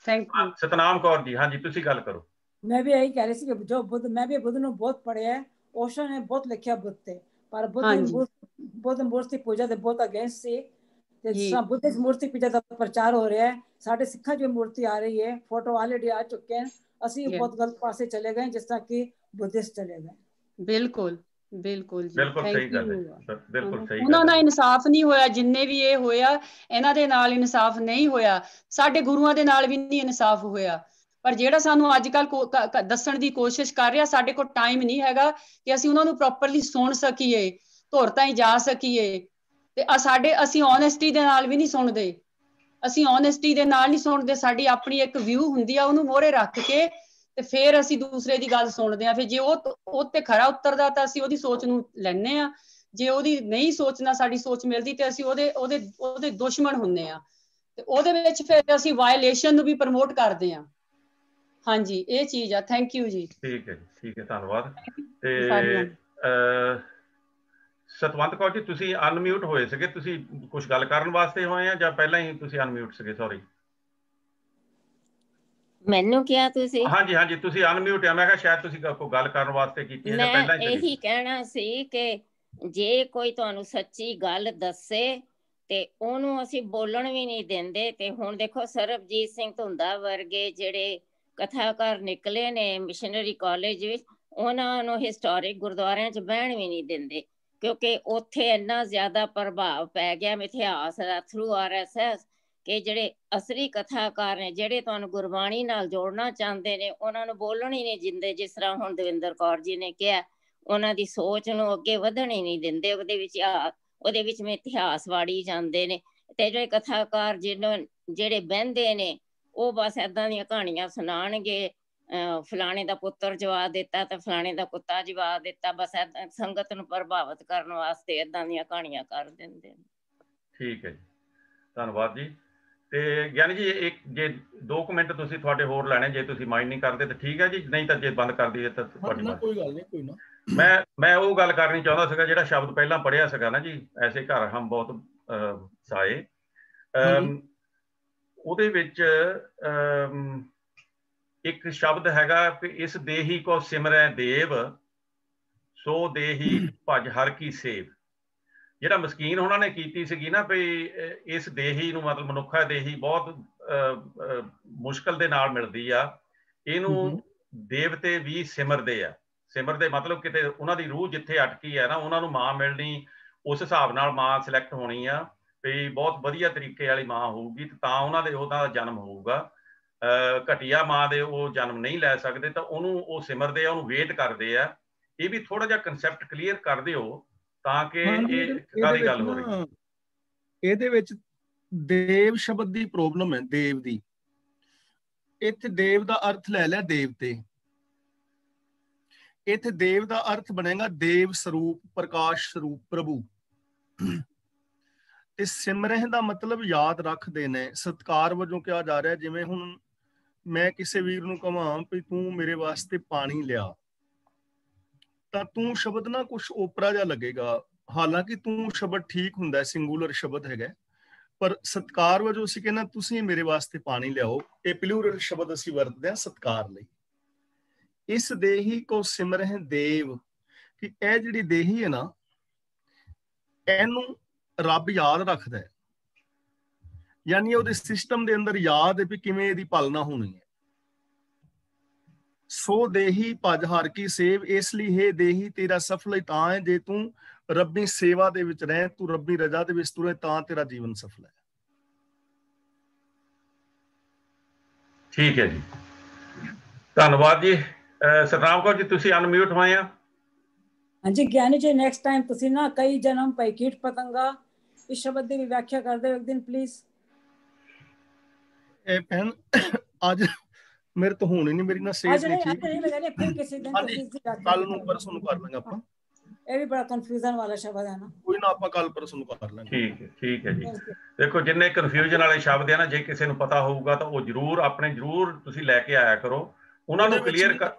ਸਤਨਾਮ ਕੌਰ ਜੀ, ਹਾਂਜੀ ਤੁਸੀਂ ਗੱਲ ਕਰੋ। ਮੈਂ ਵੀ ਇਹੀ ਕਹਿ ਰਹੀ ਸੀ ਕਿ ਜੋ ਮੈਂ ਵੀ ਬੁੱਧ ਨੂੰ ਬਹੁਤ ਪੜ੍ਹਿਆ ਹੈ। ਓਸ਼ੋ ਨੇ ਬਹੁਤ ਲਿਖਿਆ ਬੁੱਧ ਤੇ, ਪਰ ਬੁੱਧ ਮੂਰਤੀ ਪੂਜਾ ਦੇ ਬਹੁਤ ਅਗੇਂਸਟ ਸੀ। ਤੇ ਜਿਸ ਤਰ੍ਹਾਂ ਬੁੱਧ ਮੂਰਤੀ ਪੂਜਾ ਦਾ ਪ੍ਰਚਾਰ ਹੋ ਰਿਹਾ ਹੈ, ਸਾਡੇ ਸਿੱਖਾਂ 'ਚ ਮੂਰਤੀ ਆ ਰਹੀ ਹੈ, ਫੋਟੋ ਆਲਰੇਡੀ ਆ ਚੁੱਕੇ ਹਨ। ਅਸੀਂ ਬਹੁਤ ਗਲਤ ਪਾਸੇ ਚਲੇ ਗਏ ਜਿਸ ਤਰ੍ਹਾਂ ਕਿ ਬੁੱਧਿਸਟ ਚਲੇ ਗਏ। ਬਿਲਕੁਲ ਬਿਲਕੁਲ ਜੀ, ਬਿਲਕੁਲ ਸਹੀ ਗੱਲ ਹੈ, ਬਿਲਕੁਲ ਸਹੀ। ਉਹਨਾਂ ਨਾਲ ਇਨਸਾਫ ਨਹੀਂ ਹੋਇਆ। ਜਿੰਨੇ ਵੀ ਇਹ ਹੋਇਆ, ਇਹਨਾਂ ਦੇ ਨਾਲ ਇਨਸਾਫ ਨਹੀਂ ਹੋਇਆ। ਸਾਡੇ ਗੁਰੂਆਂ ਦੇ ਨਾਲ ਵੀ ਨਹੀਂ ਇਨਸਾਫ ਹੋਇਆ। ਪਰ ਜਿਹੜਾ ਸਾਨੂੰ ਅੱਜ ਕੱਲ ਦੱਸਣ ਦੀ ਕੋਸ਼ਿਸ਼ ਕਰ ਰਿਹਾ, ਸਾਡੇ ਕੋਲ ਟਾਈਮ ਨਹੀਂ ਹੈਗਾ ਕਿ ਅਸੀਂ ਉਹਨਾਂ ਨੂੰ ਪ੍ਰੋਪਰਲੀ ਸੁਣ ਸਕੀਏ, ਧੁਰ ਤਾਈਂ ਜਾ ਸਕੀਏ। ਤੇ ਅਸੀਂ ਓਨੈਸਟੀ ਦੇ ਨਾਲ ਵੀ ਨਹੀਂ ਸੁਣਦੇ। ਅਸੀਂ ਓਨੈਸਟੀ ਦੇ ਨਾਲ ਨਹੀਂ ਸੁਣਦੇ। ਸਾਡੀ ਆਪਣੀ ਇੱਕ ਵਿਊ ਹੁੰਦੀ ਆ, ਉਹਨੂੰ ਮੋਹਰੇ ਰੱਖ ਕੇ ਤੇ ਫਿਰ ਅਸੀਂ ਦੂਸਰੇ ਦੀ ਗੱਲ ਸੁਣਦੇ ਆ। ਫਿਰ ਜੇ ਉਹ ਤੇ ਖਰਾ ਉਤਰਦਾ ਤਾਂ ਅਸੀਂ ਉਹਦੀ ਸੋਚ ਨੂੰ ਲੈਣੇ ਆ, ਜੇ ਉਹਦੀ ਨਹੀਂ ਸੋਚਣਾ ਸਾਡੀ ਸੋਚ ਮਿਲਦੀ ਤੇ ਅਸੀਂ ਉਹਦੇ ਦੁਸ਼ਮਣ ਹੁੰਨੇ ਆ, ਤੇ ਉਹਦੇ ਵਿੱਚ ਫਿਰ ਅਸੀਂ ਵਾਇਲੇਸ਼ਨ ਨੂੰ ਵੀ ਪ੍ਰਮੋਟ ਕਰਦੇ ਆ। ਹਾਂਜੀ, ਇਹ ਚੀਜ਼ ਆ। ਥੈਂਕ ਯੂ ਜੀ। ਠੀਕ ਹੈ ਜੀ, ਠੀਕ ਹੈ, ਧੰਨਵਾਦ। ਤੇ ਸਤਵੰਤ ਕੌਰ ਜੀ, ਤੁਸੀਂ ਅਨਮਿਊਟ ਹੋਏ ਸੀਗੇ, ਤੁਸੀਂ ਕੁਝ ਗੱਲ ਕਰਨ ਵਾਸਤੇ ਹੋਏ ਆ ਜਾਂ ਪਹਿਲਾਂ ਹੀ ਤੁਸੀਂ ਅਨਮਿਊਟ ਸੀਗੇ? ਸੌਰੀ, ਮੈਨੂੰ ਕਿਹਾ ਤੁਸੀਂ? ਹਾਂਜੀ ਹਾਂਜੀ, ਤੁਸੀਂ ਅਨਮਿਊਟ ਆ। ਮੈਂ ਕਿਹਾ ਸ਼ਾਇਦ ਤੁਸੀਂ ਕੋਈ ਗੱਲ ਕਰਨ ਵਾਸਤੇ ਕੀਤੀ ਹੈ ਜਾਂ ਪਹਿਲਾਂ ਹੀ? ਮੈਂ ਇਹੀ ਕਹਿਣਾ ਸੀ ਕਿ ਜੇ ਕੋਈ ਤੁਹਾਨੂੰ ਸੱਚੀ ਗੱਲ ਦੱਸੇ ਤੇ ਉਹਨੂੰ ਅਸੀਂ ਬੋਲਣ ਵੀ ਨਹੀਂ ਦਿੰਦੇ। ਤੇ ਹੁਣ ਦੇਖੋ ਸਰਬਜੀਤ ਸਿੰਘ ਧੁੰਦਾ ਵਰਗੇ ਜਿਹੜੇ ਕਥਾਕਾਰ ਨਿਕਲੇ ਨੇ ਮਿਸ਼ਨਰੀ ਕਾਲਜ ਵਿੱਚ, ਉਹਨਾਂ ਨੂੰ ਹਿਸਟੋਰਿਕ ਗੁਰਦੁਆਰਿਆਂ 'ਚ ਬਹਿਣ ਵੀ ਨਹੀਂ ਦਿੰਦੇ, ਕਿਉਂਕਿ ਉੱਥੇ ਇੰਨਾ ਜ਼ਿਆਦਾ ਪ੍ਰਭਾਵ ਪੈ ਗਿਆ ਇਤਿਹਾਸ ਦਾ ਥਰੂ RSS ਕਿ ਜਿਹੜੇ ਅਸਲੀ ਕਥਾਕਾਰ ਨੇ, ਜਿਹੜੇ ਤੁਹਾਨੂੰ ਗੁਰਬਾਣੀ ਨਾਲ ਜੋੜਨਾ ਚਾਹੁੰਦੇ ਨੇ, ਉਹਨਾਂ ਨੂੰ ਬੋਲਣ ਹੀ ਨਹੀਂ ਦਿੰਦੇ। ਜਿਸ ਤਰ੍ਹਾਂ ਹੁਣ ਦਵਿੰਦਰ ਕੌਰ ਜੀ ਨੇ ਕਿਹਾ, ਉਹਨਾਂ ਦੀ ਸੋਚ ਨੂੰ ਅੱਗੇ ਵਧਣ ਹੀ ਨਹੀਂ ਦਿੰਦੇ। ਉਹਦੇ ਵਿੱਚ ਇਤਿਹਾਸ ਵਾੜੀ ਜਾਂਦੇ ਨੇ। ਤੇ ਜਿਹੜੇ ਕਥਾਕਾਰ ਜਿਹੜੇ ਬਹਿੰਦੇ ਨੇ, ਉਹ ਬਸ ਏਦਾਂ ਦੀਆਂ ਕਹਾਣੀਆਂ ਸੁਣਾਉਣਗੇ, ਫਲਾਣੇ ਦਾ ਪੁੱਤਰ ਜਵਾ ਦਿੱਤਾ ਤੇ ਫਲਾਣੇ ਦਾ ਕੁੱਤਾ ਜਵਾ ਦਿੱਤਾ, ਬਸ ਸੰਗਤ ਨੂੰ ਪ੍ਰਭਾਵਿਤ ਕਰਨ ਵਾਸਤੇ ਏਦਾਂ ਦੀਆਂ ਕਹਾਣੀਆਂ ਕਰ ਦਿੰਦੇ ਨੇ। ਠੀਕ ਹੈ ਜੀ, ਧੰਨਵਾਦ ਜੀ। ਤੇ ਗਿਆਨੀ ਜੀ, ਇੱਕ ਜੇ 2 ਮਿੰਟ ਤੁਸੀਂ ਤੁਹਾਡੇ ਹੋਰ ਲੈਣੇ, ਜੇ ਤੁਸੀਂ ਮਾਈਂਡ ਨਹੀਂ ਕਰਦੇ ਤਾਂ ਠੀਕ ਹੈ ਜੀ, ਨਹੀਂ ਤਾਂ ਜੇ ਬੰਦ ਕਰ ਦਈਏ ਤਾਂ ਤੁਹਾਡੀ ਬਾਤ। ਕੋਈ ਗੱਲ ਨਹੀਂ, ਕੋਈ ਨਾ। ਮੈਂ ਉਹ ਗੱਲ ਕਰਨੀ ਚਾਹੁੰਦਾ ਸੀਗਾ ਜਿਹੜਾ ਸ਼ਬਦ ਪਹਿਲਾਂ ਪੜ੍ਹਿਆ ਸੀਗਾ ਨਾ ਜੀ, ਐਸੇ ਘਰ ਹਮ ਬਹੁਤ ਸਾਏ। ਉਹਦੇ ਵਿੱਚ ਇੱਕ ਸ਼ਬਦ ਹੈਗਾ ਕਿ ਇਸ ਦੇਹੀ ਕੋ ਸਿਮਰੈ ਦੇਵ, ਸੋ ਦੇਹੀ ਭਜ ਹਰ ਕੀ ਸੇਵ। ਜਿਹੜਾ ਮਸਕੀਨ ਉਹਨਾਂ ਨੇ ਕੀਤੀ ਸੀਗੀ ਨਾ ਵੀ ਇਸ ਦੇਹੀ ਨੂੰ, ਮਤਲਬ ਮਨੁੱਖਾ ਦੇਹੀ ਬਹੁਤ ਮੁਸ਼ਕਲ ਦੇ ਨਾਲ ਮਿਲਦੀ ਆ, ਇਹਨੂੰ ਦੇਵਤੇ ਵੀ ਸਿਮਰਦੇ ਆ। ਸਿਮਰਦੇ ਮਤਲਬ ਕਿਤੇ ਉਹਨਾਂ ਦੀ ਰੂਹ ਜਿੱਥੇ ਅਟਕੀ ਹੈ ਨਾ, ਉਹਨਾਂ ਨੂੰ ਮਾਂ ਮਿਲਣੀ, ਉਸ ਹਿਸਾਬ ਨਾਲ ਮਾਂ ਸਿਲੈਕਟ ਹੋਣੀ ਆ ਵੀ ਬਹੁਤ ਵਧੀਆ ਤਰੀਕੇ ਵਾਲੀ ਮਾਂ ਹੋਊਗੀ, ਤਾਂ ਉਹਨਾਂ ਦਾ ਜਨਮ ਹੋਊਗਾ। ਘਟੀਆ ਮਾਂ ਦੇ ਉਹ ਜਨਮ ਨਹੀਂ ਲੈ ਸਕਦੇ, ਤਾਂ ਉਹਨੂੰ ਉਹ ਸਿਮਰਦੇ ਆ, ਉਹਨੂੰ ਵੇਟ ਕਰਦੇ ਆ। ਇਹ ਵੀ ਥੋੜਾ ਜਿਹਾ ਕਨਸੈਪਟ ਕਲੀਅਰ ਕਰ ਦਿਓ ਤਾਂ ਕਿ ਇਹ ਕਾਹਦੀ ਗੱਲ ਹੋ ਰਹੀ। ਇਹਦੇ ਵਿੱਚ ਦੇਵ ਸ਼ਬਦ ਦੀ ਪ੍ਰੋਬਲਮ ਹੈ, ਦੇਵ ਦੀ। ਇੱਥੇ ਦੇਵ ਦਾ ਅਰਥ ਲੈ ਲਿਆ ਦੇਵਤੇ, ਇੱਥੇ ਦੇਵ ਦਾ ਅਰਥ ਬਣੇਗਾ ਦੇਵ ਸਰੂਪ, ਪ੍ਰਕਾਸ਼ ਸਰੂਪ ਪ੍ਰਭੂ। ਤੇ ਸਿਮਰਹਿ ਦਾ ਮਤਲਬ ਯਾਦ ਰੱਖਦੇ ਨੇ, ਸਤਿਕਾਰ ਵਜੋਂ ਕਿਹਾ ਜਾ ਰਿਹਾ। ਜਿਵੇਂ ਹੁਣ ਮੈਂ ਕਿਸੇ ਵੀਰ ਨੂੰ ਕਹਾਂ ਵੀ ਤੂੰ ਮੇਰੇ ਵਾਸਤੇ ਪਾਣੀ ਲਿਆ, ਤਾਂ ਤੂੰ ਸ਼ਬਦ ਨਾ ਕੁਛ ਓਪਰਾ ਜਿਹਾ ਲੱਗੇਗਾ, ਹਾਲਾਂਕਿ ਤੂੰ ਸ਼ਬਦ ਠੀਕ ਹੁੰਦਾ, ਸਿੰਗੂਲਰ ਸ਼ਬਦ ਹੈਗਾ, ਪਰ ਸਤਿਕਾਰ ਵਜੋਂ ਅਸੀਂ ਕਹਿੰਦੇ ਤੁਸੀਂ ਮੇਰੇ ਵਾਸਤੇ ਪਾਣੀ ਲਿਆਓ। ਇਹ ਪਲੂਰਲ ਸ਼ਬਦ ਅਸੀਂ ਵਰਤਦੇ ਹਾਂ ਸਤਿਕਾਰ ਲਈ। ਇਸ ਦੇਹੀ ਕੋ ਸਿਮਰਹਿ ਦੇਵ, ਕਿ ਇਹ ਜਿਹੜੀ ਦੇਹੀ ਹੈ ਨਾ, ਇਹਨੂੰ ਰੱਬ ਯਾਦ ਰੱਖਦਾ ਹੈ, ਯਾਨੀ ਉਹਦੇ ਸਿਸਟਮ ਦੇ ਅੰਦਰ ਯਾਦ ਹੈ ਵੀ ਕਿਵੇਂ ਇਹਦੀ ਪਾਲਣਾ ਹੋਣੀ ਹੈ। ਸੋ ਦੇਹੀ ਭਜ ਹਰ ਕੀ ਸੇਵ, ਇਸ ਲਈ ਹੈ ਦੇਹੀ ਤੇਰਾ ਸਫਲ ਤਾਂ ਹੈ ਜੇ ਤੂੰ ਰੱਬੀ ਸੇਵਾ ਦੇ ਵਿੱਚ ਰਹੇ, ਤੂੰ ਰੱਬੀ ਰਜ਼ਾ ਦੇ ਵਿੱਚ ਤੁਰੇ, ਤਾਂ ਤੇਰਾ ਜੀਵਨ ਸਫਲ ਹੈ। ਠੀਕ ਹੈ ਜੀ, ਧੰਨਵਾਦ ਜੀ। ਸਤਨਾਮ ਕੌਰ ਜੀ, ਤੁਸੀਂ ਅਨਮਿਊਟ ਹੋਏ ਆ। ਹਾਂਜੀ ਗਿਆਨੀ ਜੀ, ਨੈਕਸਟ ਟਾਈਮ ਤੁਸੀਂ ਨਾ ਕਈ ਜਨਮ ਪਈ ਕੀਟ ਪਤੰਗਾ ਇਸ ਸ਼ਬਦ ਦੀ ਵੀ ਵਿਆਖਿਆ ਕਰਦੇ ਹੋ ਇੱਕ ਦਿਨ ਪਲੀਜ਼। ਇਹ ਭੈਣ ਅੱਜ ਮੇਰੇ ਤੋਂ ਹੋਣੀ ਨਹੀਂ, ਮੇਰੀ ਨਾ ਸਿਹਤ ਨਹੀਂ ਠੀਕ। ਫਿਰ ਕਿਸੇ ਦਿਨ ਕੱਲ ਨੂੰ ਪਰਸੋਂ ਨੂੰ ਕਰ ਲਾਂਗੇ ਆਪਾਂ। ਇਹ ਵੀ ਬੜਾ ਕਨਫਿਊਜ਼ਨ ਵਾਲਾ ਸ਼ਬਦ ਹੈ ਨਾ। ਕੋਈ ਨਾ, ਆਪਾਂ ਕੱਲ ਪਰਸੋਂ ਨੂੰ ਕਰ ਲਾਂਗੇ। ਠੀਕ ਹੈ, ਠੀਕ ਹੈ ਜੀ। ਦੇਖੋ, ਜਿੰਨੇ ਕਨਫਿਊਜ਼ਨ ਵਾਲੇ ਸ਼ਬਦ ਆ ਨਾ, ਜੇ ਕਿਸੇ ਨੂੰ ਪਤਾ ਹੋਊਗਾ ਤਾਂ ਉਹ ਜ਼ਰੂਰ ਤੁਸੀਂ ਲੈ ਕੇ ਆਇਆ ਕਰੋ, ਉਹਨਾਂ ਨੂੰ ਕਲੀਅਰ ਕਰ।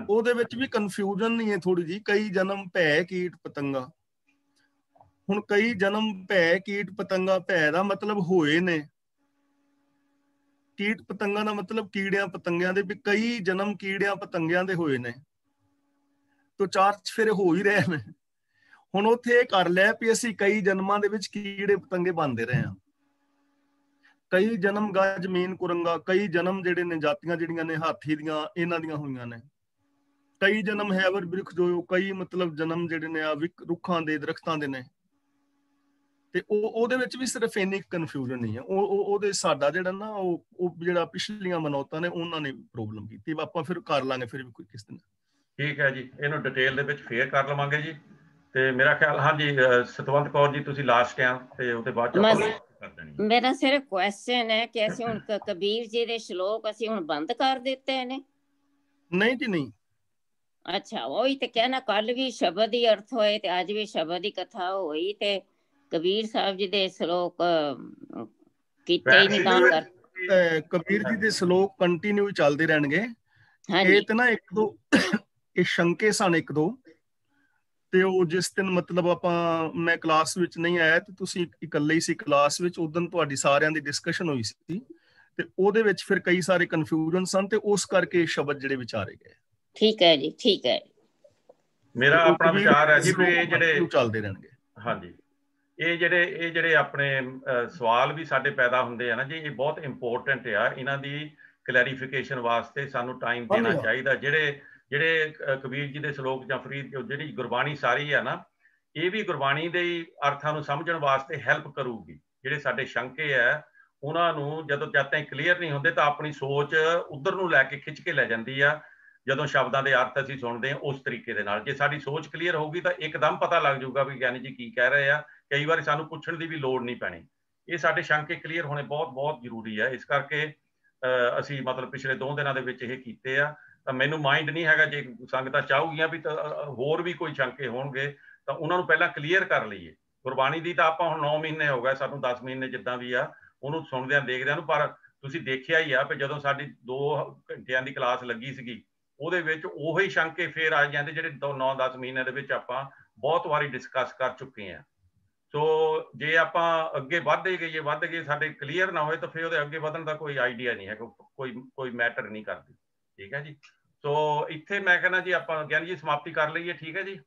ਉਹਦੇ ਵਿੱਚ ਵੀ ਕਨਫਿਊਜ਼ਨ ਨਹੀਂ ਹੈ ਥੋੜੀ ਜੀ। ਕਈ ਜਨਮ ਭੈ ਕੀਟ ਪਤੰਗਾ, ਹੁਣ ਕਈ ਜਨਮ ਭੈ ਕੀਟ ਪਤੰਗਾ, ਭੈ ਦਾ ਮਤਲਬ ਹੋਏ ਨੇ, ਕੀਟ ਪਤੰਗਾਂ ਦਾ ਮਤਲਬ ਕੀੜਿਆਂ ਪਤੰਗਿਆਂ ਦੇ, ਵੀ ਕਈ ਜਨਮ ਕੀੜਿਆਂ ਪਤੰਗਿਆਂ ਦੇ ਹੋਏ ਨੇ, ਤੋ 4 ਫਿਰ ਹੋ ਹੀ ਰਹੇ ਨੇ। ਹੁਣ ਉੱਥੇ ਇਹ ਕਰ ਲਿਆ ਵੀ ਅਸੀਂ ਕਈ ਜਨਮਾਂ ਦੇ ਵਿੱਚ ਕੀੜੇ ਪਤੰਗੇ ਬਣਦੇ ਰਹੇ ਹਾਂ। ਕਈ ਜਨਮ ਗਾ ਜ਼ਮੀਨ ਕੁਰੰਗਾ, ਕਈ ਜਨਮ ਜਿਹੜੇ ਨੇ ਜਾਤੀਆਂ ਜਿਹੜੀਆਂ ਨੇ ਹਾਥੀ ਦੀਆਂ, ਇਹਨਾਂ ਦੀਆਂ ਹੋਈਆਂ ਨੇ। ਕਈ ਜਨਮ ਹੈਵਰ ਬਿਰਖ ਜੋ, ਕਈ ਮਤਲਬ ਜਨਮ ਜਿਹੜੇ ਨੇ ਆ ਰੁੱਖਾਂ ਦੇ, ਦਰਖਤਾਂ ਦੇ ਨੇ। ਤੇ ਉਹਦੇ ਵਿੱਚ ਵੀ ਸਿਰਫ ਇੰਨੀ ਕਨਫਿਊਜ਼ਨ ਨਹੀਂ ਹੈ। ਉਹਦੇ ਸਾਡਾ ਜਿਹੜਾ ਨਾ ਉਹ ਜਿਹੜਾ ਪਿਛਲੀਆਂ ਮਨੌਤਾਂ ਨੇ ਉਹਨਾਂ ਨੇ ਪ੍ਰੋਬਲਮ ਕੀਤੀ। ਆਪਾਂ ਫਿਰ ਕਰ ਲਾਂਗੇ ਫਿਰ ਵੀ ਕੋਈ ਕਿਸ ਦਿਨ। ਠੀਕ ਹੈ ਜੀ, ਇਹਨੂੰ ਡਿਟੇਲ ਦੇ ਵਿੱਚ ਫੇਰ ਕਰ ਲਵਾਂਗੇ ਜੀ। ਤੇ ਮੇਰਾ ਖਿਆਲ, ਹਾਂਜੀ ਸਤਵੰਤ ਕੌਰ ਜੀ ਤੁਸੀਂ ਲਾਸਟ ਆ, ਤੇ ਉਹਦੇ ਬਾਅਦ ਕਰ ਦੇਣੀ। ਮੇਰਾ ਸਿਰਫ ਕੁਐਸਚਨ ਹੈ ਕਿ ਅਸੀਂ ਹੁਣ ਕਬੀਰ ਜੀ ਦੇ ਸ਼ਲੋਕ ਅਸੀਂ ਹੁਣ ਬੰਦ ਕਰ ਦਿੱਤੇ ਨੇ। ਨਹੀਂ ਜੀ ਨਹੀਂ। ਅੱਛਾ, ਉਹੀ ਤੇ ਕਹਿਣਾ, ਕੱਲ ਵੀ ਸ਼ਬਦ ਹੀ ਅਰਥ ਹੋਏ ਤੇ ਅੱਜ ਵੀ ਸ਼ਬਦ ਹੀ ਕਥਾ ਹੋਈ ਤੇ ਕਬੀਰ ਸਾਹਿਬ ਜੀ ਦੇ ਸ਼ਲੋਕ ਕੀਤੇ ਹੀ ਨਹੀਂ ਤਾਂ ਕਰ। ਕਬੀਰ ਜੀ ਦੇ ਸ਼ਲੋਕ ਕੰਟੀਨਿਊ ਚੱਲਦੇ ਰਹਿਣਗੇ। ਇਹ ਤੇ ਨਾ ਇੱਕ ਦੋ ਇਹ ਸ਼ੰਕੇ ਸਨ ਇੱਕ ਦੋ, ਤੇ ਉਹ ਜਿਸ ਦਿਨ ਮਤਲਬ ਮੈਂ ਕਲਾਸ ਵਿੱਚ ਨਹੀਂ ਆਇਆ ਤੇ ਤੁਸੀਂ ਇਕੱਲੇ ਹੀ ਸੀ ਕਲਾਸ ਵਿੱਚ, ਉਦੋਂ ਤੁਹਾਡੀ ਸਾਰਿਆਂ ਦੀ ਡਿਸਕਸ਼ਨ ਹੋਈ ਸੀ ਤੇ ਉਹਦੇ ਵਿੱਚ ਫਿਰ ਕਈ ਸਾਰੇ ਕਨਫਿਊਜ਼ਨ ਸਨ ਤੇ ਉਸ ਕਰਕੇ ਸ਼ਬਦ ਜਿਹੜੇ ਵਿਚਾਰੇ ਗਏ। ਠੀਕ ਹੈ ਜੀ, ਠੀਕ ਹੈ। ਮੇਰਾ ਆਪਣਾ ਵਿਚਾਰ ਹੈ ਜੀ ਵੀ ਇਹ ਜਿਹੜੇ ਚੱਲਦੇ ਰਹਿਣਗੇ। ਹਾਂਜੀ, ਇਹ ਜਿਹੜੇ ਆਪਣੇ ਸਵਾਲ ਵੀ ਸਾਡੇ ਪੈਦਾ ਹੁੰਦੇ ਆ ਨਾ ਜੀ, ਇਹ ਬਹੁਤ ਇੰਪੋਰਟੈਂਟ ਆ। ਇਹਨਾਂ ਦੀ ਕਲੈਰੀਫਿਕੇਸ਼ਨ ਵਾਸਤੇ ਸਾਨੂੰ ਟਾਈਮ ਦੇਣਾ ਚਾਹੀਦਾ। ਜਿਹੜੇ ਕਬੀਰ ਜੀ ਦੇ ਸ਼ਲੋਕ ਜਾਂ ਫਰੀਦ ਜਿਹੜੀ ਗੁਰਬਾਣੀ ਸਾਰੀ ਆ ਨਾ, ਇਹ ਵੀ ਗੁਰਬਾਣੀ ਦੇ ਅਰਥਾਂ ਨੂੰ ਸਮਝਣ ਵਾਸਤੇ ਹੈਲਪ ਕਰੂਗੀ। ਜਿਹੜੇ ਸਾਡੇ ਸ਼ੰਕੇ ਆ ਉਹਨਾਂ ਨੂੰ ਜਦੋਂ ਜਦ ਤੱਕ ਕਲੀਅਰ ਨਹੀਂ ਹੁੰਦੇ ਤਾਂ ਆਪਣੀ ਸੋਚ ਉਧਰ ਨੂੰ ਲੈ ਕੇ ਖਿੱਚ ਕੇ ਲੈ ਜਾਂਦੀ ਆ। ਜਦੋਂ ਸ਼ਬਦਾਂ ਦੇ ਅਰਥ ਅਸੀਂ ਸੁਣਦੇ ਹਾਂ ਉਸ ਤਰੀਕੇ ਦੇ ਨਾਲ, ਜੇ ਸਾਡੀ ਸੋਚ ਕਲੀਅਰ ਹੋਊਗੀ ਤਾਂ ਇੱਕਦਮ ਪਤਾ ਲੱਗ ਜਾਊਗਾ ਵੀ ਗਿਆਨੀ ਜੀ ਕੀ ਕਹਿ ਰਹੇ ਆ। ਕਈ ਵਾਰੀ ਸਾਨੂੰ ਪੁੱਛਣ ਦੀ ਵੀ ਲੋੜ ਨਹੀਂ ਪੈਣੀ। ਇਹ ਸਾਡੇ ਸ਼ੰਕੇ ਕਲੀਅਰ ਹੋਣੇ ਬਹੁਤ ਬਹੁਤ ਜ਼ਰੂਰੀ ਆ। ਇਸ ਕਰਕੇ ਅਸੀਂ ਮਤਲਬ ਪਿਛਲੇ 2 ਦਿਨਾਂ ਦੇ ਵਿੱਚ ਇਹ ਕੀਤੇ ਆ। ਤਾਂ ਮੈਨੂੰ ਮਾਈਂਡ ਨਹੀਂ ਹੈਗਾ, ਜੇ ਸੰਗਤਾਂ ਚਾਹੂਗੀਆਂ ਵੀ ਤਾਂ ਹੋਰ ਵੀ ਕੋਈ ਸ਼ੰਕੇ ਹੋਣਗੇ ਤਾਂ ਉਹਨਾਂ ਨੂੰ ਪਹਿਲਾਂ ਕਲੀਅਰ ਕਰ ਲਈਏ। ਗੁਰਬਾਣੀ ਦੀ ਤਾਂ ਆਪਾਂ ਹੁਣ 9 ਮਹੀਨੇ ਹੋ ਗਏ ਸਾਨੂੰ, 10 ਮਹੀਨੇ ਜਿੱਦਾਂ ਵੀ ਆ ਉਹਨੂੰ ਸੁਣਦਿਆਂ ਦੇਖਦਿਆਂ ਨੂੰ। ਪਰ ਤੁਸੀਂ ਦੇਖਿਆ ਹੀ ਆ ਵੀ ਜਦੋਂ ਸਾਡੀ 2 ਘੰਟਿਆਂ ਦੀ ਕਲਾਸ ਲੱਗੀ ਸੀਗੀ ਉਹਦੇ ਵਿੱਚ ਉਹੀ ਸ਼ੰਕੇ ਫੇਰ ਆ ਜਾਂਦੇ ਜਿਹੜੇ 9-10 ਮਹੀਨਿਆਂ ਦੇ ਵਿੱਚ ਆਪਾਂ ਬਹੁਤ ਵਾਰੀ ਡਿਸਕਸ ਕਰ ਚੁੱਕੇ ਹਾਂ। ਸੋ ਜੇ ਆਪਾਂ ਅੱਗੇ ਵੱਧਦੇ ਗਏ ਸਾਡੇ ਕਲੀਅਰ ਨਾ ਹੋਏ ਤਾਂ ਫਿਰ ਉਹਦੇ ਅੱਗੇ ਵਧਣ ਦਾ ਕੋਈ ਆਈਡੀਆ ਨਹੀਂ ਹੈ, ਕੋਈ ਮੈਟਰ ਨਹੀਂ ਕਰਦੀ। ਠੀਕ ਹੈ ਜੀ। ਸੋ ਇੱਥੇ ਮੈਂ ਕਹਿੰਦਾ ਜੀ ਆਪਾਂ ਗਿਆਨੀ ਜੀ ਸਮਾਪਤੀ ਕਰ ਲਈਏ। ਠੀਕ ਹੈ ਜੀ।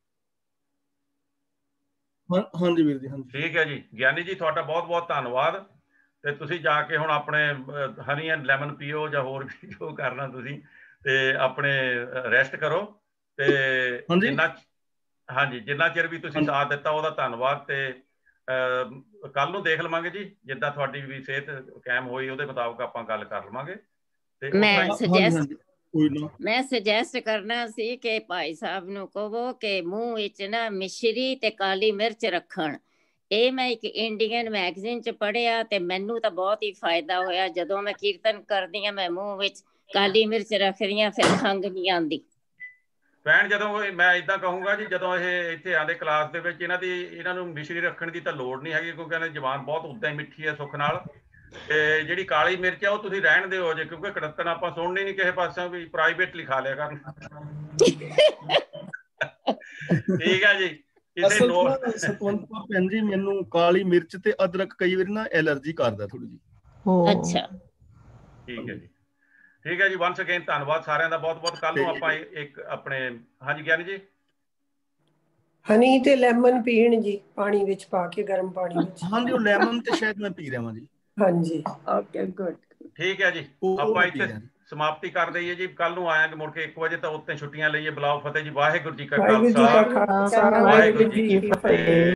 ਹਾਂਜੀ ਵੀਰ ਜੀ, ਹਾਂਜੀ ਠੀਕ ਹੈ ਜੀ। ਗਿਆਨੀ ਜੀ ਤੁਹਾਡਾ ਬਹੁਤ ਬਹੁਤ ਧੰਨਵਾਦ। ਤੇ ਤੁਸੀਂ ਜਾ ਕੇ ਹੁਣ ਆਪਣੇ ਹਨੀ ਐਂਡ ਲੈਮਨ ਪੀਓ ਜਾਂ ਹੋਰ ਵੀ ਜੋ ਕਰਨਾ ਤੁਸੀਂ, ਤੇ ਆਪਣੇ ਰੈਸਟ ਕਰੋ। ਤੇ ਜਿੰਨਾ ਚਿਰ ਵੀ ਤੁਸੀਂ ਸਾਥ ਦਿੱਤਾ ਉਹਦਾ ਧੰਨਵਾਦ। ਤੇ ਕੱਲ ਨੂੰ ਦੇਖ ਲਵਾਂਗੇ ਜੀ, ਜਿੱਦਾਂ ਤੁਹਾਡੀ ਵੀ ਸਿਹਤ ਕਾਇਮ ਹੋਈ ਉਹਦੇ ਮੁਤਾਬਕ ਆਪਾਂ ਗੱਲ ਕਰ ਲਵਾਂਗੇ। ਤੇ ਮੈਂ ਸੁਜੈਸਟ ਕਰਨਾ ਸੀ ਕਿ ਭਾਈ ਸਾਹਿਬ ਨੂੰ ਕਹੋ ਕਿ ਮੂੰਹ ਵਿੱਚ ਨਾ ਮਿਸ਼ਰੀ ਤੇ ਕਾਲੀ ਮਿਰਚ ਰੱਖਣ। ਇਹ ਮੈਂ ਇੱਕ ਇੰਡੀਅਨ ਮੈਗਜ਼ੀਨ 'ਚ ਪੜ੍ਹਿਆ ਤੇ ਮੈਨੂੰ ਤਾਂ ਬਹੁਤ ਹੀ ਫਾਇਦਾ ਹੋਇਆ। ਜਦੋਂ ਮੈਂ ਕੀਰਤਨ ਕਰਦੀ ਹਾਂ ਮੈਂ ਮੂੰਹ ਵਿੱਚ ਕਾਲੀ ਮਿਰਚ ਰੱਖਦੀ ਹਾਂ, ਫਿਰ ਖੰਘ ਨਹੀਂ ਆਉਂਦੀ। ਭੈਣ ਜਦੋਂ ਮੈਂ ਏਦਾਂ ਕਹੂੰਗਾ ਜੀ, ਜਦੋਂ ਇਹ ਇੱਥੇ ਆਉਂਦੇ ਕਲਾਸ ਦੇ ਵਿੱਚ ਇਹਨਾਂ ਨੂੰ ਮਿਸ਼ਰੀ ਰੱਖਣ ਦੀ ਤਾਂ ਲੋੜ ਨਹੀਂ ਹੈਗੀ, ਕਿਉਂਕਿ ਇਹਨਾਂ ਦੀ ਜ਼ੁਬਾਨ ਬਹੁਤ ਉੱਦਾਂ ਹੀ ਮਿੱਠੀ ਹੈ ਸੁੱਖ ਨਾਲ। ਤੇ ਜਿਹੜੀ ਕਾਲੀ ਮਿਰਚ ਆ ਉਹ ਤੁਸੀਂ ਰਹਿਣ ਦਿਓ ਜੇ, ਕਿਉਂਕਿ ਕੜਤਨ ਆਪਾਂ ਸੁਣਨੀ ਨਹੀਂ ਕਿਸੇ ਪਾਸਿਓਂ, ਵੀ ਪ੍ਰਾਈਵੇਟ ਲਿਖਾ ਲਿਆ ਕਰਨ। ਠੀਕ ਹੈ ਜੀ। ਸਤਵੰਤ ਭੈਣ ਜੀ, ਮੈਨੂੰ ਕਾਲੀ ਮਿਰਚ ਤੇ ਅਦਰਕ ਕਈ ਵਾਰੀ ਨਾ ਐਲਰਜੀ ਕਰਦਾ ਥੋੜੀ ਜੀ। ਅੱਛਾ, ਠੀਕ ਹੈ ਜੀ। ਠੀਕ ਹੈ ਜੀ। ਵਨਸ ਅਗੇਨ ਧੰਨਵਾਦ ਸਾਰਿਆਂ ਦਾ ਬਹੁਤ ਬਹੁਤ। ਕੱਲ ਨੂੰ ਆਪਾਂ ਇੱਕ ਆਪਣੇ ਹਾਂਜੀ ਗਿਆਨੀ ਜੀ ਹਨੀ ਤੇ ਲੈਮਨ ਪੀਣ ਜੀ, ਪਾਣੀ ਵਿੱਚ ਪਾ ਕੇ, ਗਰਮ ਪਾਣੀ ਵਿੱਚ। ਹਾਂਜੀ, ਉਹ ਲੈਮਨ ਤੇ ਸ਼ਾਇਦ ਮੈਂ ਪੀ ਰਿਹਾ ਜੀ। ਹਾਂਜੀ, ਓਕੇ, ਗੁੱਡ। ਠੀਕ ਹੈ ਜੀ। ਆਪਾਂ ਇੱਥੇ ਸਮਾਪਤੀ ਕਰ ਦਈਏ ਜੀ। ਕੱਲ ਨੂੰ ਆਵਾਂਗੇ ਮੁੜ ਕੇ 1 ਵਜੇ, ਤਾਂ ਉੱਤੇ ਛੁੱਟੀਆਂ ਲਈਏ। ਬੁਲਾਓ ਫਤਿਹ ਜੀ। ਵਾਹਿਗੁਰੂ ਜੀ ਕਾ ਖਾਲਸਾ, ਵਾਹਿਗੁਰੂ ਜੀ ਕੀ ਫਤਿਹ।